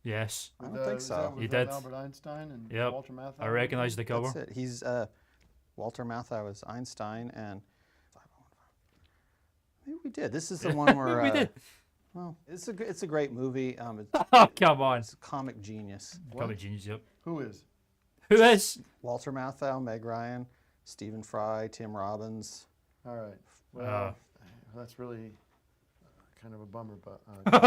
Yes. I don't With, think is so. that with You did. Albert Einstein and Yep. Walter Matthau. I recognize the cover. That's it. He's Walter Matthau is Einstein, and maybe we did. This is the one where We did. Well, it's a great movie. Oh, come on. It's a comic genius. Comic genius, yep. Who is? Who is? Walter Matthau, Meg Ryan, Stephen Fry, Tim Robbins. All right. Well, Uh. that's really kind of a bummer, but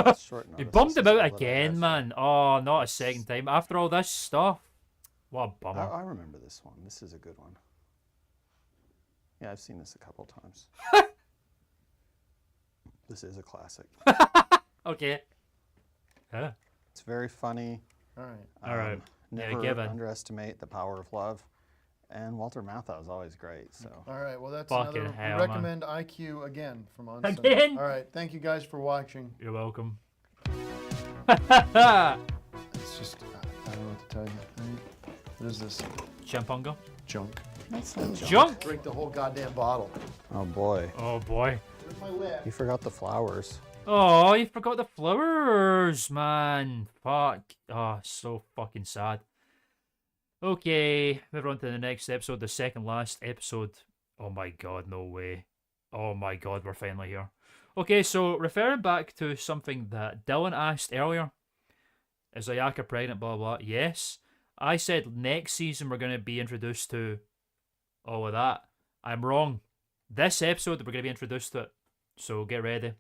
It's short You notice. bummed This him is all out that I again, have. man. Oh, not a second time. After all this stuff. What a bummer. I remember this one. This is a good one. Yeah, I've seen this a couple times. This is a classic. Okay. Huh? It's very funny. all right. All right. Yeah, Never give in. underestimate the power of love. And Walter Matthau is always great. So All right. Well, that's Fucking another. hell, We man. recommend IQ again from On Again? Cinema. All right. Thank you guys for watching. You're welcome. It's just I don't know what to tell you. Right? What is this Champunga. junk? that's not junk. Junk? Drink the whole goddamn bottle. Oh boy, Oh, boy. Where's my lid? you forgot the flowers. Oh, you forgot the flowers, man. Fuck. Oh, so fucking sad. Okay, move on to the next episode, the second last episode. Oh my god, no way. Oh my god, we're finally here. Okay, so referring back to something that Dylan asked earlier. Is Ayaka pregnant, blah, blah, blah. Yes. I said next season we're going to be introduced to all of that. I'm wrong. This episode we're going to be introduced to it. So get ready.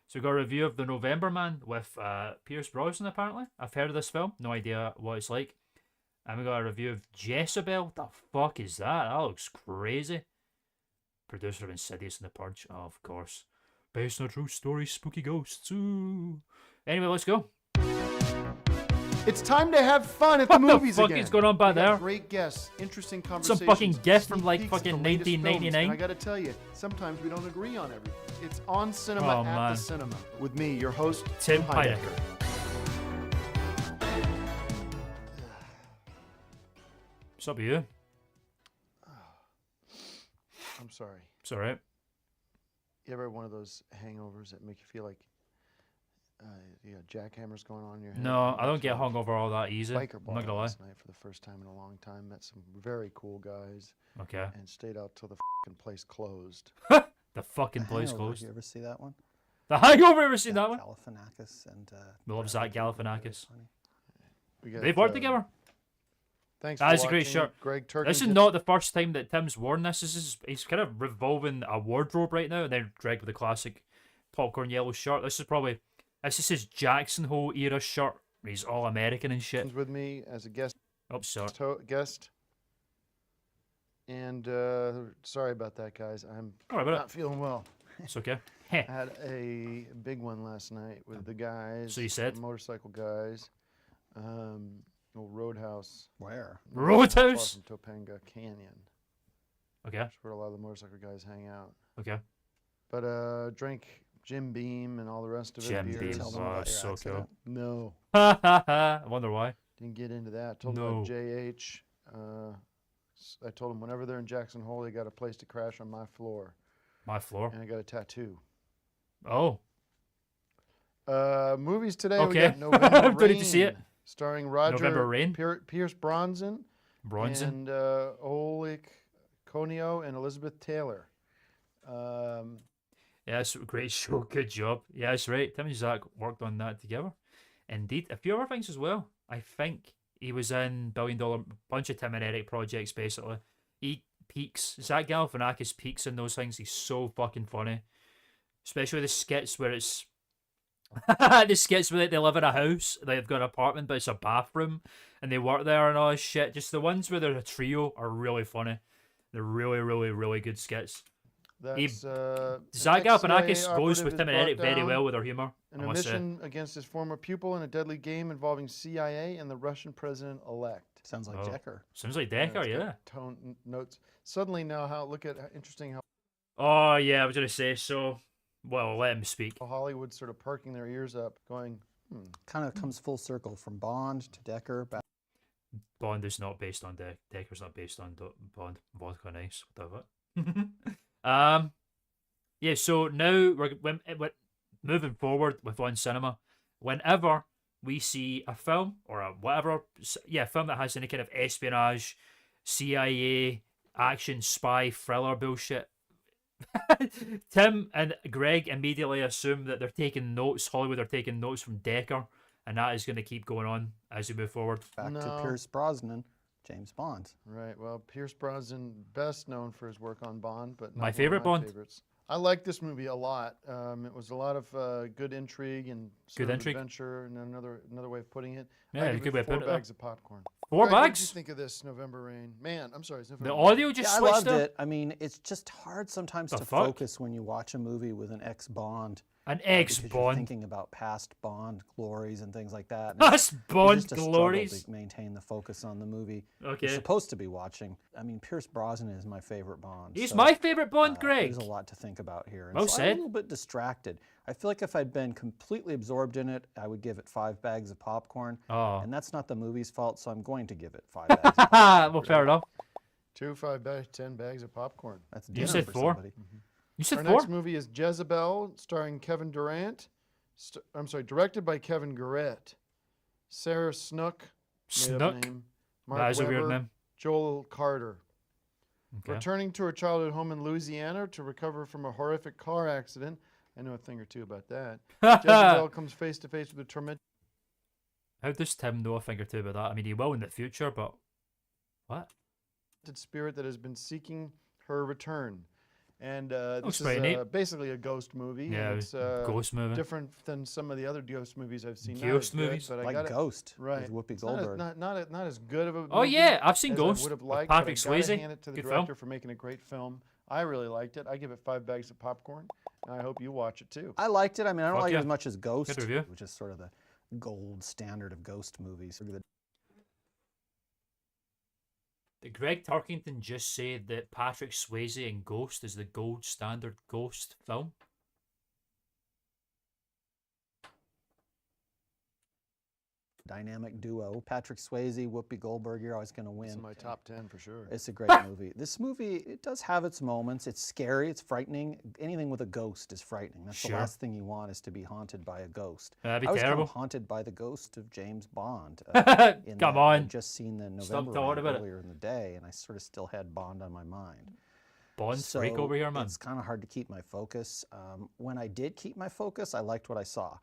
So we got a review of The November Man with Pierce Brosnan, apparently. I've heard of this film. No idea what it's like. And we got a review of Jezebel. What the fuck is that? That looks crazy. Producer of Insidious and The Purge. Oh, of course. Based on a true story, spooky ghosts. Ooh. Anyway, let's go. It's time to have fun at What the the movies fuck again. is going on back We got there? Great guests, interesting conversations. fucking gift from, sneak like, peeks at fucking the latest films, 1999. And I got to tell you, sometimes we don't agree on everything. It's On Cinema Oh, at man. the Cinema with me, your host Tim Heidecker. Heidecker. What's up with you? I'm sorry. It's alright. You ever have one of those hangovers that make you feel like you got jackhammers going on in your head? No, I don't Makes get you- hungover all that easy. Biker I'm bar not gonna lie. last night for the first time in a long time. Met some very cool guys Okay. and stayed out till the fucking place closed. The fucking place Hangover, closed. You ever see that one? The Hangover, ever seen Zach that one? Galifianakis and We love Zach Galifianakis. We got, They've worked together. Thanks That for is a great watching. shirt. Greg Turkin. This is not the first time that Tim's worn this. He's kind of revolving a wardrobe right now, and then Greg with the classic popcorn yellow shirt. This is his Jackson Hole era shirt. He's all American and shit. with me as a guest. Oh, sorry. Guest. And sorry about that, guys. I'm Sorry about not feeling well. It's okay. I had a big one last night with the guys. So you said? Motorcycle guys. Old Roadhouse. Where? Roadhouse? Far from Topanga Canyon. Okay. That's where a lot of the motorcycle guys hang out. Okay. But drank Jim Beam and all the rest of it. Jim beers. Beam. Oh, so cool. No. I wonder why. Didn't get into that. Told them about JH. I told them whenever they're in Jackson Hole, they got a place to crash on my floor. My floor. And I got a tattoo. Oh. Movies today. Okay. We got November Good to see it. Starring Roger November Rain. Pierce Bronson. Bronson. And Oleg Konio and Elizabeth Taylor. Yeah, it's a great show. Good job. Yeah, that's right. Tim and Zach worked on that together. Indeed. A few other things as well. I think he was in bunch of Tim and Eric projects, basically. He peaks. Zach Galifianakis peaks in those things. He's so fucking funny. Especially the skits where it's... the skits where they live in a house. They've got an apartment, but it's a bathroom. And they work there and all this shit. Just the ones where they're a trio are really funny. They're really, really, really good skits. That's, Zach Galifianakis goes with Tim and Eric very well with their humour. In a mission against his former pupil in a deadly game involving CIA and the Russian president-elect. Sounds like Decker. Sounds like Decker, yeah. Tone notes. Suddenly now, look at interesting how. Oh yeah, I was gonna say so. Well, let him speak. Hollywood sort of perking their ears up, going. Kind of comes full circle from Bond to Decker. Bond is not based on Decker's not based on Bond. Vodka on ice, whatever. Yeah. So now we're moving forward with On Cinema. Whenever we see a film or a whatever, film that has any kind of espionage, CIA, action, spy, thriller bullshit, Tim and Greg immediately assume that they're taking notes. Hollywood are taking notes from Decker, and that is going to keep going on as we move forward. Back to Pierce Brosnan, James Bond. Right. Well, Pierce Brosnan, best known for his work on Bond, but not my favorite Bond. Favorites. I like this movie a lot. It was a lot of good intrigue and adventure, and another way of putting it. Yeah, good way of putting it. 4 bags of popcorn. 4 Greg, bags? What did you think of this November Rain? Man, I'm sorry. It's November The Rain. audio just switched I loved up. it. I mean, it's just hard sometimes to fuck? focus when you watch a movie with an ex-Bond. An because you're ex-Bond. thinking about past Bond glories and things like that. And Past Bond it's just a struggle glories. to maintain the focus on the movie Okay. you're supposed to be watching. I mean, Pierce Brosnan is my favorite Bond. He's so, my favorite Bond, Greg. There's a lot to think about here. And Well so I'm said. a little bit distracted. I feel like if I'd been completely absorbed in it, I would give it 5 bags of popcorn. Oh. And that's not the movie's fault, so I'm going to give it 5 bags of popcorn. Well, fair enough. 2 5 bags, 10 bags of popcorn. That's You dinner said for 4. somebody. You said Our 4? next movie is Jezebel, starring Kevin Durant. Directed by Kevin Garrett. Sarah Snook. Made up Snook? name. Mark That is a Webber, weird name. Joel Carter. Okay. Returning to her childhood home in Louisiana to recover from a horrific car accident. I know a thing or two about that. Jezebel comes face to face with a tormented How does Tim know a thing or two about that? I mean, he will in the future, but what? spirit that has been seeking her return. And this pretty is neat. basically a ghost movie. Yeah, and it's ghost movie. different than some of the other ghost movies I've seen. Ghost Not as good, movies? but I Like gotta- Ghost right. with Whoopi It's not as- Goldberg. Not as good of a Oh movie yeah, I've seen as Ghost I would have with liked, Patrick but I gotta Swayze. hand it to the Good director film. for making a great film. I really liked it. I give it 5 bags of popcorn, and I hope you watch it too. I liked it. I mean, I don't Fuck like yeah. it as much as Ghost, Good review. which is sort of the gold standard of ghost movies. Did Greg Turkington just say that Patrick Swayze in Ghost is the gold standard ghost film? Dynamic duo. Patrick Swayze, Whoopi Goldberg, you're always going to It's in win. my top 10 for sure. It's a great movie. This movie, it does have its moments. It's scary. It's frightening. Anything with a ghost is frightening. That's Sure. the last thing you want is to be haunted by a ghost. That'd be I was terrible. kind of haunted by the ghost of James Bond. Come I'd on. just seen the Stop November talking Rain about it. earlier in the day, and I sort of still had Bond on my mind. Bond's freak over here, man. It's kind of hard to keep my focus. When I did keep my focus, I liked what I saw.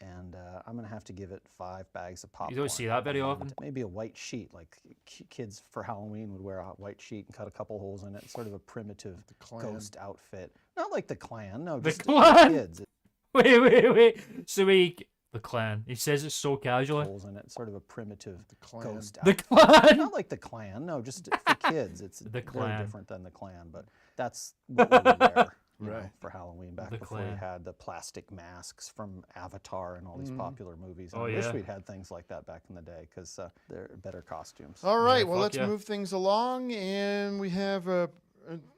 and I'm gonna have to give it 5 bags of popcorn. You don't see that very and often. Maybe a white sheet, like kids for Halloween would wear a white sheet and cut a couple holes in it. Sort of a primitive ghost outfit. Not like the Klan, no, The just Klan? kids. Wait. So the Klan. He says it so casually. Holes in it. Sort of a primitive ghost The outfit. Klan. Not like the Klan, no, just for kids. It's The very Klan. different than the Klan, but that's what we would wear. You know, Right. for Halloween back The before we Klan. had the plastic masks from Avatar and all these popular movies. Oh, I wish yeah. we'd had things like that back in the day because they're better costumes. All right, Yeah, well, fuck let's yeah. move things along, and we have I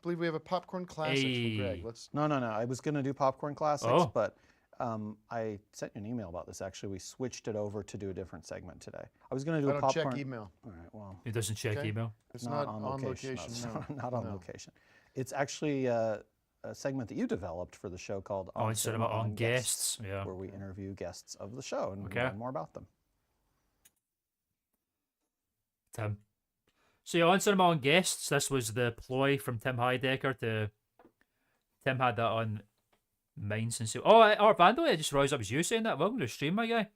believe we have a popcorn classics from Greg. Hey. Let's. No. I was going to do popcorn classics, Oh. but I sent you an email about this. Actually, we switched it over to do a different segment today. I was going to do I a don't popcorn. check email. All right, well, He doesn't check Okay. email. It's not on location. It's No. not on No. location. It's actually a segment that you developed for the show called On Cinema on Guests. Yeah. where we interview guests of the show and Okay. learn more about them. Tim. So yeah, on Cinema on Guests, this was the ploy from Tim Heidecker to... Tim had that on mine since... Art Vandal, I just realised that was you saying that. Welcome to the stream, my guy.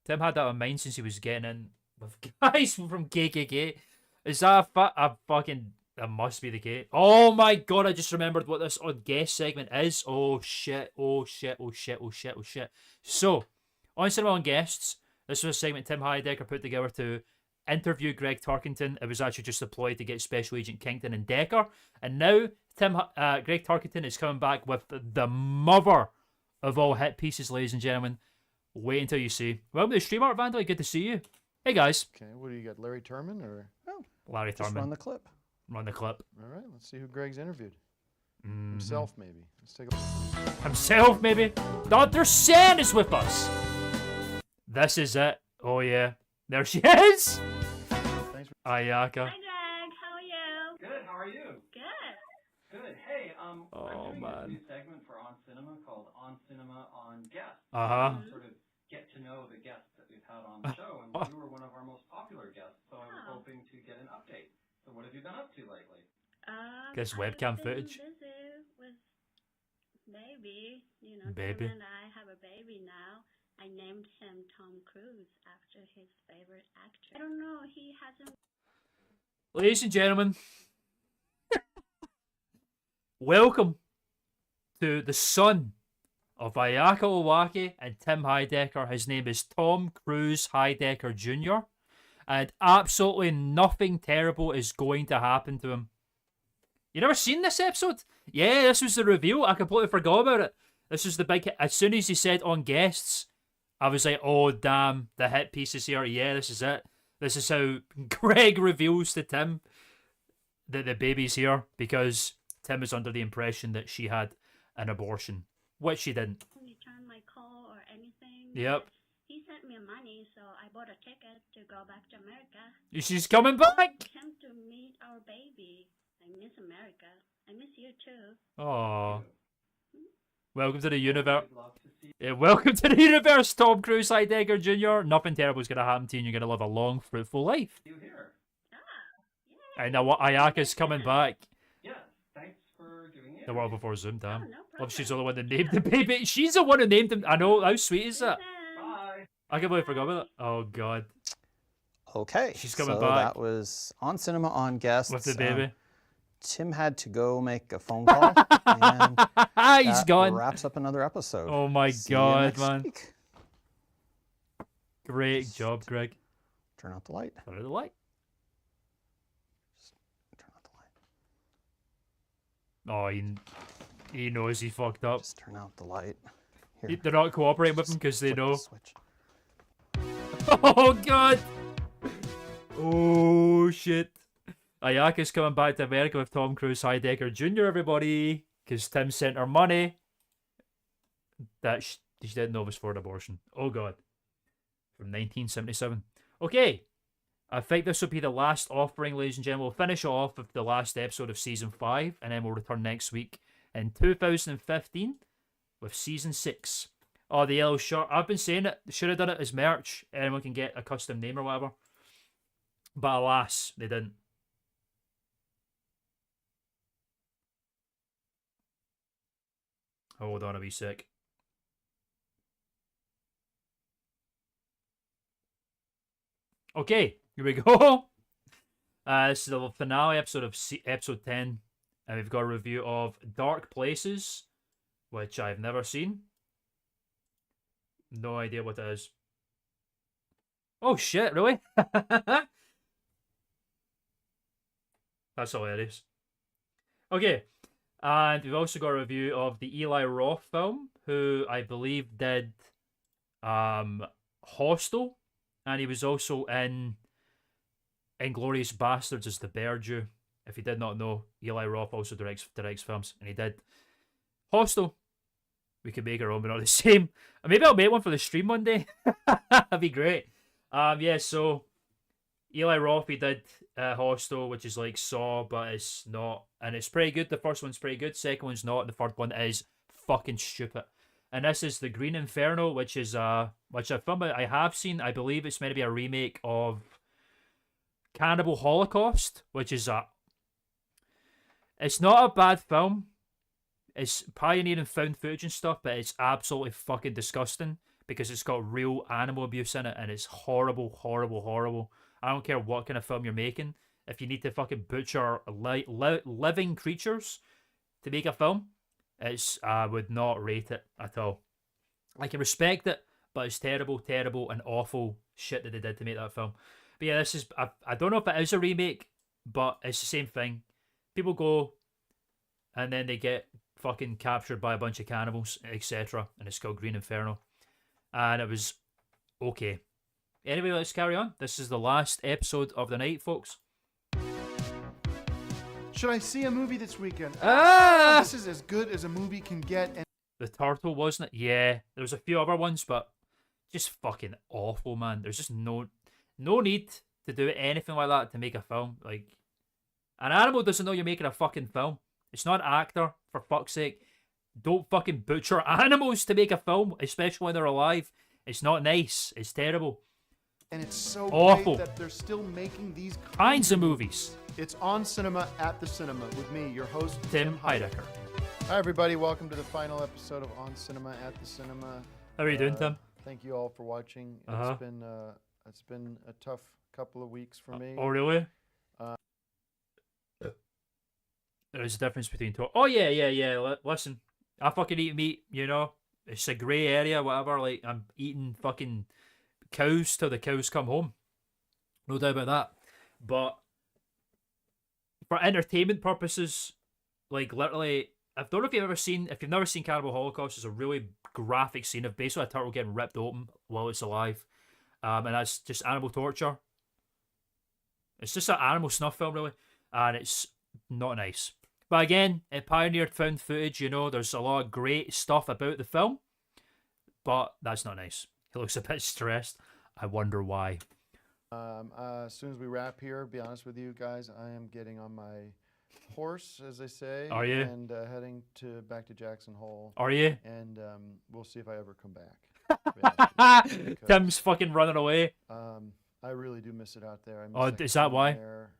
Tim had that on mine since he was getting in with guys from KKK. Is that a fucking... That must be the case. Oh my god, I just remembered what this on guest segment is. Oh shit. So, on Cinema on Guests, this was a segment Tim Heidecker put together to interview Greg Tarkington. It was actually just a ploy to get Special Agent Kington and Decker. And now, Greg Tarkington is coming back with the mother of all hit pieces, ladies and gentlemen. Wait until you see. Welcome to the stream, Art Vandal. Good to see you. Hey guys. Okay, what do you got? Larry Turman or? Larry Just Thurman. run the clip. Run the clip. All right, let's see who Greg's interviewed. Mhm. Himself, maybe. Let's take a. Himself, maybe. Dr. Sen is with us. This is it. Oh, yeah. There she is. Thanks. Ayaka. Hi, Greg. How are you? Good. How are you? Good. Good. Hey, Oh, I'm doing man. a new segment for On Cinema called On Cinema on Guests. Uh-huh. Sort of get to know the guests that we've had on the show, and you were one of our most popular guests, so I was Oh. hoping to get an update. So what have you been up to lately? Guess I've webcam been footage. Busy with baby. You know, Baby. Tim and I have a baby now. I named him Tom Cruise after his favorite actor. I don't know. He hasn't. Ladies and gentlemen, welcome to the son of Ayaka Owaki and Tim Heidecker. His name is Tom Cruise Heidecker Jr. And absolutely nothing terrible is going to happen to him. You never seen this episode? Yeah, this was the reveal. I completely forgot about it. This was the big... As soon as he said on guests, I was like, oh, damn, the hit piece is here. Yeah, this is it. This is how Greg reveals to Tim that the baby's here, because Tim is under the impression that she had an abortion, which she didn't. Return my call or anything. Yep. but He sent me money, so I bought a ticket to go back to America. She's coming back! Came to meet our baby. I miss America. I miss you too. Aww. Welcome to the universe. Yeah, welcome to the universe, Tom Cruise Heidegger Jr. Nothing terrible is going to happen to you, and you're going to live a long, fruitful life. You here? Ah, And now what? Ayaka's coming back. Yes. Thanks for doing it. The world before Zoom, damn. Oh, no Love, she's problem. the one that named the baby. She's the one who named him. I know, how sweet is that? Bye. I can't believe I forgot about that. Oh, God. Okay. She's coming so back. that was On Cinema on Guests. With the baby. Tim had to go make a phone call, and He's that gone. wraps up another episode. Oh, my See you God, next man. week. Great job, Greg. Turn out the light. Turn out the light. Turn out the light. Oh, he knows he fucked up. Just turn out the light. Here. They're not cooperating with him because they Flip the know. switch. Oh, God. Oh, shit. Ayaka's coming back to America with Tom Cruise Heidecker Jr., everybody. Because Tim sent her money that she didn't know was for an abortion. Oh, God. From 1977. Okay. I think this will be the last offering, ladies and gentlemen. We'll finish off with the last episode of Season 5, and then we'll return next week in 2015 with Season 6. Oh, the yellow shirt. I've been saying it. They should have done it as merch. Anyone can get a custom name or whatever. But alas, they didn't. Hold on a wee sec. Okay, here we go. This is the finale episode of episode 10, and we've got a review of Dark Places, which I've never seen. No idea what it is. Oh shit, really? That's hilarious. Okay, and we've also got a review of the Eli Roth film, who I believe did Hostel, and he was also in Inglourious Bastards as the Bear Jew. If you did not know, Eli Roth also directs films, and he did Hostel. We could make our own, but not the same. And maybe I'll make one for the stream one day. That'd be great. Yeah, so Eli Roth, he did Hostel, which is like Saw, but it's not, and it's pretty good. The first one's pretty good. Second one's not. The third one is fucking stupid. And this is The Green Inferno, which is a film I have seen. I believe it's meant to be a remake of Cannibal Holocaust, which is it's not a bad film. It's pioneering found footage and stuff, but it's absolutely fucking disgusting because it's got real animal abuse in it, and it's horrible, horrible, horrible. I don't care what kind of film you're making. If you need to fucking butcher living creatures to make a film, I would not rate it at all. I can respect it, but it's terrible, terrible, and awful shit that they did to make that film. But yeah, this is, I don't know if it is a remake, but it's the same thing. People go, and then they get fucking captured by a bunch of cannibals, etc. And it's called Green Inferno. And it was okay. Anyway, let's carry on. This is the last episode of the night, folks. Should I see a movie this weekend? Ah! This is as good as a movie can get. And The Turtle, wasn't it? Yeah. There was a few other ones, but just fucking awful, man. There's just no need to do anything like that to make a film. Like, an animal doesn't know you're making a fucking film. It's not an actor, for fuck's sake. Don't fucking butcher animals to make a film, especially when they're alive. It's not nice. It's terrible. And it's so awful great that they're still making these kinds of movies. It's On Cinema at the Cinema with me, your host, Tim Heidecker. Hi, everybody. Welcome to the final episode of On Cinema at the Cinema. How are you doing, Tim? Thank you all for watching. It's been a tough couple of weeks for me. Oh, really? There's a difference between two. Oh, yeah. Listen, I fucking eat meat, you know? It's a grey area, whatever. Like, I'm eating fucking cows till the cows come home. No doubt about that. But for entertainment purposes, like, literally, I don't know if if you've never seen Cannibal Holocaust, it's a really graphic scene of basically a turtle getting ripped open while it's alive. And that's just animal torture. It's just an animal snuff film, really. And it's not nice. But again, it pioneered found footage, you know, there's a lot of great stuff about the film, but that's not nice. He looks a bit stressed. I wonder why. As soon as we wrap here, be honest with you guys, I am getting on my horse, as they say. Are you? And heading back to Jackson Hole. Are you? And we'll see if I ever come back. Tim's fucking running away. I really do miss it out there. Oh, is that why?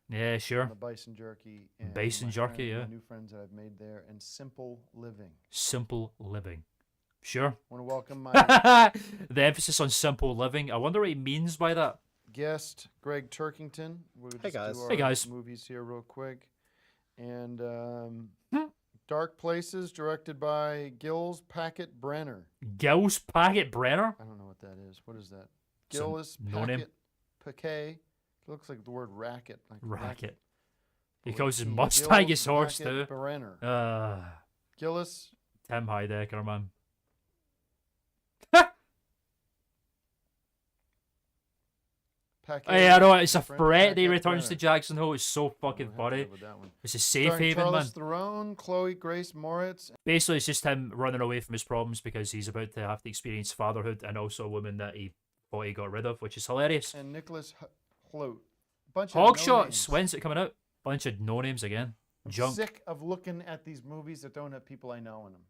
Yeah, sure. The bison jerky. And bison jerky, yeah. My new friends that I've made there, and simple living. Simple living. Sure. I want to welcome my the emphasis on simple living. I wonder what he means by that. Guest, Greg Turkington. We'll hey, guys. Do our hey, guys. Movies here real quick. And Dark Places, directed by Gilles Packet Brenner. Gilles Packet Brenner? I don't know what that is. What is that? Gilles Packet. Looks like the word racket. Like racket. He calls his Mustang his horse too. Brenner. Gilles. Tim Heidecker, man. Hey, I know it's a threat that he returns to Jackson Hole. It's so fucking funny. It's a safe haven, man. Charlize Theron, Chloe Grace Moritz. Basically, it's just him running away from his problems because he's about to have to experience fatherhood and also a woman that he thought he got rid of, which is hilarious. And Nicholas Hoult. Bunch Hogshots. When's it coming out? Bunch of no names again. I'm sick of looking at these movies that don't have people I know in them.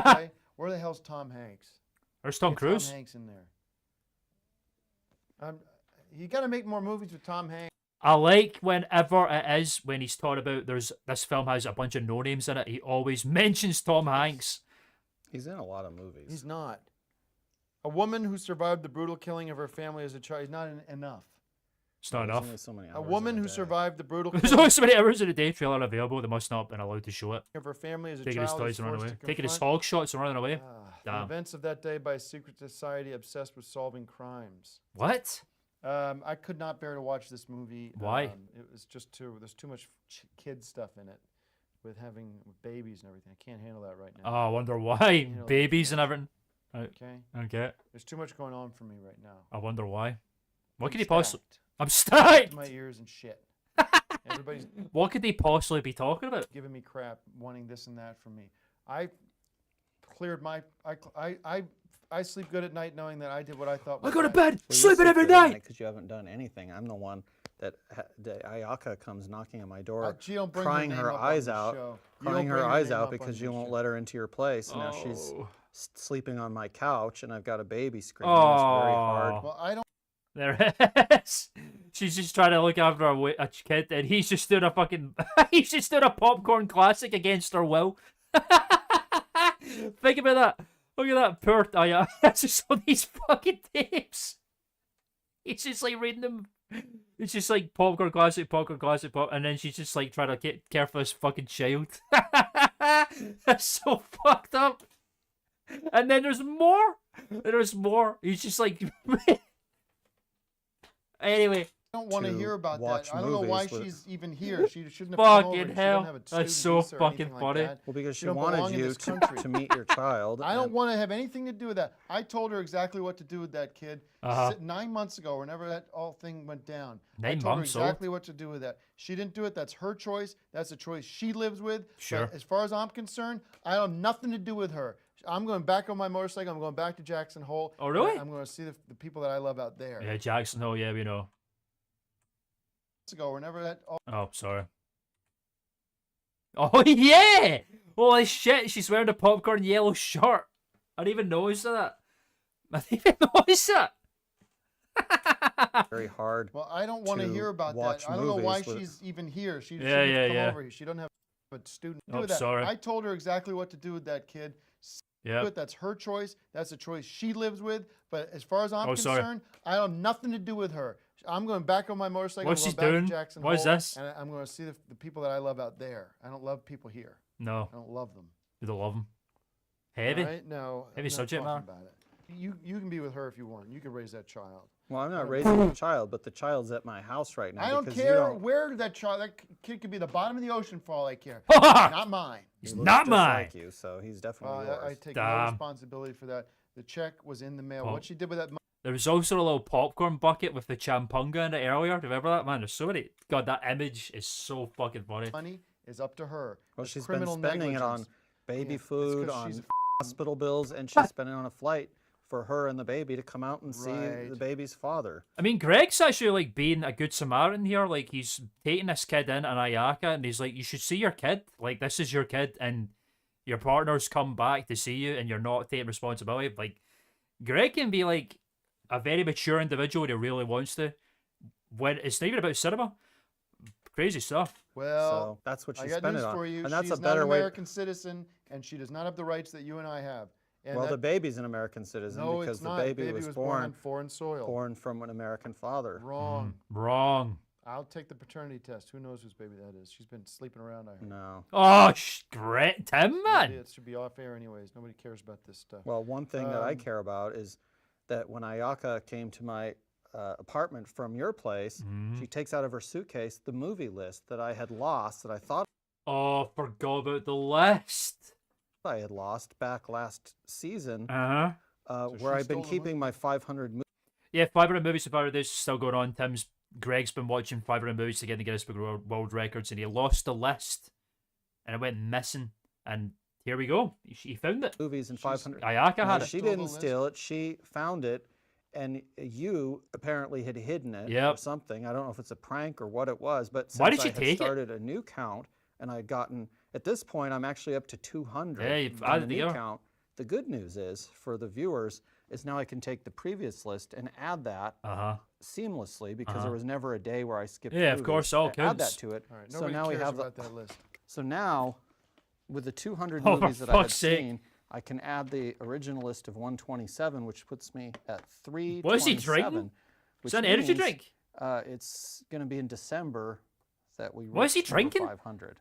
Okay? Where the hell's Tom Hanks? There's Tom Cruise. Tom Hanks in there. You got to make more movies with Tom Hanks. I like whenever it is when he's talking about this film has a bunch of no names in it. He always mentions Tom Hanks. He's in a lot of movies. He's not. A woman who survived the brutal killing of her family as a child is not enough. It's not There's enough. only so many A hours woman in who day. survived the brutal There's killing only so many hours in a day trailer unavailable. They must not have been allowed to show it. of her family as a Taking his child. toys is and running forced away. to Taking his confront, hog shots and running away. the Damn. events of that day by a secret society obsessed with solving crimes. What? I could not bear to watch this movie. Why? It was just there's too much kid stuff in it, with babies and everything. I can't handle that right now. Oh, I wonder why. You know, Babies and everything. Okay. Okay. There's too much going on for me right now. I wonder why. What I'm could he possibly? stacked. I'm stacked. My ears and shit. Everybody's What could he possibly be talking about? giving me crap, wanting this and that from me. I cleared my. I sleep good at night knowing that I did what I thought. I was go to right. bed, Well, you sleeping sleep every good at night. because you haven't done anything. I'm the one that the Ayaka comes knocking on my door, She don't bring crying name her up on eyes the out, show. You crying don't her bring eyes name out up on because you this won't show. let her into your place. And now she's Oh. sleeping on my couch, and I've got a baby screaming. It's very Oh. hard. Well, I don't. There it is. She's just trying to look after a kid, and he's just doing a fucking. He's just doing a popcorn classic against her will. Think about that. Look at that poor. Oh yeah, that's just on these fucking tapes. He's just like reading them. It's just like popcorn classic, pop, and then she's just like trying to care for this fucking child. That's so fucked up. And then there's more. There's more. He's just like. Anyway. I don't want to to hear about watch that. I don't know why movies with- she's even here. She shouldn't have come over. Fucking She hell. doesn't have a That's student so visa or fucking anything like funny. that. Well, because She she don't belong wanted in you this to, country. to meet your child. I don't and- want to have anything to do with that. I told her exactly what to do with that kid 9 months ago, whenever that all thing went down. I 9 told her months, exactly what to do with that. She didn't do it. That's her choice. That's a choice she lives with. Sure. But as far as I'm concerned, I have nothing to do with her. I'm going back on my motorcycle. I'm going back to Jackson Hole. Oh, really? and I'm going to see the people that I love out there. Yeah, Jackson Hole. Yeah, we know. Ago, whenever that all Oh, sorry. Oh yeah! Holy shit! She's wearing a popcorn yellow shirt. I didn't even notice that. I didn't even notice that. very hard. Well, I don't want to to hear about that. watch I don't know why movies with- she's even here. She Yeah, shouldn't yeah, have come yeah. over here. She doesn't have a student. Oh, Do that. sorry. I told her exactly what to do with that kid. Yeah. Do it. That's her choice. That's a choice she lives with. But as far as I'm Oh, sorry. concerned, I have nothing to do with her. I'm going back on my motorcycle. What's I'm she going back doing? to Jackson What is Hole, this? And I'm going to see the people that I love out there. I don't love people here. No, I don't love them. you don't love him. Heavy. All right? No. Heavy I'm not subject talking matter. about it. You can be with her if you want. You can raise that child. Well, I'm not raising a child, but the child's at my house right now. I don't because you care don't- where that kid could be the bottom of the ocean for all I care. Not mine. he He's looks not just mine. Like you, so he's definitely I yours. take no Damn. responsibility for that. The check was in the mail. Oh. What she did with that There was also a little popcorn bucket with the champunga in it earlier. Do you remember that, man? There's so many. God, that image is so fucking funny. money is up to her. Well, It's she's been criminal spending it on negligence. baby Yeah, it's 'cause food, she's on hospital bills, and she's spending on a flight for her and the baby to come out and see the Right. baby's father. I mean, Greg's actually like being a good Samaritan here. Like he's taking this kid in an Ayaka, and he's like, "You should see your kid. Like this is your kid, and your partner's come back to see you, and you're not taking responsibility." Like Greg can be like a very mature individual when he really wants to. When it's not even about cinema, crazy stuff. Well, So that's what I she got spent news it on. for you. And that's She's a not an better way. American citizen, and she does not have the rights that you and I have. And Well, that, the baby's an American citizen no, because it's the not. baby, was was born on born foreign soil. from an American father. Wrong. Wrong. I'll take the paternity test. Who knows whose baby that is? She's been sleeping around. I heard. No. Oh, great, Tim, man. It should be off air anyways. Nobody cares about this stuff. Well, one thing that I Um, care about is that when Ayaka came to my apartment from your place, Mm-hmm. she takes out of her suitcase the movie list that I had lost, that I thought Oh, forgot about the list. I had lost back last season, Uh huh. So where she I've been stole the keeping my 500 movies. Yeah, 500 movies so far. This is still going on. Greg's been watching 500 movies to get the Guinness Book of World Records, and he lost the list, and it went missing. And here we go. He found it. Movies and 500. Ayaka No, had it. she Stole the didn't list? steal it. She found it, and you apparently had hidden it or Yep. something. I don't know if it's a prank or what it was, but since Why did I she had take it? started a new count, and I had gotten at this point, I'm actually up to 200. Yeah, you've on added the new together. count. The good news is for the viewers is now I can take the previous list and add that Uh huh. seamlessly because there was never a day where I skipped. Yeah, of movies, course, all and add that counts. to it. All right. So Nobody now we cares have about that list. So now, with the 200 Oh, for movies that I had fuck's sake. seen, I can add the original list of 127, which puts me at 327. What is he drinking? Is that an energy means drink? It's going to be in December that we What is he reach number drinking? 500.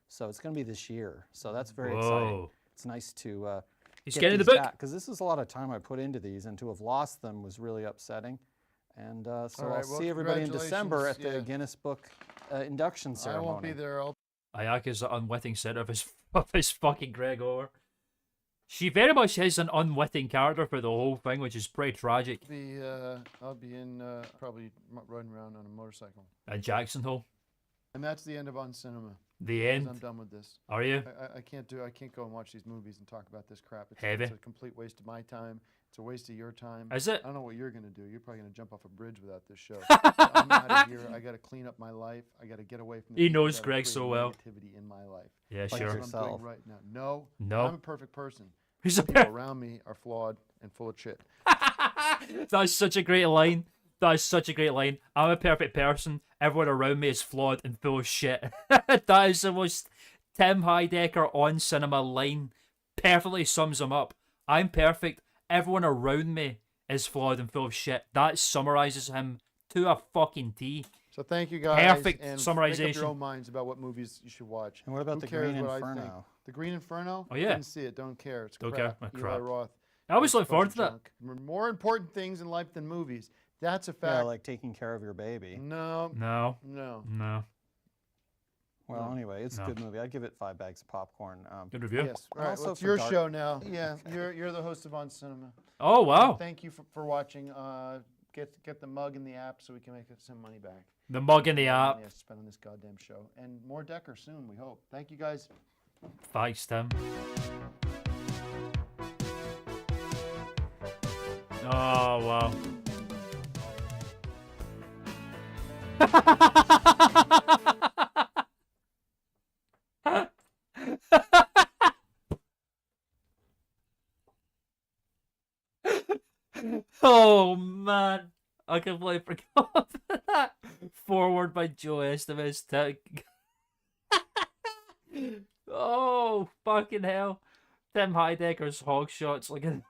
So it's going to be this year. So that's very Whoa. exciting. It's nice to He's get getting the these book. because this is a lot of time I put into these, and to have lost them was really upsetting. And so All I'll right, well, see everybody in December at congratulations, the Guinness Book induction I ceremony. won't be there. Ayaka's the unwitting center of his fucking Gregor. She very much is an unwitting character for the whole thing, which is pretty tragic. I'll be in probably riding around on a motorcycle. At Jackson Hole. And that's the end of On Cinema. The 'Cause end. I'm done with this. Are you? I can't go and watch these movies and talk about this crap. Heavy. It's a complete waste of my time. It's a waste of your time. Is it? I don't know what you're gonna do. You're probably gonna jump off a bridge without this show. I'm out of here. I gotta clean up my life. I gotta get away from. He people knows that are Greg creating so well. Negativity in my life. Yeah, That's sure. what I'm Yourself. doing right now. No. No. I'm a perfect person. He's a People around me are flawed and full of shit. That's such a great line. That is such a great line. I'm a perfect person. Everyone around me is flawed and full of shit. That is the most Tim Heidecker on cinema line. Perfectly sums him up. I'm perfect. Everyone around me is flawed and full of shit. That summarizes him to a fucking T. So thank you guys. Perfect and Make up summarization. your own minds about what movies you should watch. And what about Who the cares Green what I think? Inferno? The Green Inferno? Oh, yeah. Didn't see it. Don't care. It's Don't crap. care. Oh, Eli crap. Roth. I always It's a look forward bunch to of that. junk. More important things in life than movies. That's a fact. Yeah, like taking care of your baby. No. No. No. No. Well, anyway, it's No. a good movie. I'd give it 5 bags of popcorn. Good review. Yes. All right. Also Well, it's for your Dark- show now. Yeah. You're the host of On Cinema. Oh, wow. Thank you for watching. Get the mug in the app so we can make some money back. The mug in the app. Yeah, spend on this goddamn show. And more Decker soon, we hope. Thank you guys. Thanks, Tim. Oh, wow. Oh, man. I completely forgot about that. Forward by Joe Estevez. Oh, fucking hell. Tim Heidecker's hog shots. Look at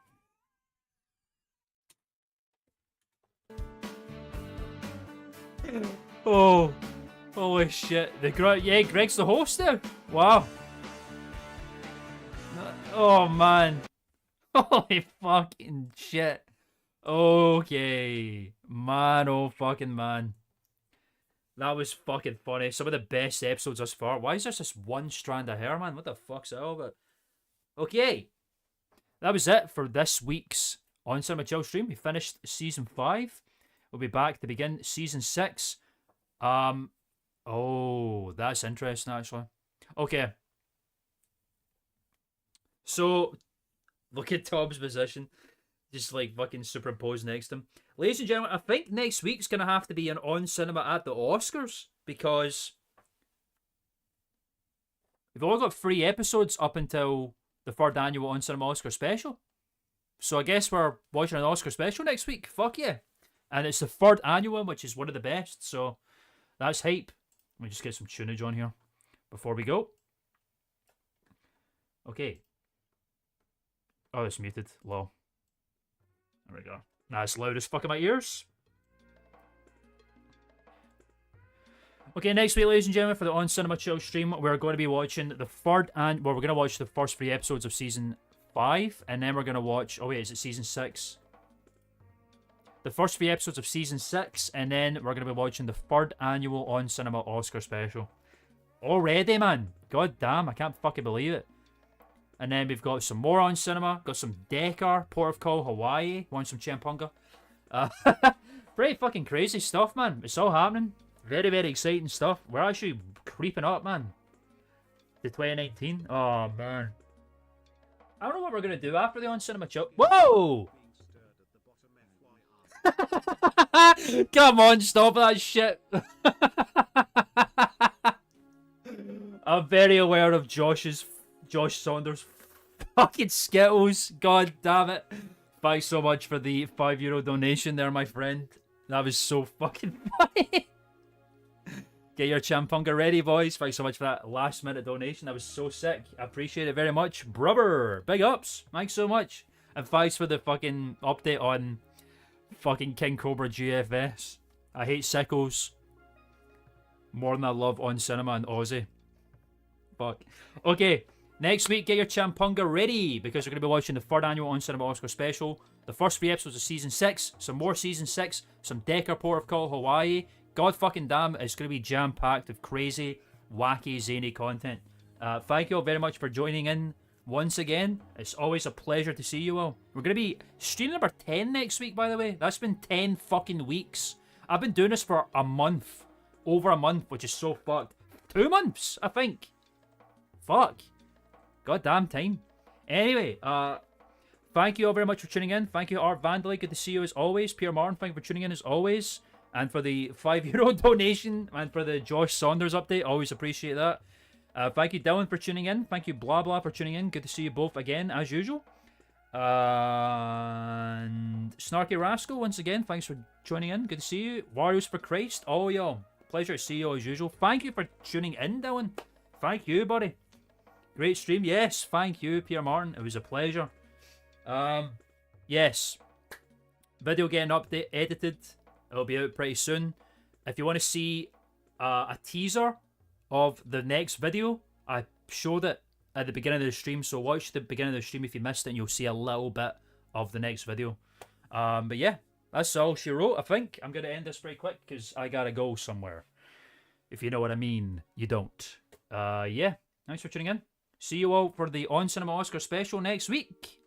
Oh, holy shit. Yeah, Greg's the host there. Wow. Oh, man. Holy fucking shit. Okay. Man, oh fucking man. That was fucking funny. Some of the best episodes thus far. Why is there just one strand of hair, man? What the fuck's that all about? Okay. That was it for this week's On Cinema Chill stream. We finished season 5. We'll be back to begin season 6. Oh, that's interesting actually. Okay. So, look at Tom's position. Just like fucking superimposed next to him. Ladies and gentlemen, I think next week's going to have to be an On Cinema at the Oscars. Because we've all got 3 episodes up until the 3rd annual On Cinema Oscar special. So I guess we're watching an Oscar special next week. Fuck yeah. And it's the 3rd annual one, which is one of the best. So that's hype. Let me just get some tunage on here before we go. Okay. Oh, it's muted. Low. There we go. That's loud as fuck in my ears. Okay, next week, ladies and gentlemen, for the On Cinema Chill stream, we're going to be watching the 3rd and... Well, we're going to watch the first 3 episodes of Season 5, and then we're going to watch... Oh, wait, is it Season 6? The first 3 episodes of Season 6, and then we're going to be watching the 3rd annual On Cinema Oscar special. Already, man. God damn, I can't fucking believe it. And then we've got some more On Cinema. Got some Decker, Port of Call, Hawaii. Want some Champunga. Pretty fucking crazy stuff, man. It's all happening. Very, very exciting stuff. We're actually creeping up, man. To 2019. Oh, man. I don't know what we're going to do after the On Cinema Chill. Whoa! Come on, stop that shit. I'm very aware of Josh Saunders' fucking Skittles. God damn it. Thanks so much for the €5 donation there, my friend. That was so fucking funny. Get your champunga ready, boys. Thanks so much for that last minute donation. That was so sick. I appreciate it very much. Brother, big ups. Thanks so much. And thanks for the fucking update on fucking King Cobra GFS. I hate sickles more than I love On Cinema and Aussie. Fuck. Okay, next week, get your champunga ready because we're going to be watching the third annual On Cinema Oscar special. The first 3 episodes of Season 6, some more Season 6, some Decker Port of Call Hawaii. God fucking damn, it's going to be jam-packed with crazy, wacky, zany content. Thank you all very much for joining in once again. It's always a pleasure to see you all. We're going to be stream number 10 next week, by the way. That's been 10 fucking weeks. I've been doing this for a month. Over a month, which is so fucked. 2 months, I think. Fuck. Goddamn time. Anyway, thank you all very much for tuning in. Thank you, Art Vandalay. Good to see you as always. Peter Martin, thank you for tuning in as always. And for the €5 donation and for the Josh Saunders update. Always appreciate that. Thank you, Dylan, for tuning in. Thank you, Blah Blah, for tuning in. Good to see you both again, as usual. And Snarky Rascal, once again, thanks for joining in. Good to see you. Warriors for Christ. Oh, y'all. Pleasure to see you all as usual. Thank you for tuning in, Dylan. Thank you, buddy. Great stream. Yes, thank you, Peter Martin. It was a pleasure. Yes. Video getting update edited. It'll be out pretty soon. If you want to see a teaser of the next video, I showed it at the beginning of the stream. So watch the beginning of the stream if you missed it, and you'll see a little bit of the next video. But yeah, that's all she wrote, I think. I'm going to end this pretty quick because I got to go somewhere. If you know what I mean, you don't. Yeah, thanks for tuning in. See you all for the On Cinema Oscar special next week.